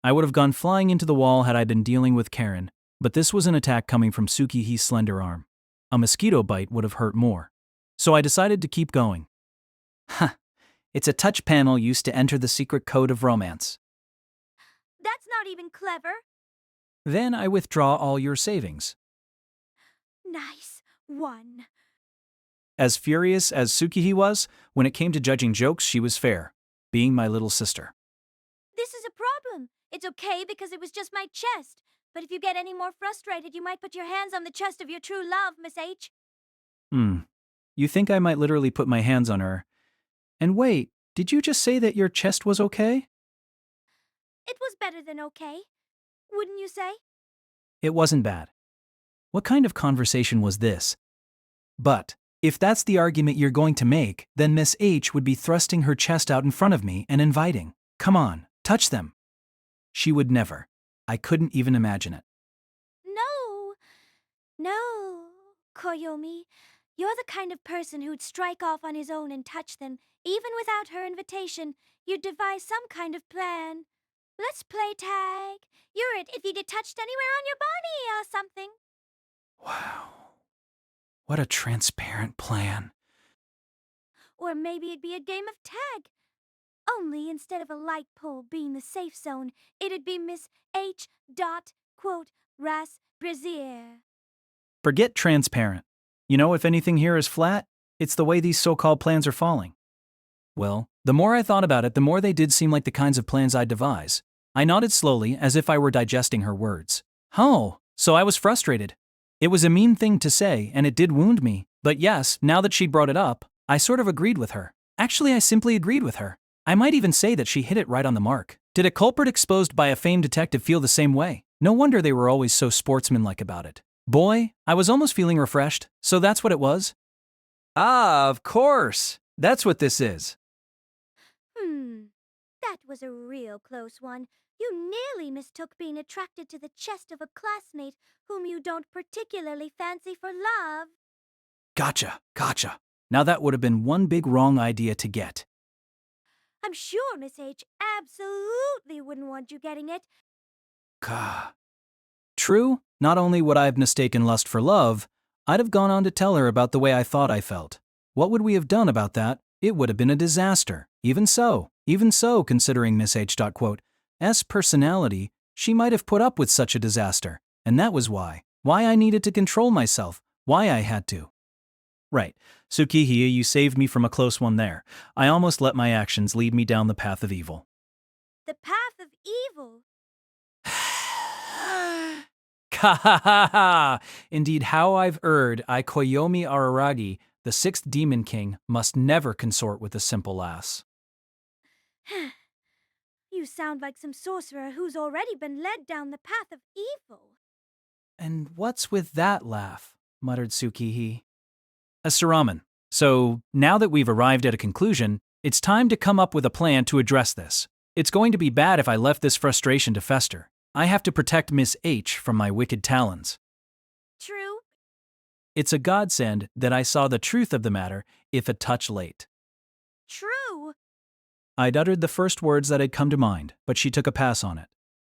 I would have gone flying into the wall had I been dealing with Karen, but this was an attack coming from Tsukihi's slender arm. A mosquito bite would have hurt more. So I decided to keep going. Ha! It's a touch panel used to enter the secret code of romance. That's not even clever. Then I withdraw all your savings. Nice one. As furious as Tsukihi was, when it came to judging jokes, she was fair, being my little sister. This is a problem. It's okay because it was just my chest. But if you get any more frustrated, you might put your hands on the chest of your true love, Miss H. You think I might literally put my hands on her? And wait, did you just say that your chest was okay? It was better than okay. Wouldn't you say? It wasn't bad. What kind of conversation was this? But, if that's the argument you're going to make, then Miss H would be thrusting her chest out in front of me and inviting, "Come on, touch them." She would never. I couldn't even imagine it. No, Koyomi. You're the kind of person who'd strike off on his own and touch them, even without her invitation. You'd devise some kind of plan. Let's play tag. You're it if you get touched anywhere on your body or something. Wow. What a transparent plan. Or maybe it'd be a game of tag. Only instead of a light pole being the safe zone, it'd be Miss H. Dot, quote, Ras Brazier. Forget transparent. You know, if anything here is flat, it's the way these so-called plans are falling. Well, the more I thought about it, the more they did seem like the kinds of plans I'd devise. I nodded slowly, as if I were digesting her words. Oh, so I was frustrated. It was a mean thing to say, and it did wound me. But yes, now that she'd brought it up, I sort of agreed with her. Actually, I simply agreed with her. I might even say that she hit it right on the mark. Did a culprit exposed by a famed detective feel the same way? No wonder they were always so sportsmanlike about it. Boy, I was almost feeling refreshed, so that's what it was? Ah, of course. That's what this is. That was a real close one. You nearly mistook being attracted to the chest of a classmate whom you don't particularly fancy for love. Gotcha. Now that would have been one big wrong idea to get. I'm sure Miss H absolutely wouldn't want you getting it. True, not only would I have mistaken lust for love, I'd have gone on to tell her about the way I thought I felt. What would we have done about that? It would have been a disaster. Even so, considering Miss H. S personality, she might have put up with such a disaster. And that was why I needed to control myself, why I had to. Right, Tsukihia, you saved me from a close one there. I almost let my actions lead me down the path of evil. The path of evil? Ha! Indeed, how I've erred, I Koyomi Araragi, the sixth demon king, must never consort with a simple lass. You sound like some sorcerer who's already been led down the path of evil. And what's with that laugh? Muttered Tsukihi. Asuraman, so now that we've arrived at a conclusion, it's time to come up with a plan to address this. It's going to be bad if I left this frustration to fester. I have to protect Miss H from my wicked talons. True. It's a godsend that I saw the truth of the matter, if a touch late. True. I'd uttered the first words that had come to mind, but she took a pass on it.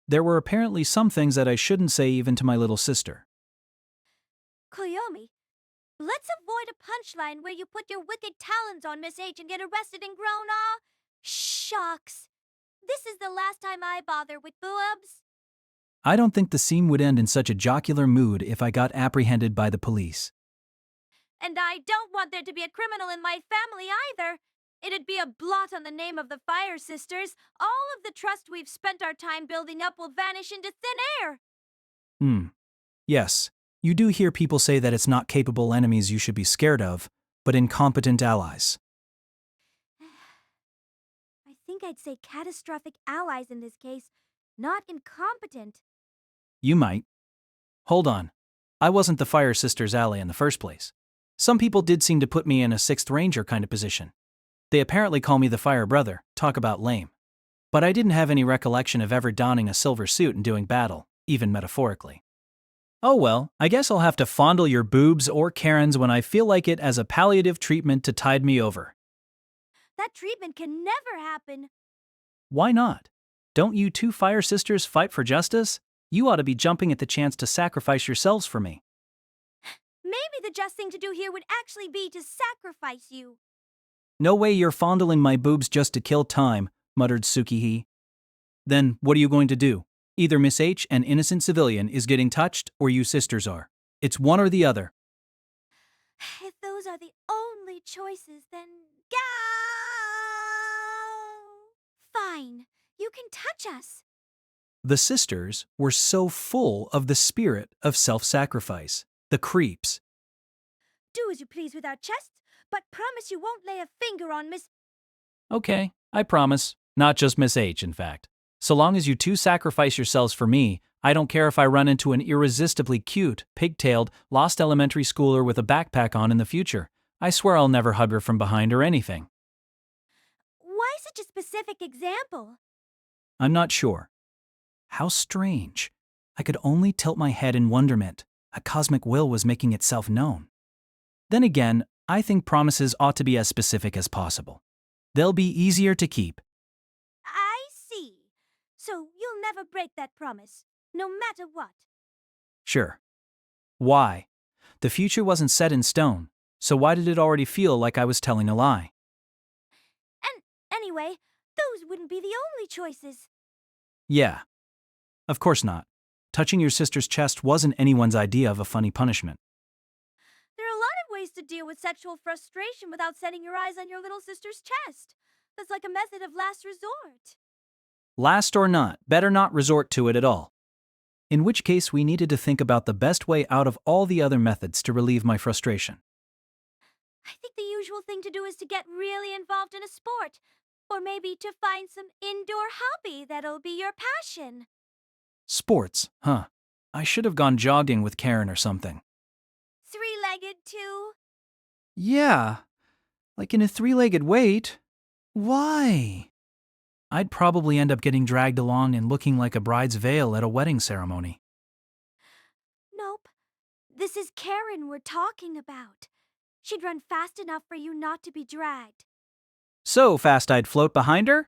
There were apparently some things that I shouldn't say even to my little sister. Koyomi, let's avoid a punchline where you put your wicked talons on Miss H and get arrested and grown all. Shucks. This is the last time I bother with boobs. I don't think the scene would end in such a jocular mood if I got apprehended by the police. And I don't want there to be a criminal in my family either. It'd be a blot on the name of the Fire Sisters. All of the trust we've spent our time building up will vanish into thin air. Yes, you do hear people say that it's not capable enemies you should be scared of, but incompetent allies. I think I'd say catastrophic allies in this case, not incompetent. You might. Hold on. I wasn't the Fire Sisters' ally in the first place. Some people did seem to put me in a 6th Ranger kind of position. They apparently call me the Fire Brother, talk about lame. But I didn't have any recollection of ever donning a silver suit and doing battle, even metaphorically. Oh well, I guess I'll have to fondle your boobs or Karen's when I feel like it as a palliative treatment to tide me over. That treatment can never happen. Why not? Don't you two Fire Sisters fight for justice? You ought to be jumping at the chance to sacrifice yourselves for me. Maybe the just thing to do here would actually be to sacrifice you. No way you're fondling my boobs just to kill time, muttered Tsukihi. Then what are you going to do? Either Miss H, an innocent civilian, is getting touched, or you sisters are. It's one or the other. If those are the only choices, then go! Fine, you can touch us. The sisters were so full of the spirit of self-sacrifice. The creeps. Do as you please with our chests, but promise you won't lay a finger on Miss... Okay, I promise. Not just Miss H, in fact. So long as you two sacrifice yourselves for me, I don't care if I run into an irresistibly cute, pigtailed, lost elementary schooler with a backpack on in the future. I swear I'll never hug her from behind or anything. Why such a specific example? I'm not sure. How strange. I could only tilt my head in wonderment. A cosmic will was making itself known. Then again, I think promises ought to be as specific as possible. They'll be easier to keep. I see. So you'll never break that promise, no matter what. Sure. Why? The future wasn't set in stone, so why did it already feel like I was telling a lie? Anyway, those wouldn't be the only choices. Yeah, of course not. Touching your sister's chest wasn't anyone's idea of a funny punishment. There are a lot of ways to deal with sexual frustration without setting your eyes on your little sister's chest. That's like a method of last resort. Last or not, better not resort to it at all. In which case, we needed to think about the best way out of all the other methods to relieve my frustration. I think the usual thing to do is to get really involved in a sport. Or maybe to find some indoor hobby that'll be your passion. Sports, huh? I should have gone jogging with Karen or something. Three-legged too? Yeah, like in a three-legged weight. Why? I'd probably end up getting dragged along and looking like a bride's veil at a wedding ceremony. Nope. This is Karen we're talking about. She'd run fast enough for you not to be dragged. So fast I'd float behind her?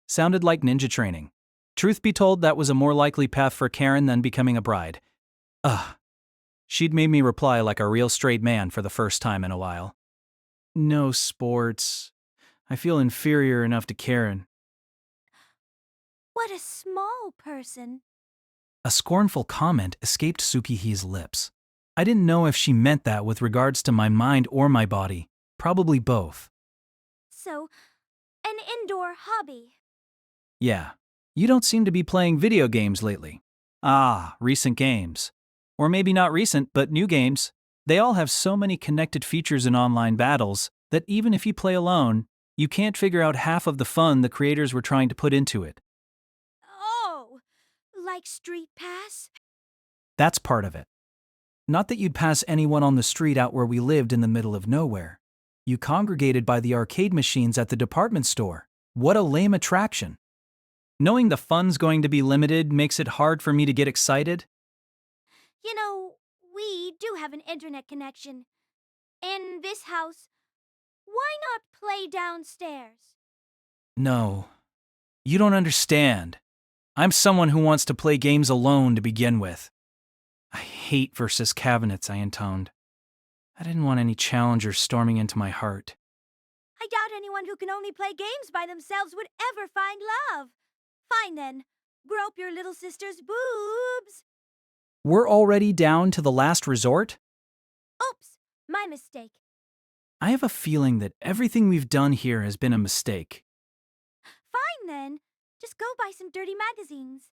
Sounded like ninja training. Truth be told, that was a more likely path for Karen than becoming a bride. Ugh. She'd made me reply like a real straight man for the first time in a while. No sports. I feel inferior enough to Karen. What a small person. A scornful comment escaped Tsukihi's lips. I didn't know if she meant that with regards to my mind or my body. Probably both. So, an indoor hobby. Yeah. You don't seem to be playing video games lately. Ah, recent games. Or maybe not recent, but new games. They all have so many connected features in online battles that even if you play alone, you can't figure out half of the fun the creators were trying to put into it. Oh, like Street Pass? That's part of it. Not that you'd pass anyone on the street out where we lived in the middle of nowhere. You congregated by the arcade machines at the department store. What a lame attraction. Knowing the fun's going to be limited makes it hard for me to get excited. You know, we do have an internet connection. In this house, why not play downstairs? No. You don't understand. I'm someone who wants to play games alone to begin with. I hate versus cabinets, I intoned. I didn't want any challengers storming into my heart. I doubt anyone who can only play games by themselves would ever find love. Fine then, grope your little sister's boobs. We're already down to the last resort? Oops, my mistake. I have a feeling that everything we've done here has been a mistake. Fine then, just go buy some dirty magazines.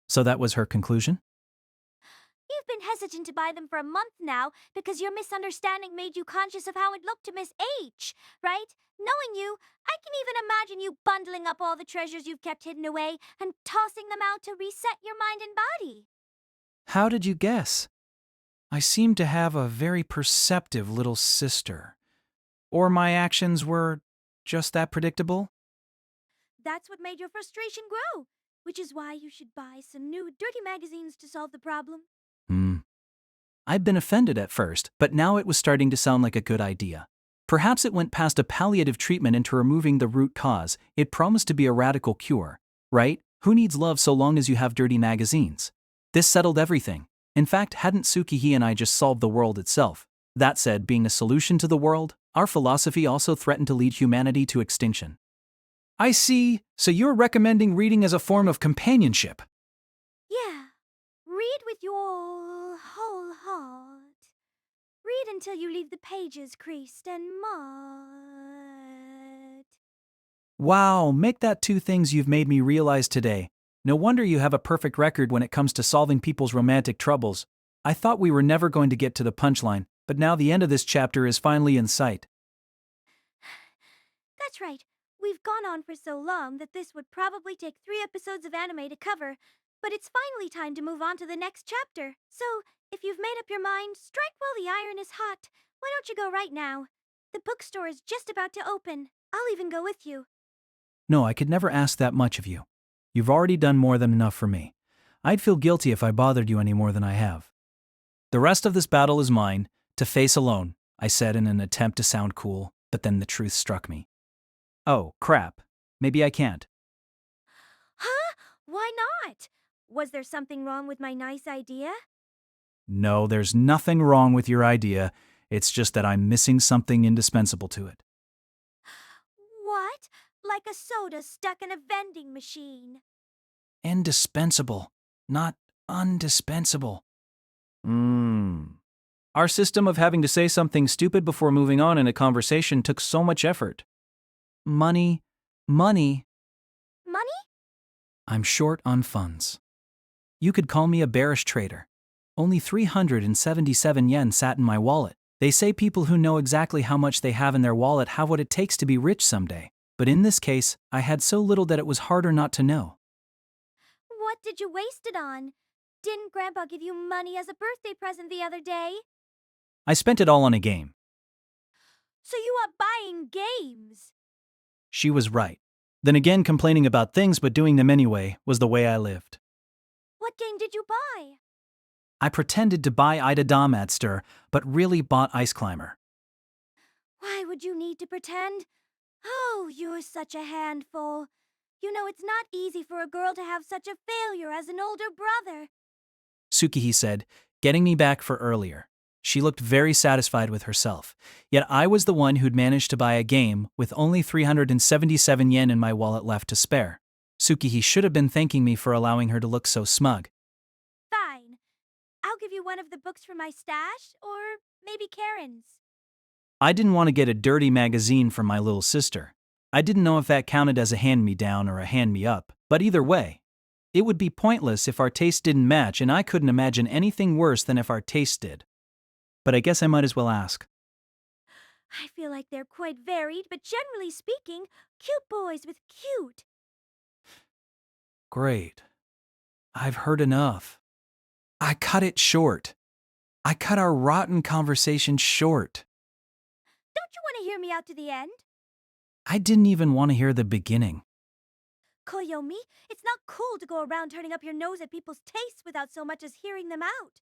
So that was her conclusion? You've been hesitant to buy them for a month now because your misunderstanding made you conscious of how it looked to Miss H, right? Knowing you, I can even imagine you bundling up all the treasures you've kept hidden away and tossing them out to reset your mind and body. How did you guess? I seem to have a very perceptive little sister. Or my actions were just that predictable? That's what made your frustration grow, which is why you should buy some new dirty magazines to solve the problem. I'd been offended at first, but now it was starting to sound like a good idea. Perhaps it went past a palliative treatment into removing the root cause. It promised to be a radical cure, right? Who needs love so long as you have dirty magazines? This settled everything. In fact, hadn't Tsukihi and I just solved the world itself? That said, being a solution to the world, our philosophy also threatened to lead humanity to extinction. I see, so you're recommending reading as a form of companionship. Yeah, read with your whole heart. Read until you leave the pages creased and marked. Wow, make that two things you've made me realize today. No wonder you have a perfect record when it comes to solving people's romantic troubles. I thought we were never going to get to the punchline, but now the end of this chapter is finally in sight. That's right. We've gone on for so long that this would probably take 3 episodes of anime to cover, but it's finally time to move on to the next chapter. So, if you've made up your mind, strike while the iron is hot. Why don't you go right now? The bookstore is just about to open. I'll even go with you. No, I could never ask that much of you. You've already done more than enough for me. I'd feel guilty if I bothered you any more than I have. The rest of this battle is mine, to face alone, I said in an attempt to sound cool, but then the truth struck me. Oh, crap. Maybe I can't. Huh? Why not? Was there something wrong with my nice idea? No, there's nothing wrong with your idea. It's just that I'm missing something indispensable to it. What? like a soda stuck in a vending machine. Indispensable, not undispensable. Our system of having to say something stupid before moving on in a conversation took so much effort. Money. Money? I'm short on funds. You could call me a bearish trader. Only 377 yen sat in my wallet. They say people who know exactly how much they have in their wallet have what it takes to be rich someday. But in this case, I had so little that it was harder not to know. What did you waste it on? Didn't Grandpa give you money as a birthday present the other day? I spent it all on a game. So you are buying games. She was right. Then again, complaining about things but doing them anyway was the way I lived. What game did you buy? I pretended to buy Ida Damadster, but really bought Ice Climber. Why would you need to pretend? Oh, you're such a handful. You know it's not easy for a girl to have such a failure as an older brother. Tsukihi said, getting me back for earlier. She looked very satisfied with herself, yet I was the one who'd managed to buy a game with only 377 yen in my wallet left to spare. Tsukihi should have been thanking me for allowing her to look so smug. Fine. I'll give you one of the books from my stash, or maybe Karen's. I didn't want to get a dirty magazine from my little sister. I didn't know if that counted as a hand-me-down or a hand-me-up, but either way, it would be pointless if our tastes didn't match, and I couldn't imagine anything worse than if our tastes did. But I guess I might as well ask. I feel like they're quite varied, but generally speaking, cute boys with cute. Great. I've heard enough. I cut it short. I cut our rotten conversation short. Don't you want to hear me out to the end? I didn't even want to hear the beginning. Koyomi, it's not cool to go around turning up your nose at people's tastes without so much as hearing them out.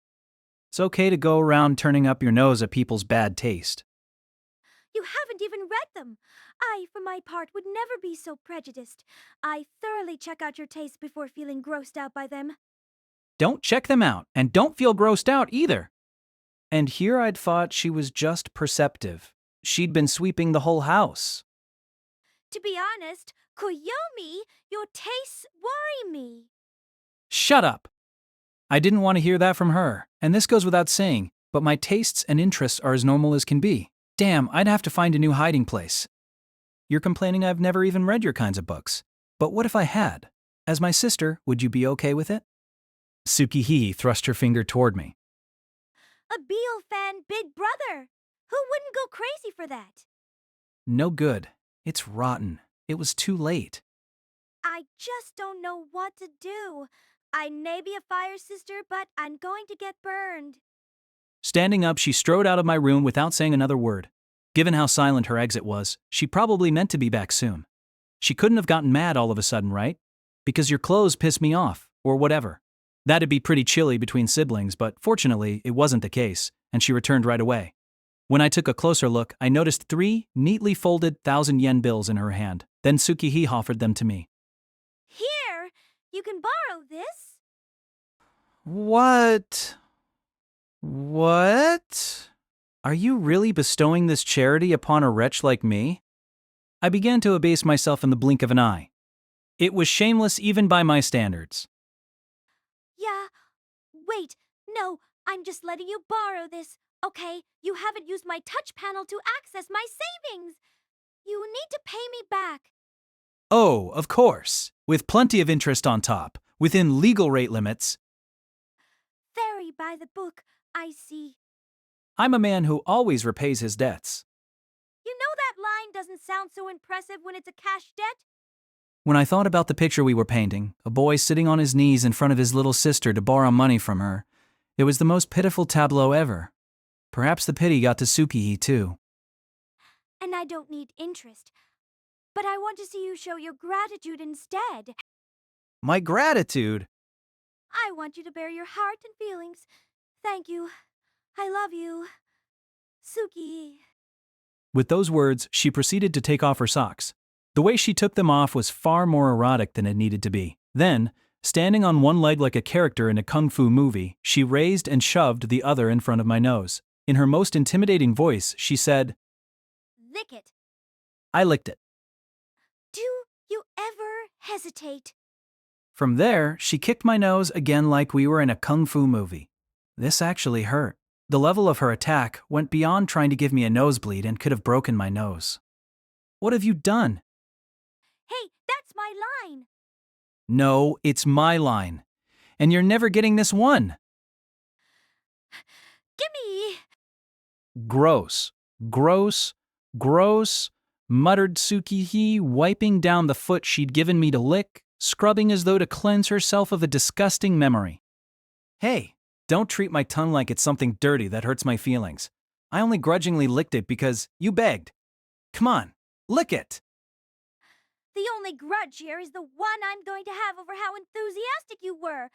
It's okay to go around turning up your nose at people's bad taste. You haven't even read them. I, for my part, would never be so prejudiced. I thoroughly check out your tastes before feeling grossed out by them. Don't check them out, and don't feel grossed out either. And here I'd thought she was just perceptive. She'd been sweeping the whole house. To be honest, Koyomi, your tastes worry me. Shut up! I didn't want to hear that from her, and this goes without saying, but my tastes and interests are as normal as can be. Damn, I'd have to find a new hiding place. You're complaining I've never even read your kinds of books. But what if I had? As my sister, would you be okay with it? Tsukihi thrust her finger toward me. A Beale fan big brother. Who wouldn't go crazy for that? No good. It's rotten. It was too late. I just don't know what to do. I may be a fire sister, but I'm going to get burned. Standing up, she strode out of my room without saying another word. Given how silent her exit was, she probably meant to be back soon. She couldn't have gotten mad all of a sudden, right? Because your clothes piss me off, or whatever. That'd be pretty chilly between siblings, but fortunately, it wasn't the case, and she returned right away. When I took a closer look, I noticed 3 neatly folded 1,000-yen bills in her hand. Then Tsukihi offered them to me. Here, you can borrow this. What? What? Are you really bestowing this charity upon a wretch like me? I began to abase myself in the blink of an eye. It was shameless even by my standards. Yeah. Wait, no, I'm just letting you borrow this. Okay, you haven't used my touch panel to access my savings. You need to pay me back. Oh, of course. With plenty of interest on top, within legal rate limits. Very by the book, I see. I'm a man who always repays his debts. You know that line doesn't sound so impressive when it's a cash debt? When I thought about the picture we were painting, a boy sitting on his knees in front of his little sister to borrow money from her, it was the most pitiful tableau ever. Perhaps the pity got to Tsukihi too. And I don't need interest. But I want to see you show your gratitude instead. My gratitude? I want you to bare your heart and feelings. Thank you. I love you. Tsuki. With those words, she proceeded to take off her socks. The way she took them off was far more erotic than it needed to be. Then, standing on one leg like a character in a kung fu movie, she raised and shoved the other in front of my nose. In her most intimidating voice, she said, Lick it. I licked it. Do hesitate. From there, she kicked my nose again like we were in a kung fu movie. This actually hurt. The level of her attack went beyond trying to give me a nosebleed and could have broken my nose. What have you done? Hey, that's my line. No, it's my line. And you're never getting this one. Gimme! Gross, gross, gross, muttered Tsukihi, wiping down the foot she'd given me to lick, scrubbing as though to cleanse herself of a disgusting memory. Hey, don't treat my tongue like it's something dirty that hurts my feelings. I only grudgingly licked it because you begged. Come on, lick it! The only grudge here is the one I'm going to have over how enthusiastic you were.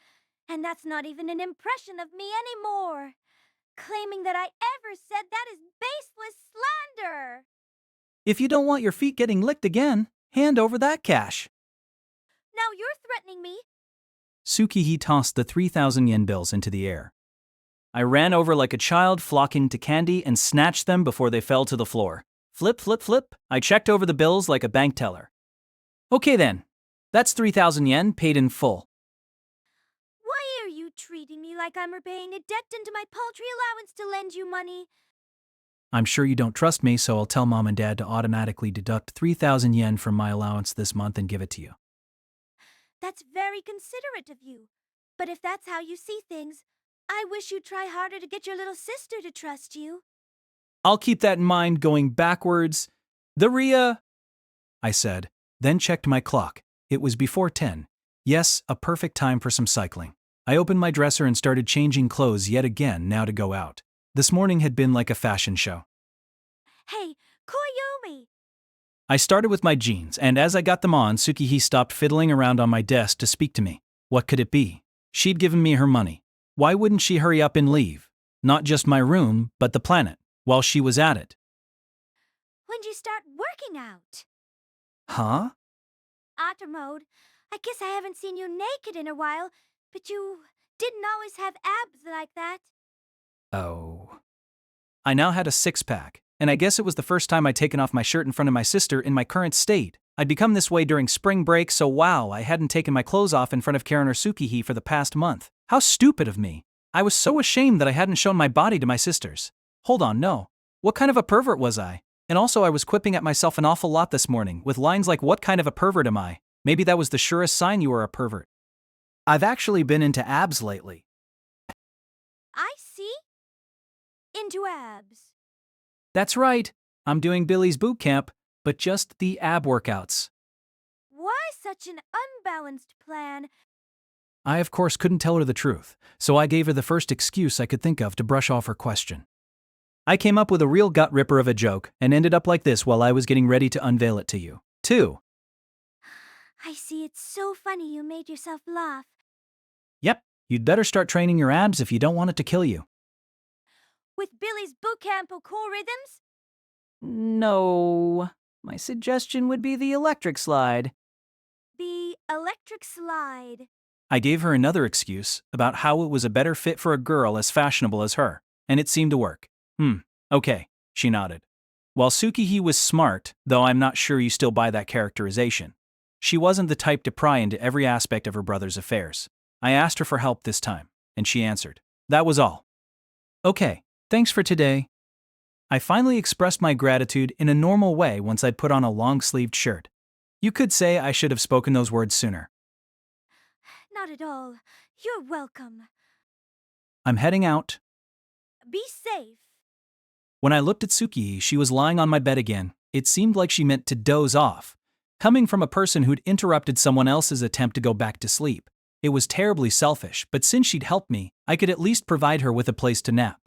And that's not even an impression of me anymore. Claiming that I ever said that is baseless slander. If you don't want your feet getting licked again, hand over that cash. Now you're threatening me. Tsukihi tossed the 3,000 yen bills into the air. I ran over like a child flocking to candy and snatched them before they fell to the floor. Flip, flip, flip. I checked over the bills like a bank teller. Okay then, that's 3,000 yen paid in full. Why are you treating me like I'm repaying a debt into my paltry allowance to lend you money? I'm sure you don't trust me, so I'll tell Mom and Dad to automatically deduct 3,000 yen from my allowance this month and give it to you. That's very considerate of you. But if that's how you see things, I wish you'd try harder to get your little sister to trust you. I'll keep that in mind going backwards. The Rhea, I said, then checked my clock. It was before 10. Yes, a perfect time for some cycling. I opened my dresser and started changing clothes yet again now to go out. This morning had been like a fashion show. Hey, Koyomi! I started with my jeans, and as I got them on, Tsukihi stopped fiddling around on my desk to speak to me. What could it be? She'd given me her money. Why wouldn't she hurry up and leave? Not just my room, but the planet, while she was at it. When'd you start working out? Huh? Otter mode. I guess I haven't seen you naked in a while, but you didn't always have abs like that. Oh. I now had a six-pack, and I guess it was the first time I'd taken off my shirt in front of my sister in my current state. I'd become this way during spring break, so wow, I hadn't taken my clothes off in front of Karen or Tsukihi for the past month. How stupid of me. I was so ashamed that I hadn't shown my body to my sisters. Hold on, no. What kind of a pervert was I? And also I was quipping at myself an awful lot this morning, with lines like, what kind of a pervert am I? Maybe that was the surest sign you were a pervert. I've actually been into abs lately. I see. Into abs. That's right. I'm doing Billy's boot camp, but just the ab workouts. Why such an unbalanced plan? I, of course, couldn't tell her the truth, so I gave her the first excuse I could think of to brush off her question. I came up with a real gut-ripper of a joke and ended up like this while I was getting ready to unveil it to you. 2. I see, it's so funny you made yourself laugh. Yep, you'd better start training your abs if you don't want it to kill you. With Billy's boot camp of cool rhythms? No. My suggestion would be the electric slide. The electric slide. I gave her another excuse about how it was a better fit for a girl as fashionable as her, and it seemed to work. Okay, she nodded. While Tsukihi was smart, though I'm not sure you still buy that characterization, she wasn't the type to pry into every aspect of her brother's affairs. I asked her for help this time, and she answered. That was all. Okay, thanks for today. I finally expressed my gratitude in a normal way once I'd put on a long-sleeved shirt. You could say I should have spoken those words sooner. Not at all. You're welcome. I'm heading out. Be safe. When I looked at Tsukihi, she was lying on my bed again. It seemed like she meant to doze off. Coming from a person who'd interrupted someone else's attempt to go back to sleep. It was terribly selfish, but since she'd helped me, I could at least provide her with a place to nap.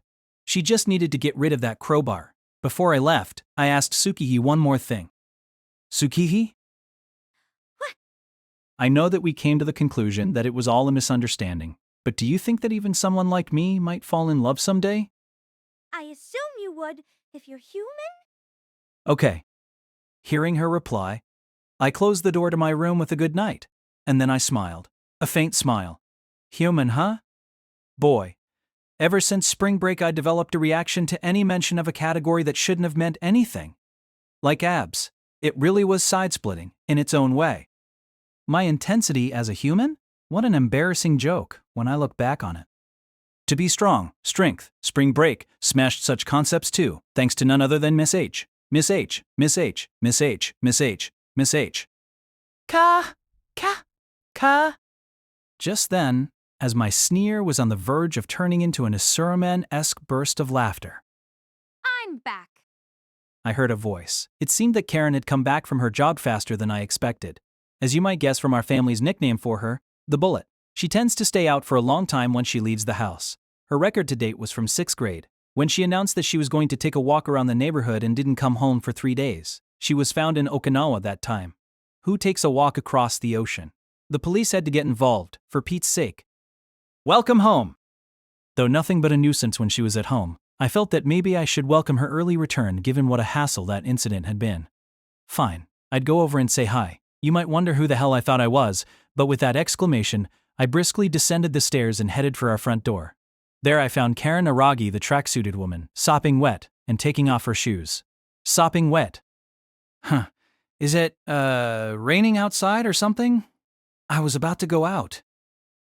She just needed to get rid of that crowbar. Before I left, I asked Tsukihi one more thing. Tsukihi? What? I know that we came to the conclusion that it was all a misunderstanding, but do you think that even someone like me might fall in love someday? I assume you would, if you're human? Okay. Hearing her reply, I closed the door to my room with a good night, and then I smiled. A faint smile. Human, huh? Boy. Ever since spring break I developed a reaction to any mention of a category that shouldn't have meant anything. Like abs. It really was side-splitting, in its own way. My intensity as a human? What an embarrassing joke when I look back on it. To be strong, strength, spring break, smashed such concepts too, thanks to none other than Miss H. Miss H, Miss H, Miss H, Miss H, Miss H. Ka. Just then, as my sneer was on the verge of turning into an Asuraman-esque burst of laughter, I'm back. I heard a voice. It seemed that Karen had come back from her job faster than I expected. As you might guess from our family's nickname for her, the Bullet. She tends to stay out for a long time when she leaves the house. Her record to date was from 6th grade, when she announced that she was going to take a walk around the neighborhood and didn't come home for 3 days. She was found in Okinawa that time. Who takes a walk across the ocean? The police had to get involved, for Pete's sake. Welcome home! Though nothing but a nuisance when she was at home, I felt that maybe I should welcome her early return given what a hassle that incident had been. Fine, I'd go over and say hi. You might wonder who the hell I thought I was, but with that exclamation, I briskly descended the stairs and headed for our front door. There I found Karen Aragi, the tracksuited woman, sopping wet and taking off her shoes. Sopping wet. Is it, raining outside or something? I was about to go out.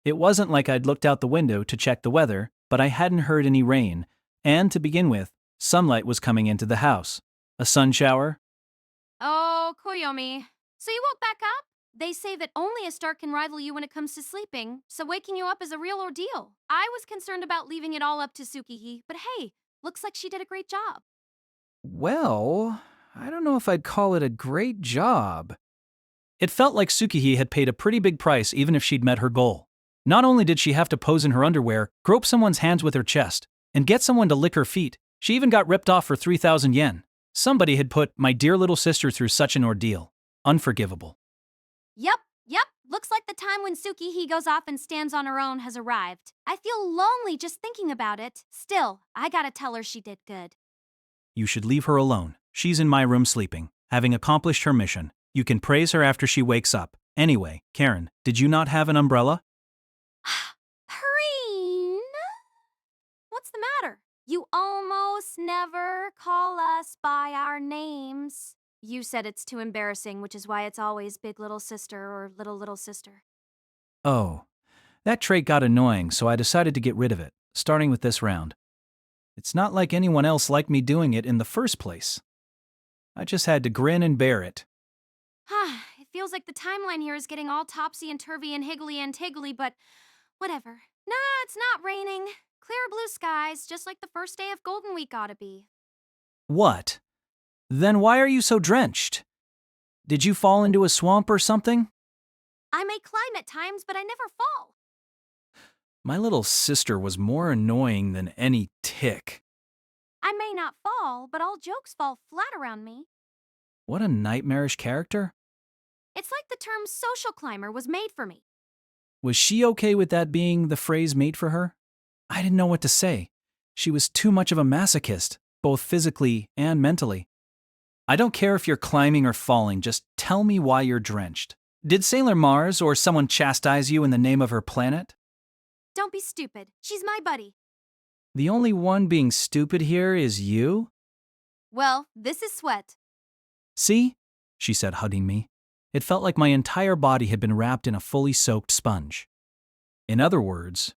It wasn't like I'd looked out the window to check the weather, but I hadn't heard any rain, and to begin with, sunlight was coming into the house. A sun shower? Oh, Koyomi. So you woke back up? They say that only a star can rival you when it comes to sleeping, so waking you up is a real ordeal. I was concerned about leaving it all up to Tsukihi, but hey, looks like she did a great job. Well, I don't know if I'd call it a great job. It felt like Tsukihi had paid a pretty big price even if she'd met her goal. Not only did she have to pose in her underwear, grope someone's hands with her chest, and get someone to lick her feet, she even got ripped off for 3,000 yen. Somebody had put my dear little sister through such an ordeal. Unforgivable. Yep. Looks like the time when Tsukihi goes off and stands on her own has arrived. I feel lonely just thinking about it. Still, I gotta tell her she did good. You should leave her alone. She's in my room sleeping, having accomplished her mission. You can praise her after she wakes up. Anyway, Karen, did you not have an umbrella? Preen? What's the matter? You almost never call us by our names. You said it's too embarrassing, which is why it's always big little sister or little sister. Oh, that trait got annoying, so I decided to get rid of it, starting with this round. It's not like anyone else liked me doing it in the first place. I just had to grin and bear it. It feels like the timeline here is getting all topsy and turvy and higgly and tiggly, but whatever. Nah, it's not raining. Clear blue skies, just like the first day of Golden Week ought to be. What? Then why are you so drenched? Did you fall into a swamp or something? I may climb at times, but I never fall. My little sister was more annoying than any tick. I may not fall, but all jokes fall flat around me. What a nightmarish character. It's like the term social climber was made for me. Was she okay with that being the phrase made for her? I didn't know what to say. She was too much of a masochist, both physically and mentally. I don't care if you're climbing or falling, just tell me why you're drenched. Did Sailor Mars or someone chastise you in the name of her planet? Don't be stupid. She's my buddy. The only one being stupid here is you? Well, this is Sweat. See? She said, hugging me. It felt like my entire body had been wrapped in a fully soaked sponge. In other words,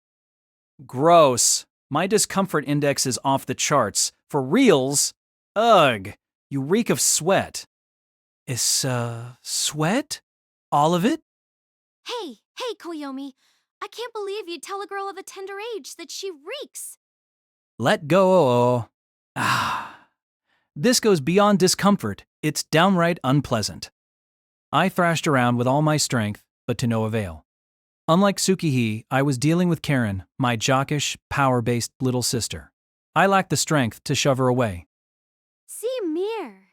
gross. My discomfort index is off the charts. For reals? Ugh. You reek of sweat. Is, sweat? All of it? Hey, Koyomi. I can't believe you'd tell a girl of a tender age that she reeks. Let go. This goes beyond discomfort. It's downright unpleasant. I thrashed around with all my strength, but to no avail. Unlike Tsukihi, I was dealing with Karen, my jockish, power-based little sister. I lacked the strength to shove her away. See, Mir.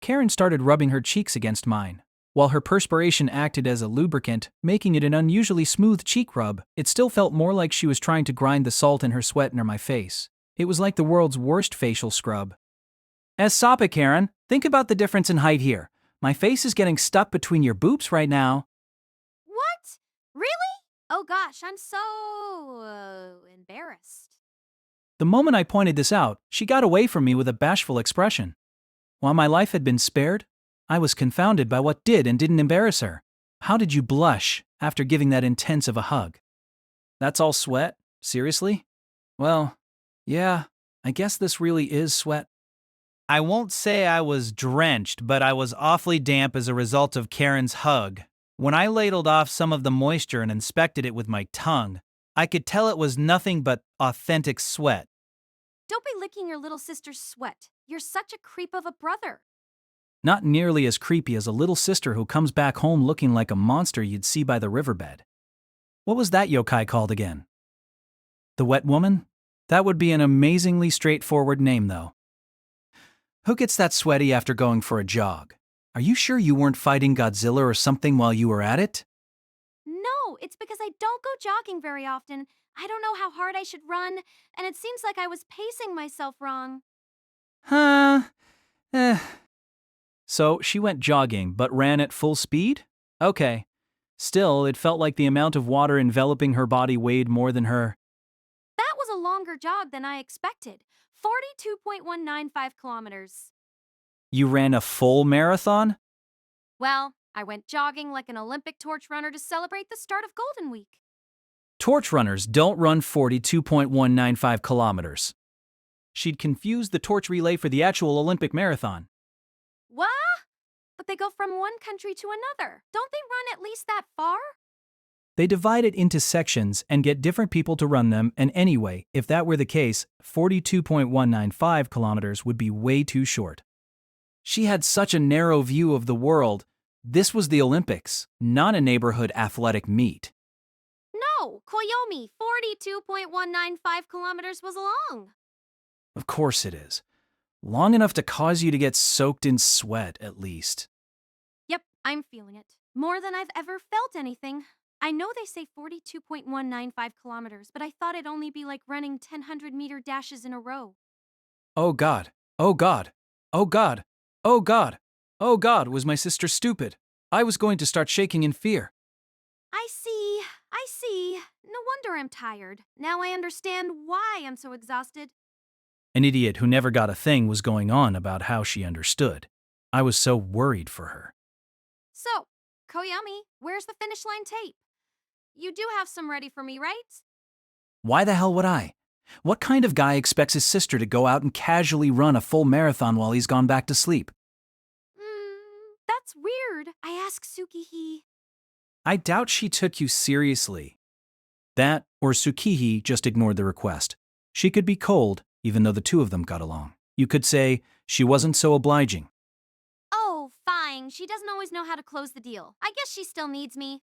Karen started rubbing her cheeks against mine. While her perspiration acted as a lubricant, making it an unusually smooth cheek rub, it still felt more like she was trying to grind the salt in her sweat near my face. It was like the world's worst facial scrub. Stop it, Karen. Think about the difference in height here. My face is getting stuck between your boobs right now. What? Really? Oh gosh, I'm so embarrassed. The moment I pointed this out, she got away from me with a bashful expression. While my life had been spared, I was confounded by what did and didn't embarrass her. How did you blush after giving that intense of a hug? That's all sweat? Seriously? Well, yeah, I guess this really is sweat. I won't say I was drenched, but I was awfully damp as a result of Karen's hug. When I ladled off some of the moisture and inspected it with my tongue, I could tell it was nothing but authentic sweat. Don't be licking your little sister's sweat. You're such a creep of a brother. Not nearly as creepy as a little sister who comes back home looking like a monster you'd see by the riverbed. What was that yokai called again? The Wet Woman? That would be an amazingly straightforward name, though. Who gets that sweaty after going for a jog? Are you sure you weren't fighting Godzilla or something while you were at it? No, it's because I don't go jogging very often. I don't know how hard I should run, and it seems like I was pacing myself wrong. Huh? So she went jogging but ran at full speed? Okay. Still, it felt like the amount of water enveloping her body weighed more than her. That was a longer jog than I expected. 42.195 kilometers. You ran a full marathon? Well, I went jogging like an Olympic torch runner to celebrate the start of Golden Week. Torch runners don't run 42.195 kilometers. She'd confused the torch relay for the actual Olympic marathon. What? But they go from one country to another. Don't they run at least that far? They divide it into sections and get different people to run them, and anyway, if that were the case, 42.195 kilometers would be way too short. She had such a narrow view of the world. This was the Olympics, not a neighborhood athletic meet. No, Koyomi, 42.195 kilometers was long. Of course it is. Long enough to cause you to get soaked in sweat, at least. Yep, I'm feeling it. More than I've ever felt anything. I know they say 42.195 kilometers, but I thought it'd only be like running 1,000-meter dashes in a row. Oh God, oh God, oh God, oh God, oh God, was my sister stupid? I was going to start shaking in fear. I see. No wonder I'm tired. Now I understand why I'm so exhausted. An idiot who never got a thing was going on about how she understood. I was so worried for her. So, Koyomi, where's the finish line tape? You do have some ready for me, right? Why the hell would I? What kind of guy expects his sister to go out and casually run a full marathon while he's gone back to sleep? That's weird. I asked Sukihi. I doubt she took you seriously. That, or Tsukihi just ignored the request. She could be cold, even though the two of them got along. You could say she wasn't so obliging. Oh, fine. She doesn't always know how to close the deal. I guess she still needs me.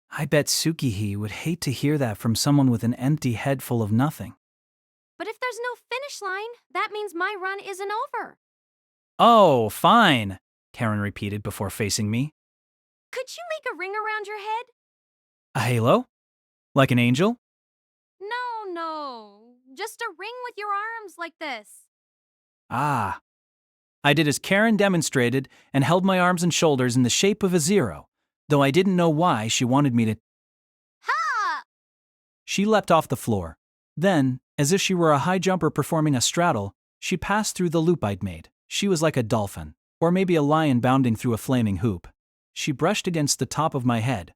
I bet Tsukihi would hate to hear that from someone with an empty head full of nothing. But if there's no finish line, that means my run isn't over. Oh, fine, Karen repeated before facing me. Could you make a ring around your head? A halo? Like an angel? No. Just a ring with your arms like this. Ah. I did as Karen demonstrated and held my arms and shoulders in the shape of a zero, though I didn't know why she wanted me to. Ha! She leapt off the floor. Then, as if she were a high jumper performing a straddle, she passed through the loop I'd made. She was like a dolphin, or maybe a lion bounding through a flaming hoop. She brushed against the top of my head.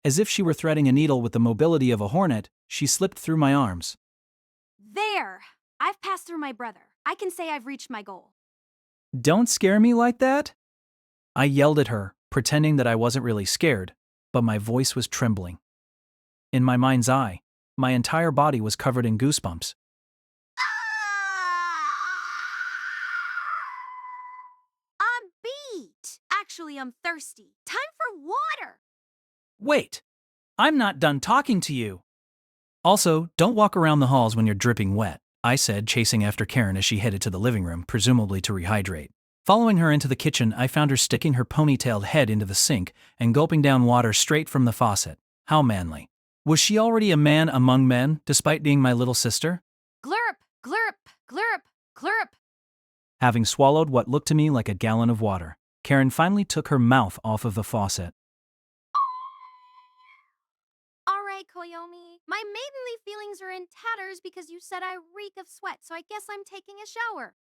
As if she were threading a needle with the mobility of a hornet, she slipped through my arms. There! I've passed through my brother. I can say I've reached my goal. Don't scare me like that? I yelled at her, pretending that I wasn't really scared, but my voice was trembling. In my mind's eye, my entire body was covered in goosebumps. I'm beat! Actually, I'm thirsty. Time for water! Wait! I'm not done talking to you! Also, don't walk around the halls when you're dripping wet, I said, chasing after Karen as she headed to the living room, presumably to rehydrate. Following her into the kitchen, I found her sticking her ponytailed head into the sink and gulping down water straight from the faucet. How manly. Was she already a man among men, despite being my little sister? Glurp, glurp, glurp, glurp. Having swallowed what looked to me like a gallon of water, Karen finally took her mouth off of the faucet. All right, Koyomi. My maidenly feelings are in tatters because you said I reek of sweat, so I guess I'm taking a shower.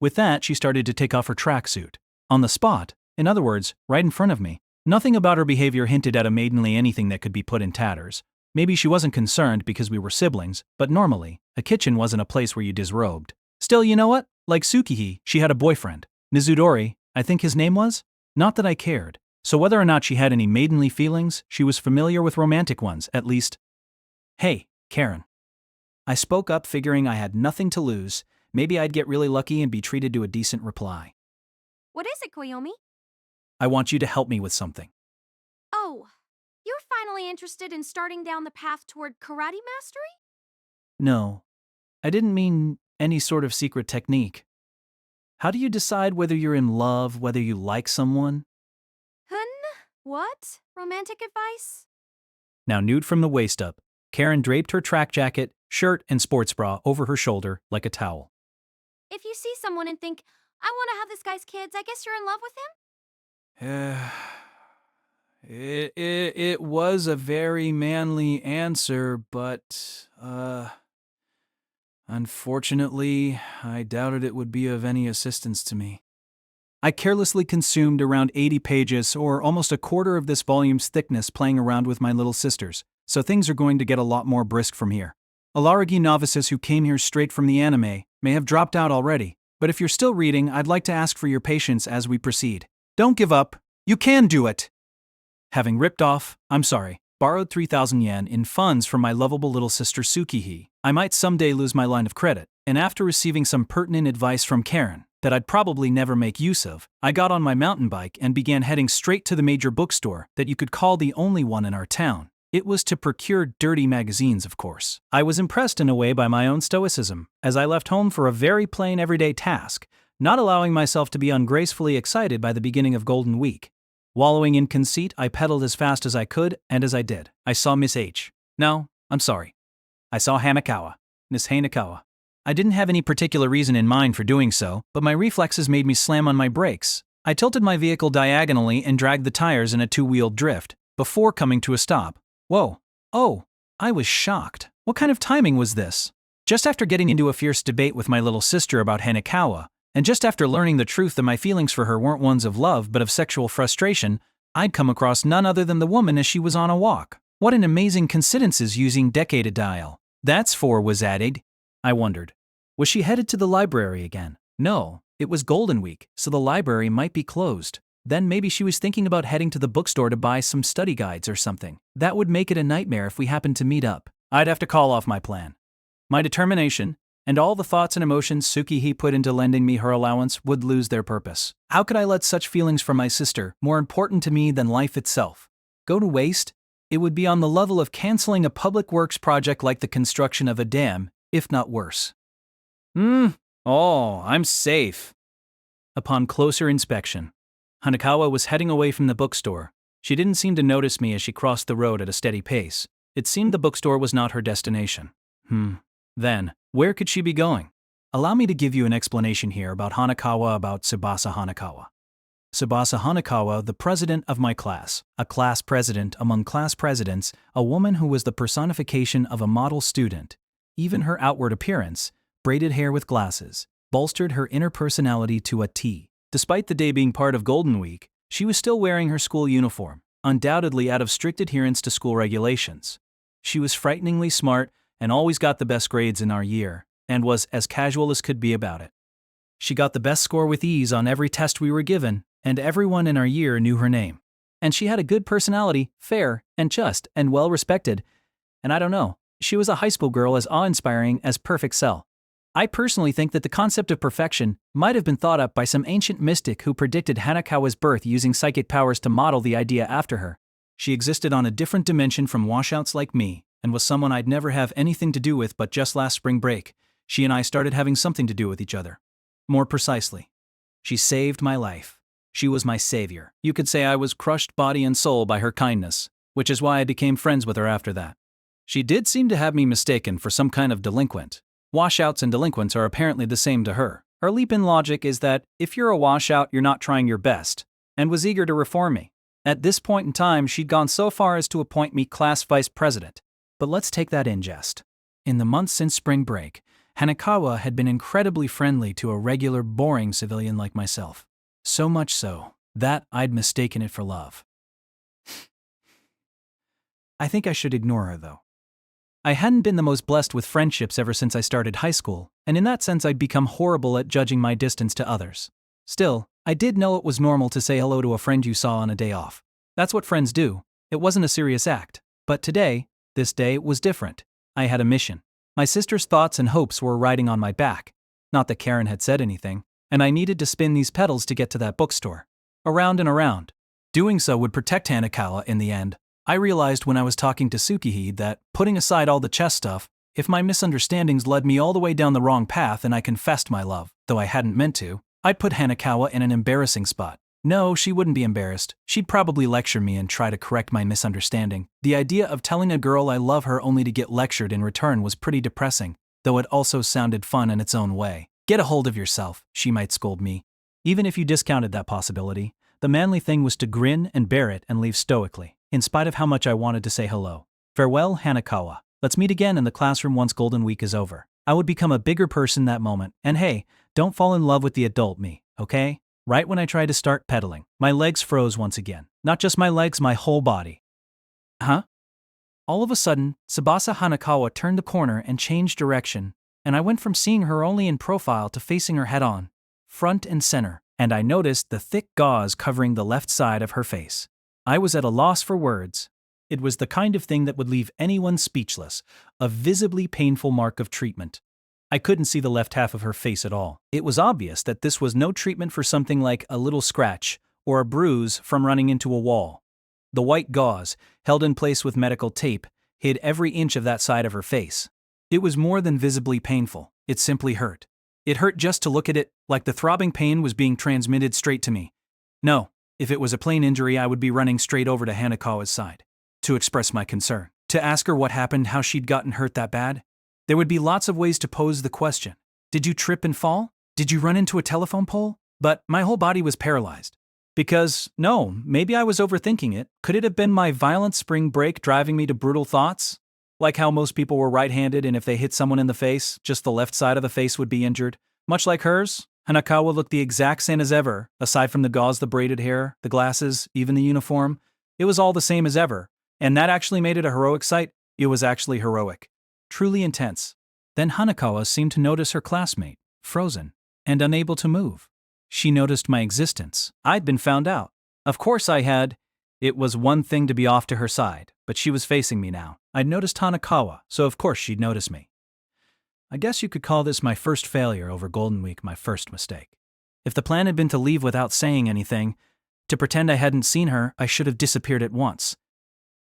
With that, she started to take off her tracksuit. On the spot, in other words, right in front of me. Nothing about her behavior hinted at a maidenly anything that could be put in tatters. Maybe she wasn't concerned because we were siblings, but normally, a kitchen wasn't a place where you disrobed. Still, you know what? Like Tsukihi, she had a boyfriend. Nizudori, I think his name was? Not that I cared. So whether or not she had any maidenly feelings, she was familiar with romantic ones, at least. Hey, Karen. I spoke up figuring I had nothing to lose. Maybe I'd get really lucky and be treated to a decent reply. What is it, Koyomi? I want you to help me with something. Oh, you're finally interested in starting down the path toward karate mastery? No, I didn't mean any sort of secret technique. How do you decide whether you're in love, whether you like someone? What? Romantic advice? Now nude from the waist up, Karen draped her track jacket, shirt, and sports bra over her shoulder like a towel. If you see someone and think, I want to have this guy's kids, I guess you're in love with him? It was a very manly answer, but, unfortunately, I doubted it would be of any assistance to me. I carelessly consumed around 80 pages, or almost a quarter of this volume's thickness, playing around with my little sisters, so things are going to get a lot more brisk from here. Alaragi novices who came here straight from the anime may have dropped out already, but if you're still reading, I'd like to ask for your patience as we proceed. Don't give up. You can do it! Having borrowed 3,000 yen in funds from my lovable little sister Tsukihi, I might someday lose my line of credit, and after receiving some pertinent advice from Karen that I'd probably never make use of, I got on my mountain bike and began heading straight to the major bookstore that you could call the only one in our town. It was to procure dirty magazines, of course. I was impressed in a way by my own stoicism, as I left home for a very plain everyday task, not allowing myself to be ungracefully excited by the beginning of Golden Week. Wallowing in conceit, I pedaled as fast as I could, and as I did, I saw Miss H. No, I'm sorry. I saw Hanekawa. Miss Hanekawa. I didn't have any particular reason in mind for doing so, but my reflexes made me slam on my brakes. I tilted my vehicle diagonally and dragged the tires in a two-wheeled drift, before coming to a stop. Whoa. Oh, I was shocked. What kind of timing was this? Just after getting into a fierce debate with my little sister about Hanekawa, and just after learning the truth that my feelings for her weren't ones of love but of sexual frustration, I'd come across none other than the woman as she was on a walk. What an amazing coincidence using decadedial. That's for was added. I wondered. Was she headed to the library again? No, it was Golden Week, so the library might be closed. Then maybe she was thinking about heading to the bookstore to buy some study guides or something. That would make it a nightmare if we happened to meet up. I'd have to call off my plan. My determination, and all the thoughts and emotions Tsukihi put into lending me her allowance, would lose their purpose. How could I let such feelings for my sister, more important to me than life itself, go to waste? It would be on the level of canceling a public works project like the construction of a dam, if not worse. Oh, I'm safe. Upon closer inspection, Hanekawa was heading away from the bookstore. She didn't seem to notice me as she crossed the road at a steady pace. It seemed the bookstore was not her destination. Then, where could she be going? Allow me to give you an explanation here about Hanekawa, about Tsubasa Hanekawa. Tsubasa Hanekawa, the president of my class, a class president among class presidents, a woman who was the personification of a model student. Even her outward appearance, braided hair with glasses, bolstered her inner personality to a T. Despite the day being part of Golden Week, she was still wearing her school uniform, undoubtedly out of strict adherence to school regulations. She was frighteningly smart and always got the best grades in our year, and was as casual as could be about it. She got the best score with ease on every test we were given, and everyone in our year knew her name. And she had a good personality, fair and just and well-respected, and I don't know, she was a high school girl as awe-inspiring as Perfect Cell. I personally think that the concept of perfection might have been thought up by some ancient mystic who predicted Hanekawa's birth using psychic powers to model the idea after her. She existed on a different dimension from washouts like me, and was someone I'd never have anything to do with, but just last spring break, she and I started having something to do with each other. More precisely, she saved my life. She was my savior. You could say I was crushed body and soul by her kindness, which is why I became friends with her after that. She did seem to have me mistaken for some kind of delinquent. Washouts and delinquents are apparently the same to her. Her leap in logic is that if you're a washout, you're not trying your best, and was eager to reform me. At this point in time, she'd gone so far as to appoint me class vice president. But let's take that in jest. In the months since spring break, Hanekawa had been incredibly friendly to a regular, boring civilian like myself. So much so that I'd mistaken it for love. I think I should ignore her though. I hadn't been the most blessed with friendships ever since I started high school, and in that sense I'd become horrible at judging my distance to others. Still, I did know it was normal to say hello to a friend you saw on a day off. That's what friends do. It wasn't a serious act. But today, this day, was different. I had a mission. My sister's thoughts and hopes were riding on my back. Not that Karen had said anything, and I needed to spin these pedals to get to that bookstore. Around and around. Doing so would protect Hanekawa in the end. I realized when I was talking to Tsukihide that, putting aside all the chess stuff, if my misunderstandings led me all the way down the wrong path and I confessed my love, though I hadn't meant to, I'd put Hanekawa in an embarrassing spot. No, she wouldn't be embarrassed. She'd probably lecture me and try to correct my misunderstanding. The idea of telling a girl I love her only to get lectured in return was pretty depressing, though it also sounded fun in its own way. Get a hold of yourself, she might scold me. Even if you discounted that possibility, the manly thing was to grin and bear it and leave stoically, in spite of how much I wanted to say hello. Farewell, Hanekawa. Let's meet again in the classroom once Golden Week is over. I would become a bigger person that moment, and hey, don't fall in love with the adult me, okay? Right when I tried to start pedaling, my legs froze once again. Not just my legs, my whole body. Huh? All of a sudden, Tsubasa Hanekawa turned the corner and changed direction, and I went from seeing her only in profile to facing her head-on, front and center, and I noticed the thick gauze covering the left side of her face. I was at a loss for words. It was the kind of thing that would leave anyone speechless, a visibly painful mark of treatment. I couldn't see the left half of her face at all. It was obvious that this was no treatment for something like a little scratch or a bruise from running into a wall. The white gauze, held in place with medical tape, hid every inch of that side of her face. It was more than visibly painful. It simply hurt. It hurt just to look at it, like the throbbing pain was being transmitted straight to me. No, if it was a plain injury, I would be running straight over to Hanekawa's side to express my concern, to ask her what happened, how she'd gotten hurt that bad. There would be lots of ways to pose the question. Did you trip and fall? Did you run into a telephone pole? But my whole body was paralyzed. Because, no, maybe I was overthinking it. Could it have been my violent spring break driving me to brutal thoughts? Like how most people were right-handed and if they hit someone in the face, just the left side of the face would be injured. Much like hers, Hanekawa looked the exact same as ever, aside from the gauze, the braided hair, the glasses, even the uniform. It was all the same as ever, and that actually made it a heroic sight. It was actually heroic. Truly intense. Then Hanekawa seemed to notice her classmate, frozen, and unable to move. She noticed my existence. I'd been found out. Of course I had. It was one thing to be off to her side, but she was facing me now. I'd noticed Hanekawa, so of course she'd notice me. I guess you could call this my first failure over Golden Week, my first mistake. If the plan had been to leave without saying anything, to pretend I hadn't seen her, I should have disappeared at once.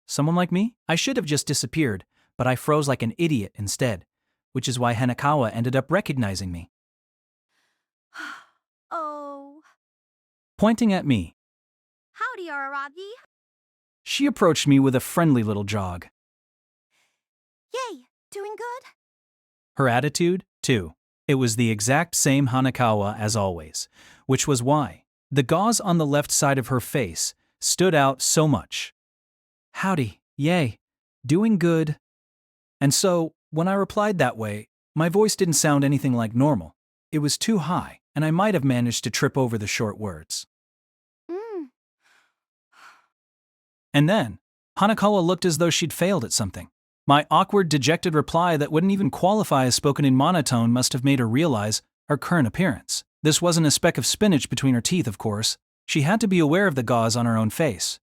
Someone like me? I should have just disappeared, but I froze like an idiot instead, which is why Hanekawa ended up recognizing me. Oh. Pointing at me, Howdy, Araragi. she approached me with a friendly little jog. Yay, doing good? Her attitude, too. It was the exact same Hanekawa as always, which was why the gauze on the left side of her face stood out so much. Howdy, yay, doing good. And so, when I replied that way, my voice didn't sound anything like normal. It was too high, and I might have managed to trip over the short words. And then, Hanekawa looked as though she'd failed at something. My awkward, dejected reply that wouldn't even qualify as spoken in monotone must have made her realize her current appearance. This wasn't a speck of spinach between her teeth, of course. She had to be aware of the gauze on her own face.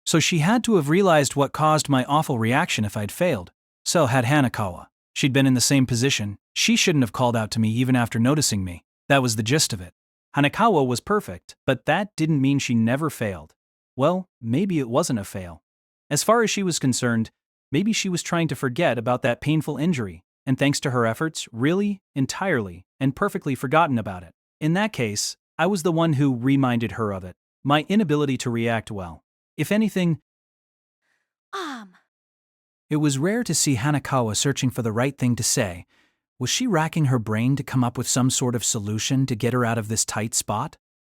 So she had to have realized what caused my awful reaction if I'd failed. So had Hanekawa. She'd been in the same position. She shouldn't have called out to me even after noticing me. That was the gist of it. Hanekawa was perfect, but that didn't mean she never failed. Well, maybe it wasn't a fail. As far as she was concerned, maybe she was trying to forget about that painful injury, and thanks to her efforts, really, entirely, and perfectly forgotten about it. In that case, I was the one who reminded her of it. My inability to react well. If anything, it was rare to see Hanekawa searching for the right thing to say. Was she racking her brain to come up with some sort of solution to get her out of this tight spot?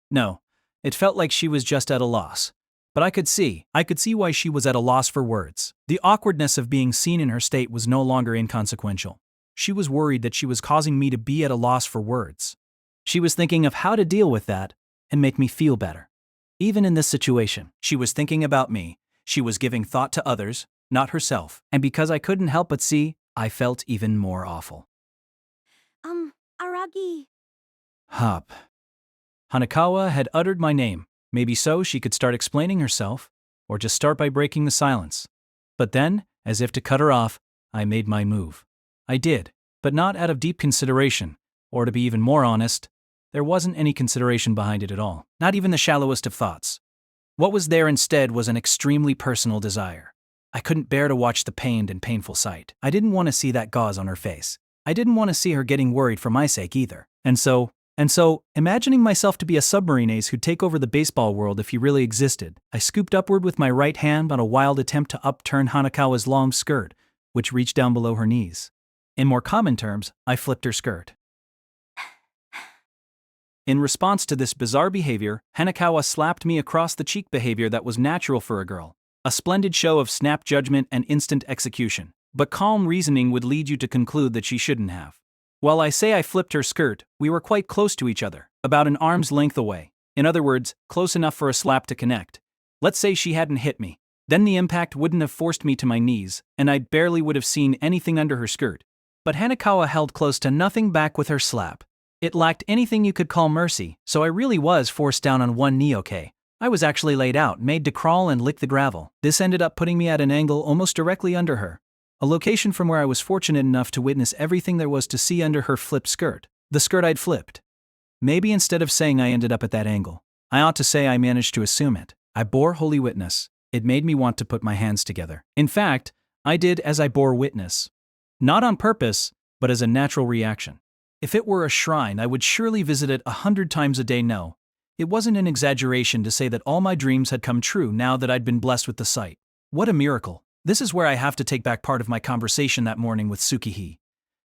No, it felt like she was just at a loss. But I could see why she was at a loss for words. The awkwardness of being seen in her state was no longer inconsequential. She was worried that she was causing me to be at a loss for words. She was thinking of how to deal with that and make me feel better. Even in this situation, she was thinking about me. She was giving thought to others. not herself. And because I couldn't help but see, I felt even more awful. Aragi. Hop. Hanekawa had uttered my name, maybe so she could start explaining herself, or just start by breaking the silence. But then, as if to cut her off, I made my move. I did, but not out of deep consideration, or to be even more honest, there wasn't any consideration behind it at all, not even the shallowest of thoughts. What was there instead was an extremely personal desire. I couldn't bear to watch the pained and painful sight. I didn't want to see that gauze on her face. I didn't want to see her getting worried for my sake either. And so, imagining myself to be a submarine ace who'd take over the baseball world if he really existed, I scooped upward with my right hand on a wild attempt to upturn Hanekawa's long skirt, which reached down below her knees. In more common terms, I flipped her skirt. In response to this bizarre behavior, Hanekawa slapped me across the cheek, behavior that was natural for a girl. A splendid show of snap judgment and instant execution. But calm reasoning would lead you to conclude that she shouldn't have. While I say I flipped her skirt, we were quite close to each other, about an arm's length away. In other words, close enough for a slap to connect. Let's say she hadn't hit me. Then the impact wouldn't have forced me to my knees, and I barely would have seen anything under her skirt. But Hanekawa held close to nothing back with her slap. It lacked anything you could call mercy, so I really was forced down on one knee. Okay. I was actually laid out, made to crawl and lick the gravel. This ended up putting me at an angle almost directly under her. A location from where I was fortunate enough to witness everything there was to see under her flipped skirt. The skirt I'd flipped. Maybe instead of saying I ended up at that angle, I ought to say I managed to assume it. I bore holy witness. It made me want to put my hands together. In fact, I did as I bore witness. Not on purpose, but as a natural reaction. If it were a shrine, I would surely visit it 100 times a day. No, it wasn't an exaggeration to say that all my dreams had come true now that I'd been blessed with the sight. What a miracle. This is where I have to take back part of my conversation that morning with Tsukihi.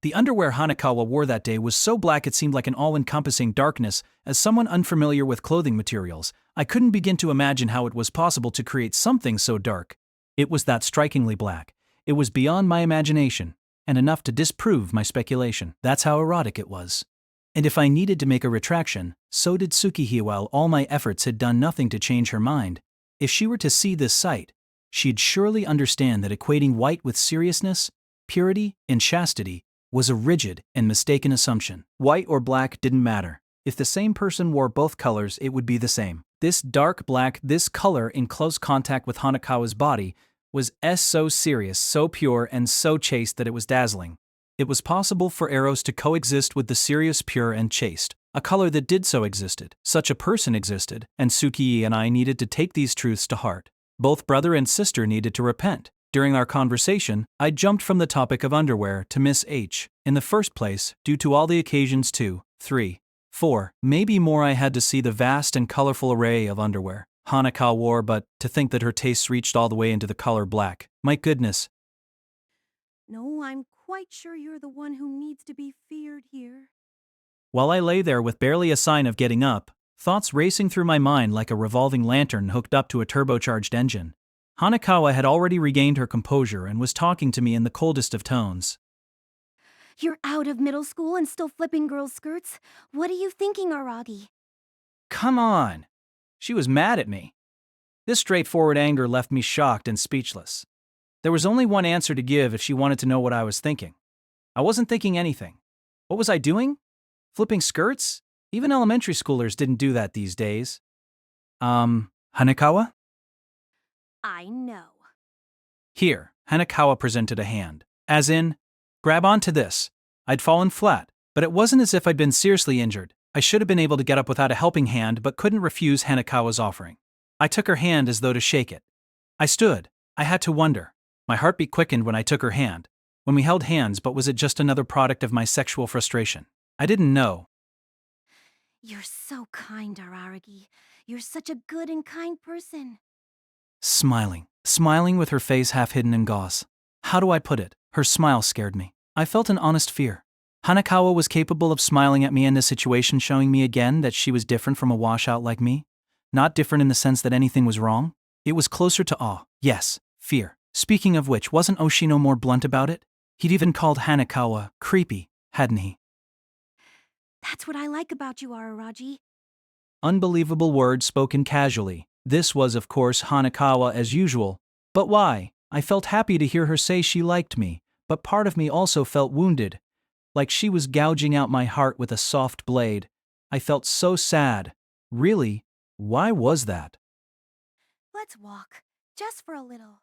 The underwear Hanekawa wore that day was so black it seemed like an all-encompassing darkness. As someone unfamiliar with clothing materials, I couldn't begin to imagine how it was possible to create something so dark. It was that strikingly black. It was beyond my imagination, and enough to disprove my speculation. That's how erotic it was. And if I needed to make a retraction, so did Tsukihi. While all my efforts had done nothing to change her mind, if she were to see this sight, she'd surely understand that equating white with seriousness, purity, and chastity was a rigid and mistaken assumption. White or black didn't matter. If the same person wore both colors, it would be the same. This dark black, this color in close contact with Hanekawa's body, was so serious, so pure, and so chaste that it was dazzling. It was possible for eros to coexist with the serious, pure, and chaste. A color that did so existed. Such a person existed, and Tsukihi and I needed to take these truths to heart. Both brother and sister needed to repent. During our conversation, I jumped from the topic of underwear to Miss H. In the first place, due to all the occasions 2, 3, 4, maybe more I had to see the vast and colorful array of underwear Hanekawa wore, but to think that her tastes reached all the way into the color black. My goodness. No, I'm quite sure you're the one who needs to be feared here. While I lay there with barely a sign of getting up, thoughts racing through my mind like a revolving lantern hooked up to a turbocharged engine, Hanekawa had already regained her composure and was talking to me in the coldest of tones. You're out of middle school and still flipping girls' skirts? What are you thinking, Aragi? Come on! She was mad at me. This straightforward anger left me shocked and speechless. There was only one answer to give if she wanted to know what I was thinking. I wasn't thinking anything. What was I doing? Flipping skirts? Even elementary schoolers didn't do that these days. Hanekawa? I know. Here, Hanekawa presented a hand. As in, grab onto this. I'd fallen flat, but it wasn't as if I'd been seriously injured. I should have been able to get up without a helping hand but couldn't refuse Hanekawa's offering. I took her hand as though to shake it. I stood. I had to wonder. My heartbeat quickened when I took her hand. When we held hands, but was it just another product of my sexual frustration? I didn't know. You're so kind, Aragi. You're such a good and kind person. Smiling with her face half hidden in gauze. How do I put it? Her smile scared me. I felt an honest fear. Hanekawa was capable of smiling at me in this situation, showing me again that she was different from a washout like me. Not different in the sense that anything was wrong. It was closer to awe. Yes, fear. Speaking of which, wasn't Oshino more blunt about it? He'd even called Hanekawa creepy, hadn't he? That's what I like about you, Aragi. Unbelievable words spoken casually. This was, of course, Hanekawa as usual. But why? I felt happy to hear her say she liked me, but part of me also felt wounded, like she was gouging out my heart with a soft blade. I felt so sad. Really? Why was that? Let's walk, just for a little.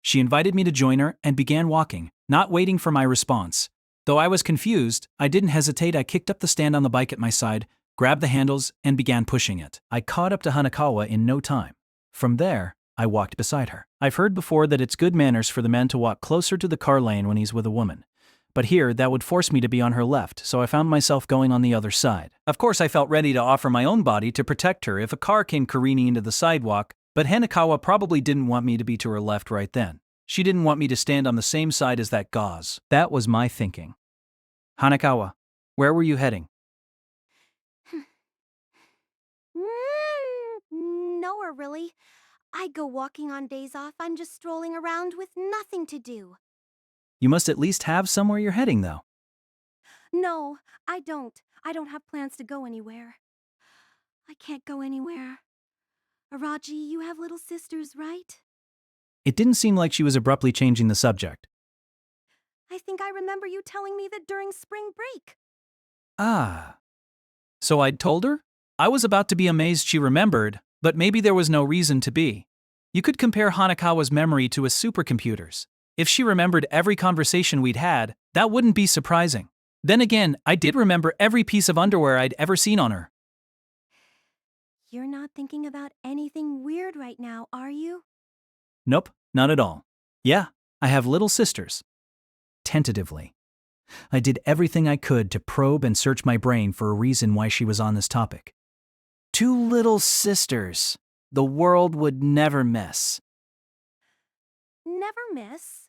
She invited me to join her and began walking, not waiting for my response. Though I was confused, I didn't hesitate. I kicked up the stand on the bike at my side, grabbed the handles, and began pushing it. I caught up to Hanekawa in no time. From there, I walked beside her. I've heard before that it's good manners for the man to walk closer to the car lane when he's with a woman. But here, that would force me to be on her left, so I found myself going on the other side. Of course, I felt ready to offer my own body to protect her if a car came careening into the sidewalk, but Hanekawa probably didn't want me to be to her left right then. She didn't want me to stand on the same side as that gauze. That was my thinking. Hanekawa, where were you heading? Nowhere really. I go walking on days off. I'm just strolling around with nothing to do. You must at least have somewhere you're heading, though. No, I don't. I don't have plans to go anywhere. I can't go anywhere. Araji, you have little sisters, right? It didn't seem like she was abruptly changing the subject. I think I remember you telling me that during spring break. Ah. So I'd told her? I was about to be amazed she remembered, but maybe there was no reason to be. You could compare Hanekawa's memory to a supercomputer's. If she remembered every conversation we'd had, that wouldn't be surprising. Then again, I did remember every piece of underwear I'd ever seen on her. You're not thinking about anything weird right now, are you? Nope, not at all. Yeah, I have little sisters. Tentatively. I did everything I could to probe and search my brain for a reason why she was on this topic. 2 little sisters. The world would never miss. Never miss.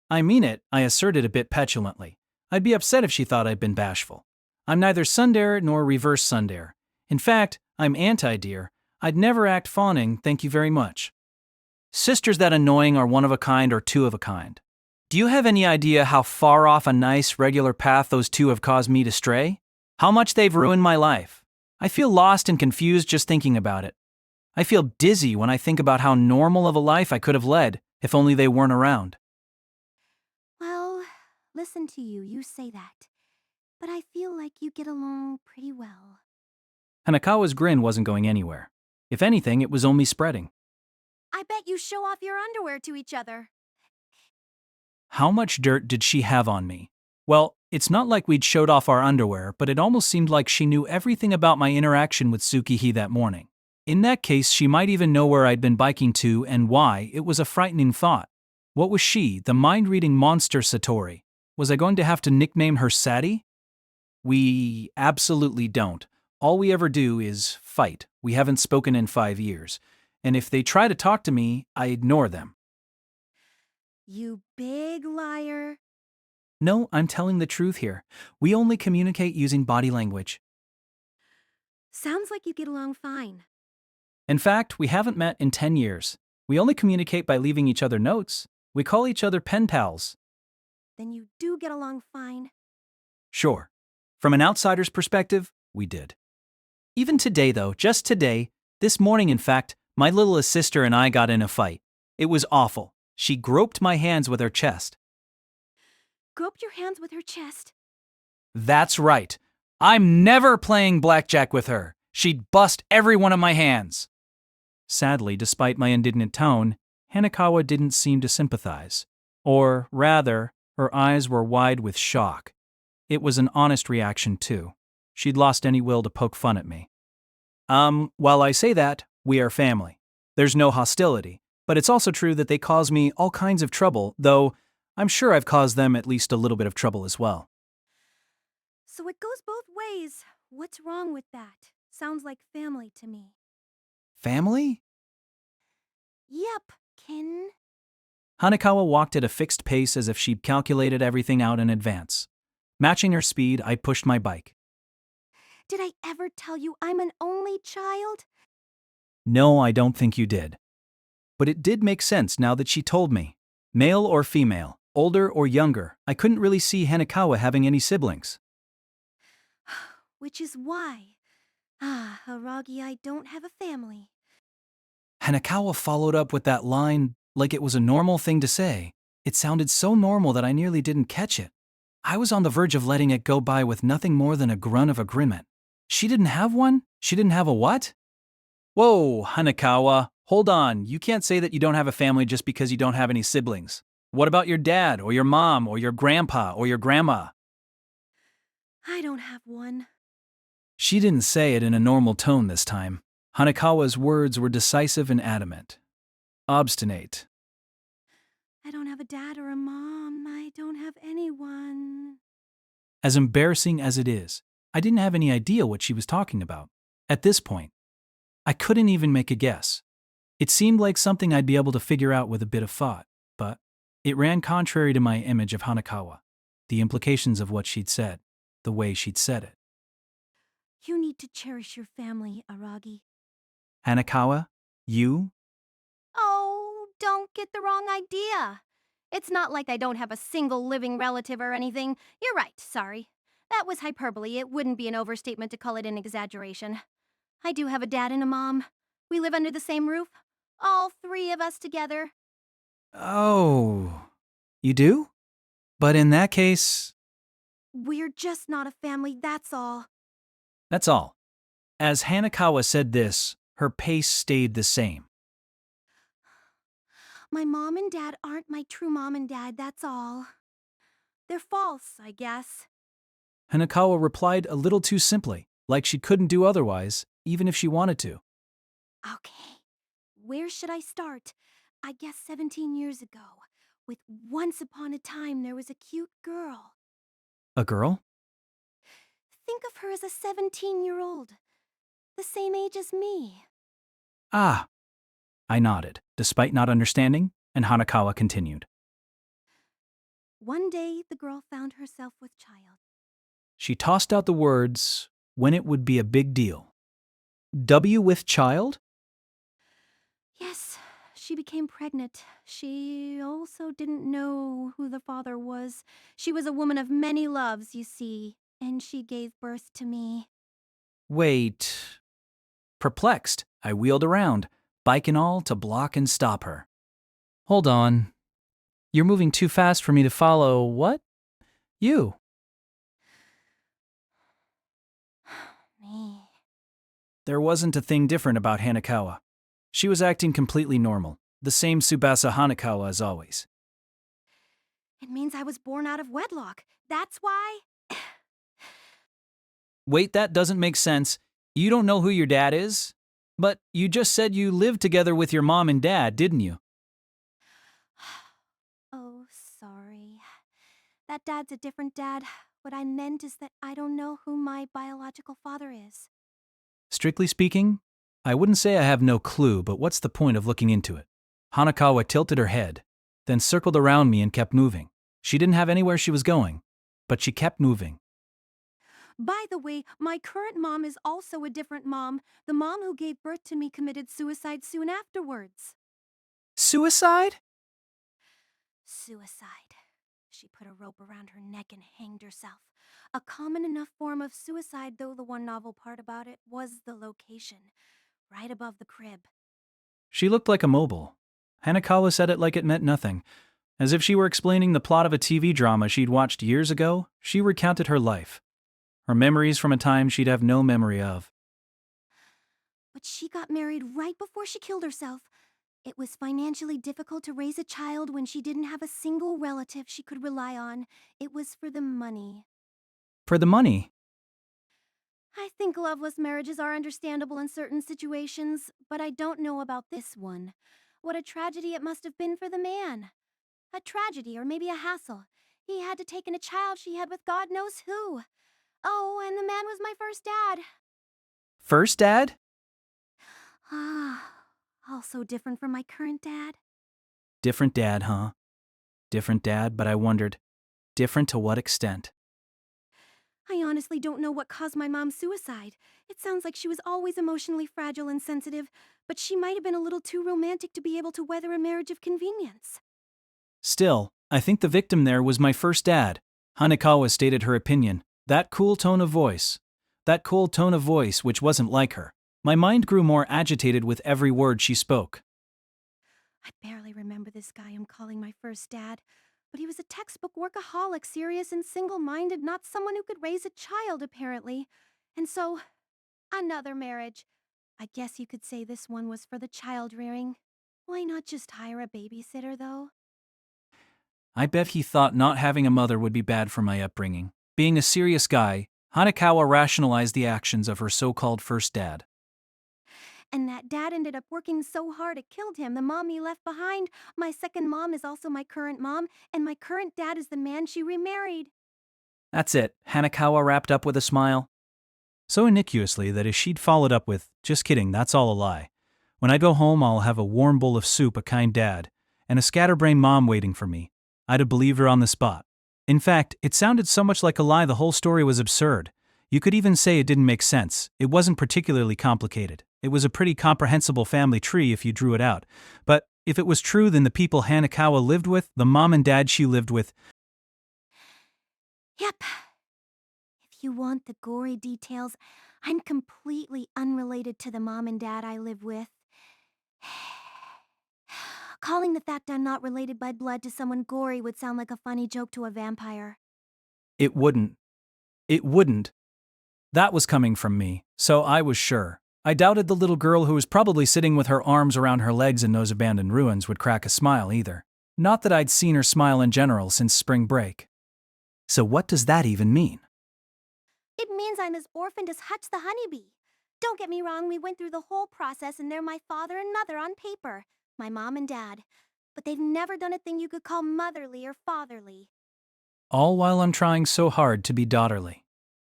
I mean it, I asserted a bit petulantly. I'd be upset if she thought I'd been bashful. I'm neither tsundere nor reverse tsundere. In fact, I'm anti-dear. I'd never act fawning, thank you very much. Sisters that annoying are one of a kind or 2 of a kind. Do you have any idea how far off a nice, regular path those 2 have caused me to stray? How much they've ruined my life? I feel lost and confused just thinking about it. I feel dizzy when I think about how normal of a life I could have led if only they weren't around. Well, listen to you, you say that. But I feel like you get along pretty well. Hanekawa's grin wasn't going anywhere. If anything, it was only spreading. I bet you show off your underwear to each other. How much dirt did she have on me? Well, it's not like we'd showed off our underwear, but it almost seemed like she knew everything about my interaction with Tsukihi that morning. In that case, she might even know where I'd been biking to and why. It was a frightening thought. What was she, the mind-reading monster Satori? Was I going to have to nickname her Sadie? We absolutely don't. All we ever do is fight. We haven't spoken in 5 years. And if they try to talk to me, I ignore them. You big liar. No, I'm telling the truth here. We only communicate using body language. Sounds like you get along fine. In fact, we haven't met in 10 years. We only communicate by leaving each other notes. We call each other pen pals. Then you do get along fine. Sure. From an outsider's perspective, we did. Even today, though, just today, this morning in fact, my littlest sister and I got in a fight. It was awful. She groped my hands with her chest. Groped your hands with her chest. That's right. I'm never playing blackjack with her. She'd bust every one of my hands. Sadly, despite my indignant tone, Hanekawa didn't seem to sympathize. Or, rather, her eyes were wide with shock. It was an honest reaction, too. She'd lost any will to poke fun at me. While I say that, we are family. There's no hostility, but it's also true that they cause me all kinds of trouble, though I'm sure I've caused them at least a little bit of trouble as well. So it goes both ways. What's wrong with that? Sounds like family to me. Family? Yep, kin. Hanekawa walked at a fixed pace as if she'd calculated everything out in advance. Matching her speed, I pushed my bike. Did I ever tell you I'm an only child? No, I don't think you did. But it did make sense now that she told me. Male or female, older or younger, I couldn't really see Hanekawa having any siblings. Which is why. Aragi, I don't have a family. Hanekawa followed up with that line, like it was a normal thing to say. It sounded so normal that I nearly didn't catch it. I was on the verge of letting it go by with nothing more than a grunt of agreement. She didn't have one? She didn't have a what? Whoa, Hanekawa, hold on. You can't say that you don't have a family just because you don't have any siblings. What about your dad, or your mom, or your grandpa, or your grandma? I don't have one. She didn't say it in a normal tone this time. Hanekawa's words were decisive and adamant. Obstinate. I don't have a dad or a mom. I don't have anyone. As embarrassing as it is, I didn't have any idea what she was talking about. At this point, I couldn't even make a guess. It seemed like something I'd be able to figure out with a bit of thought, but it ran contrary to my image of Hanekawa, the implications of what she'd said, the way she'd said it. You need to cherish your family, Aragi. Hanekawa? You? Oh, don't get the wrong idea. It's not like I don't have a single living relative or anything. You're right, sorry. That was hyperbole. It wouldn't be an overstatement to call it an exaggeration. I do have a dad and a mom. We live under the same roof. All three of us together. Oh, you do? But in that case, We're just not a family, that's all. that's all. As Hanekawa said this, her pace stayed the same. My mom and dad aren't my true mom and dad, that's all. They're false, I guess. Hanekawa replied a little too simply, like she couldn't do otherwise, even if she wanted to. Okay, where should I start? I guess 17 years ago, with once upon a time there was a cute girl. A girl? Think of her as a 17-year-old, the same age as me. Ah. I nodded, despite not understanding, and Hanekawa continued. One day, the girl found herself with child. She tossed out the words, when it would be a big deal. W with child? Yes, she became pregnant. She also didn't know who the father was. She was a woman of many loves, you see, and she gave birth to me. Wait. Perplexed, I wheeled around, bike and all, to block and stop her. Hold on. You're moving too fast for me to follow. What? You. Me. There wasn't a thing different about Hanekawa. She was acting completely normal, the same Tsubasa Hanekawa as always. It means I was born out of wedlock. That's why? Wait, that doesn't make sense. You don't know who your dad is? But you just said you lived together with your mom and dad, didn't you? Oh, sorry. That dad's a different dad. What I meant is that I don't know who my biological father is. Strictly speaking, I wouldn't say I have no clue, but what's the point of looking into it? Hanekawa tilted her head, then circled around me and kept moving. She didn't have anywhere she was going, but she kept moving. By the way, my current mom is also a different mom. The mom who gave birth to me committed suicide soon afterwards. Suicide? Suicide. She put a rope around her neck and hanged herself. A common enough form of suicide, though the one novel part about it was the location, right above the crib. She looked like a mobile. Hanekawa said it like it meant nothing. As if she were explaining the plot of a TV drama she'd watched years ago, she recounted her life. Her memories from a time she'd have no memory of. But she got married right before she killed herself. It was financially difficult to raise a child when she didn't have a single relative she could rely on. It was for the money. For the money? I think loveless marriages are understandable in certain situations, but I don't know about this one. What a tragedy it must have been for the man. A tragedy, or maybe a hassle. He had to take in a child she had with God knows who. Oh, and the man was my first dad. First dad? Ah, also different from my current dad. Different dad, huh? Different dad, but I wondered, different to what extent? I honestly don't know what caused my mom's suicide. It sounds like she was always emotionally fragile and sensitive, but she might have been a little too romantic to be able to weather a marriage of convenience. Still, I think the victim there was my first dad. Hanekawa stated her opinion. That cool tone of voice. That cool tone of voice which wasn't like her. My mind grew more agitated with every word she spoke. I barely I remember this guy I'm calling my first dad. But he was a textbook workaholic, serious and single-minded, not someone who could raise a child, apparently. And so, another marriage. I guess you could say this one was for the child rearing. Why not just hire a babysitter, though? I bet he thought not having a mother would be bad for my upbringing. Being a serious guy, Hanekawa rationalized the actions of her so-called first dad. And that dad ended up working so hard it killed him. The mom he left behind. My second mom is also my current mom, and my current dad is the man she remarried. That's it, Hanekawa wrapped up with a smile. So innocuously that if she'd followed up with, just kidding, that's all a lie. When I go home, I'll have a warm bowl of soup, a kind dad, and a scatterbrained mom waiting for me. I'd have believed her on the spot. In fact, it sounded so much like a lie the whole story was absurd. You could even say it didn't make sense. It wasn't particularly complicated. It was a pretty comprehensible family tree if you drew it out. But if it was true, then the people Hanekawa lived with, the mom and dad she lived with. Yep. If you want the gory details, I'm completely unrelated to the mom and dad I live with. Calling the fact I'm not related by blood to someone gory would sound like a funny joke to a vampire. It wouldn't. It wouldn't. That was coming from me, so I was sure. I doubted the little girl who was probably sitting with her arms around her legs in those abandoned ruins would crack a smile either. Not that I'd seen her smile in general since spring break. So what does that even mean? It means I'm as orphaned as Hutch the honeybee. Don't get me wrong, we went through the whole process and they're my father and mother on paper. My mom and dad. But they've never done a thing you could call motherly or fatherly. All while I'm trying so hard to be daughterly.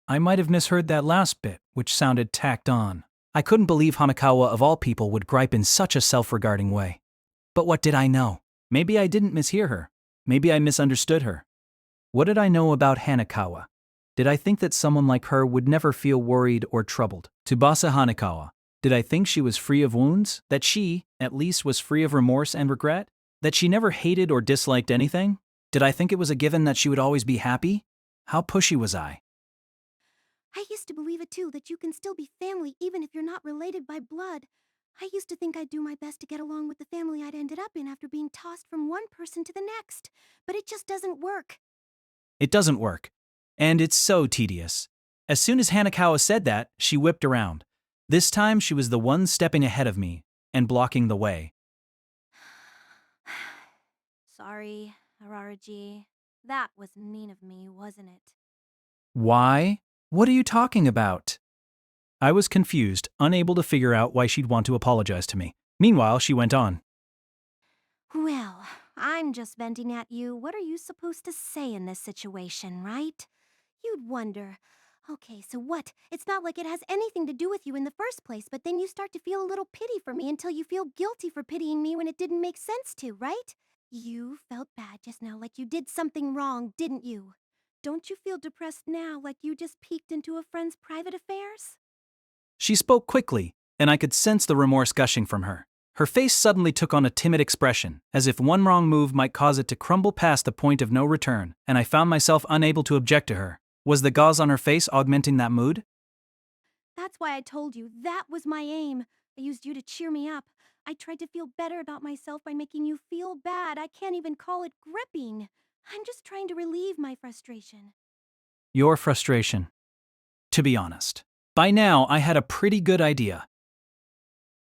I might have misheard that last bit, which sounded tacked on. I couldn't believe Hanekawa of all people would gripe in such a self-regarding way. But what did I know? Maybe I didn't mishear her. Maybe I misunderstood her. What did I know about Hanekawa? Did I think that someone like her would never feel worried or troubled? Tsubasa Hanekawa. Did I think she was free of wounds? That she, at least, was free of remorse and regret? That she never hated or disliked anything? Did I think it was a given that she would always be happy? How pushy was I? I used to believe it too, that you can still be family even if you're not related by blood. I used to think I'd do my best to get along with the family I'd ended up in after being tossed from one person to the next. But it just doesn't work. It doesn't work. And it's so tedious. As soon as Hanekawa said that, she whipped around. This time she was the one stepping ahead of me and blocking the way. Sorry, Araraji. That was mean of me, wasn't it? Why? What are you talking about? I was confused, unable to figure out why she'd want to apologize to me. Meanwhile, she went on. Well, I'm just venting at you. What are you supposed to say in this situation, right? You'd wonder. Okay, so what? It's not like it has anything to do with you in the first place, but then you start to feel a little pity for me until you feel guilty for pitying me when it didn't make sense to, right? You felt bad just now, like you did something wrong, didn't you? Don't you feel depressed now, like you just peeked into a friend's private affairs? She spoke quickly, and I could sense the remorse gushing from her. Her face suddenly took on a timid expression, as if one wrong move might cause it to crumble past the point of no return, and I found myself unable to object to her. Was the gauze on her face augmenting that mood? That's why I told you, that was my aim. I used you to cheer me up. I tried to feel better about myself by making you feel bad. I can't even call it gripping. I'm just trying to relieve my frustration. Your frustration. To be honest. By now, I had a pretty good idea.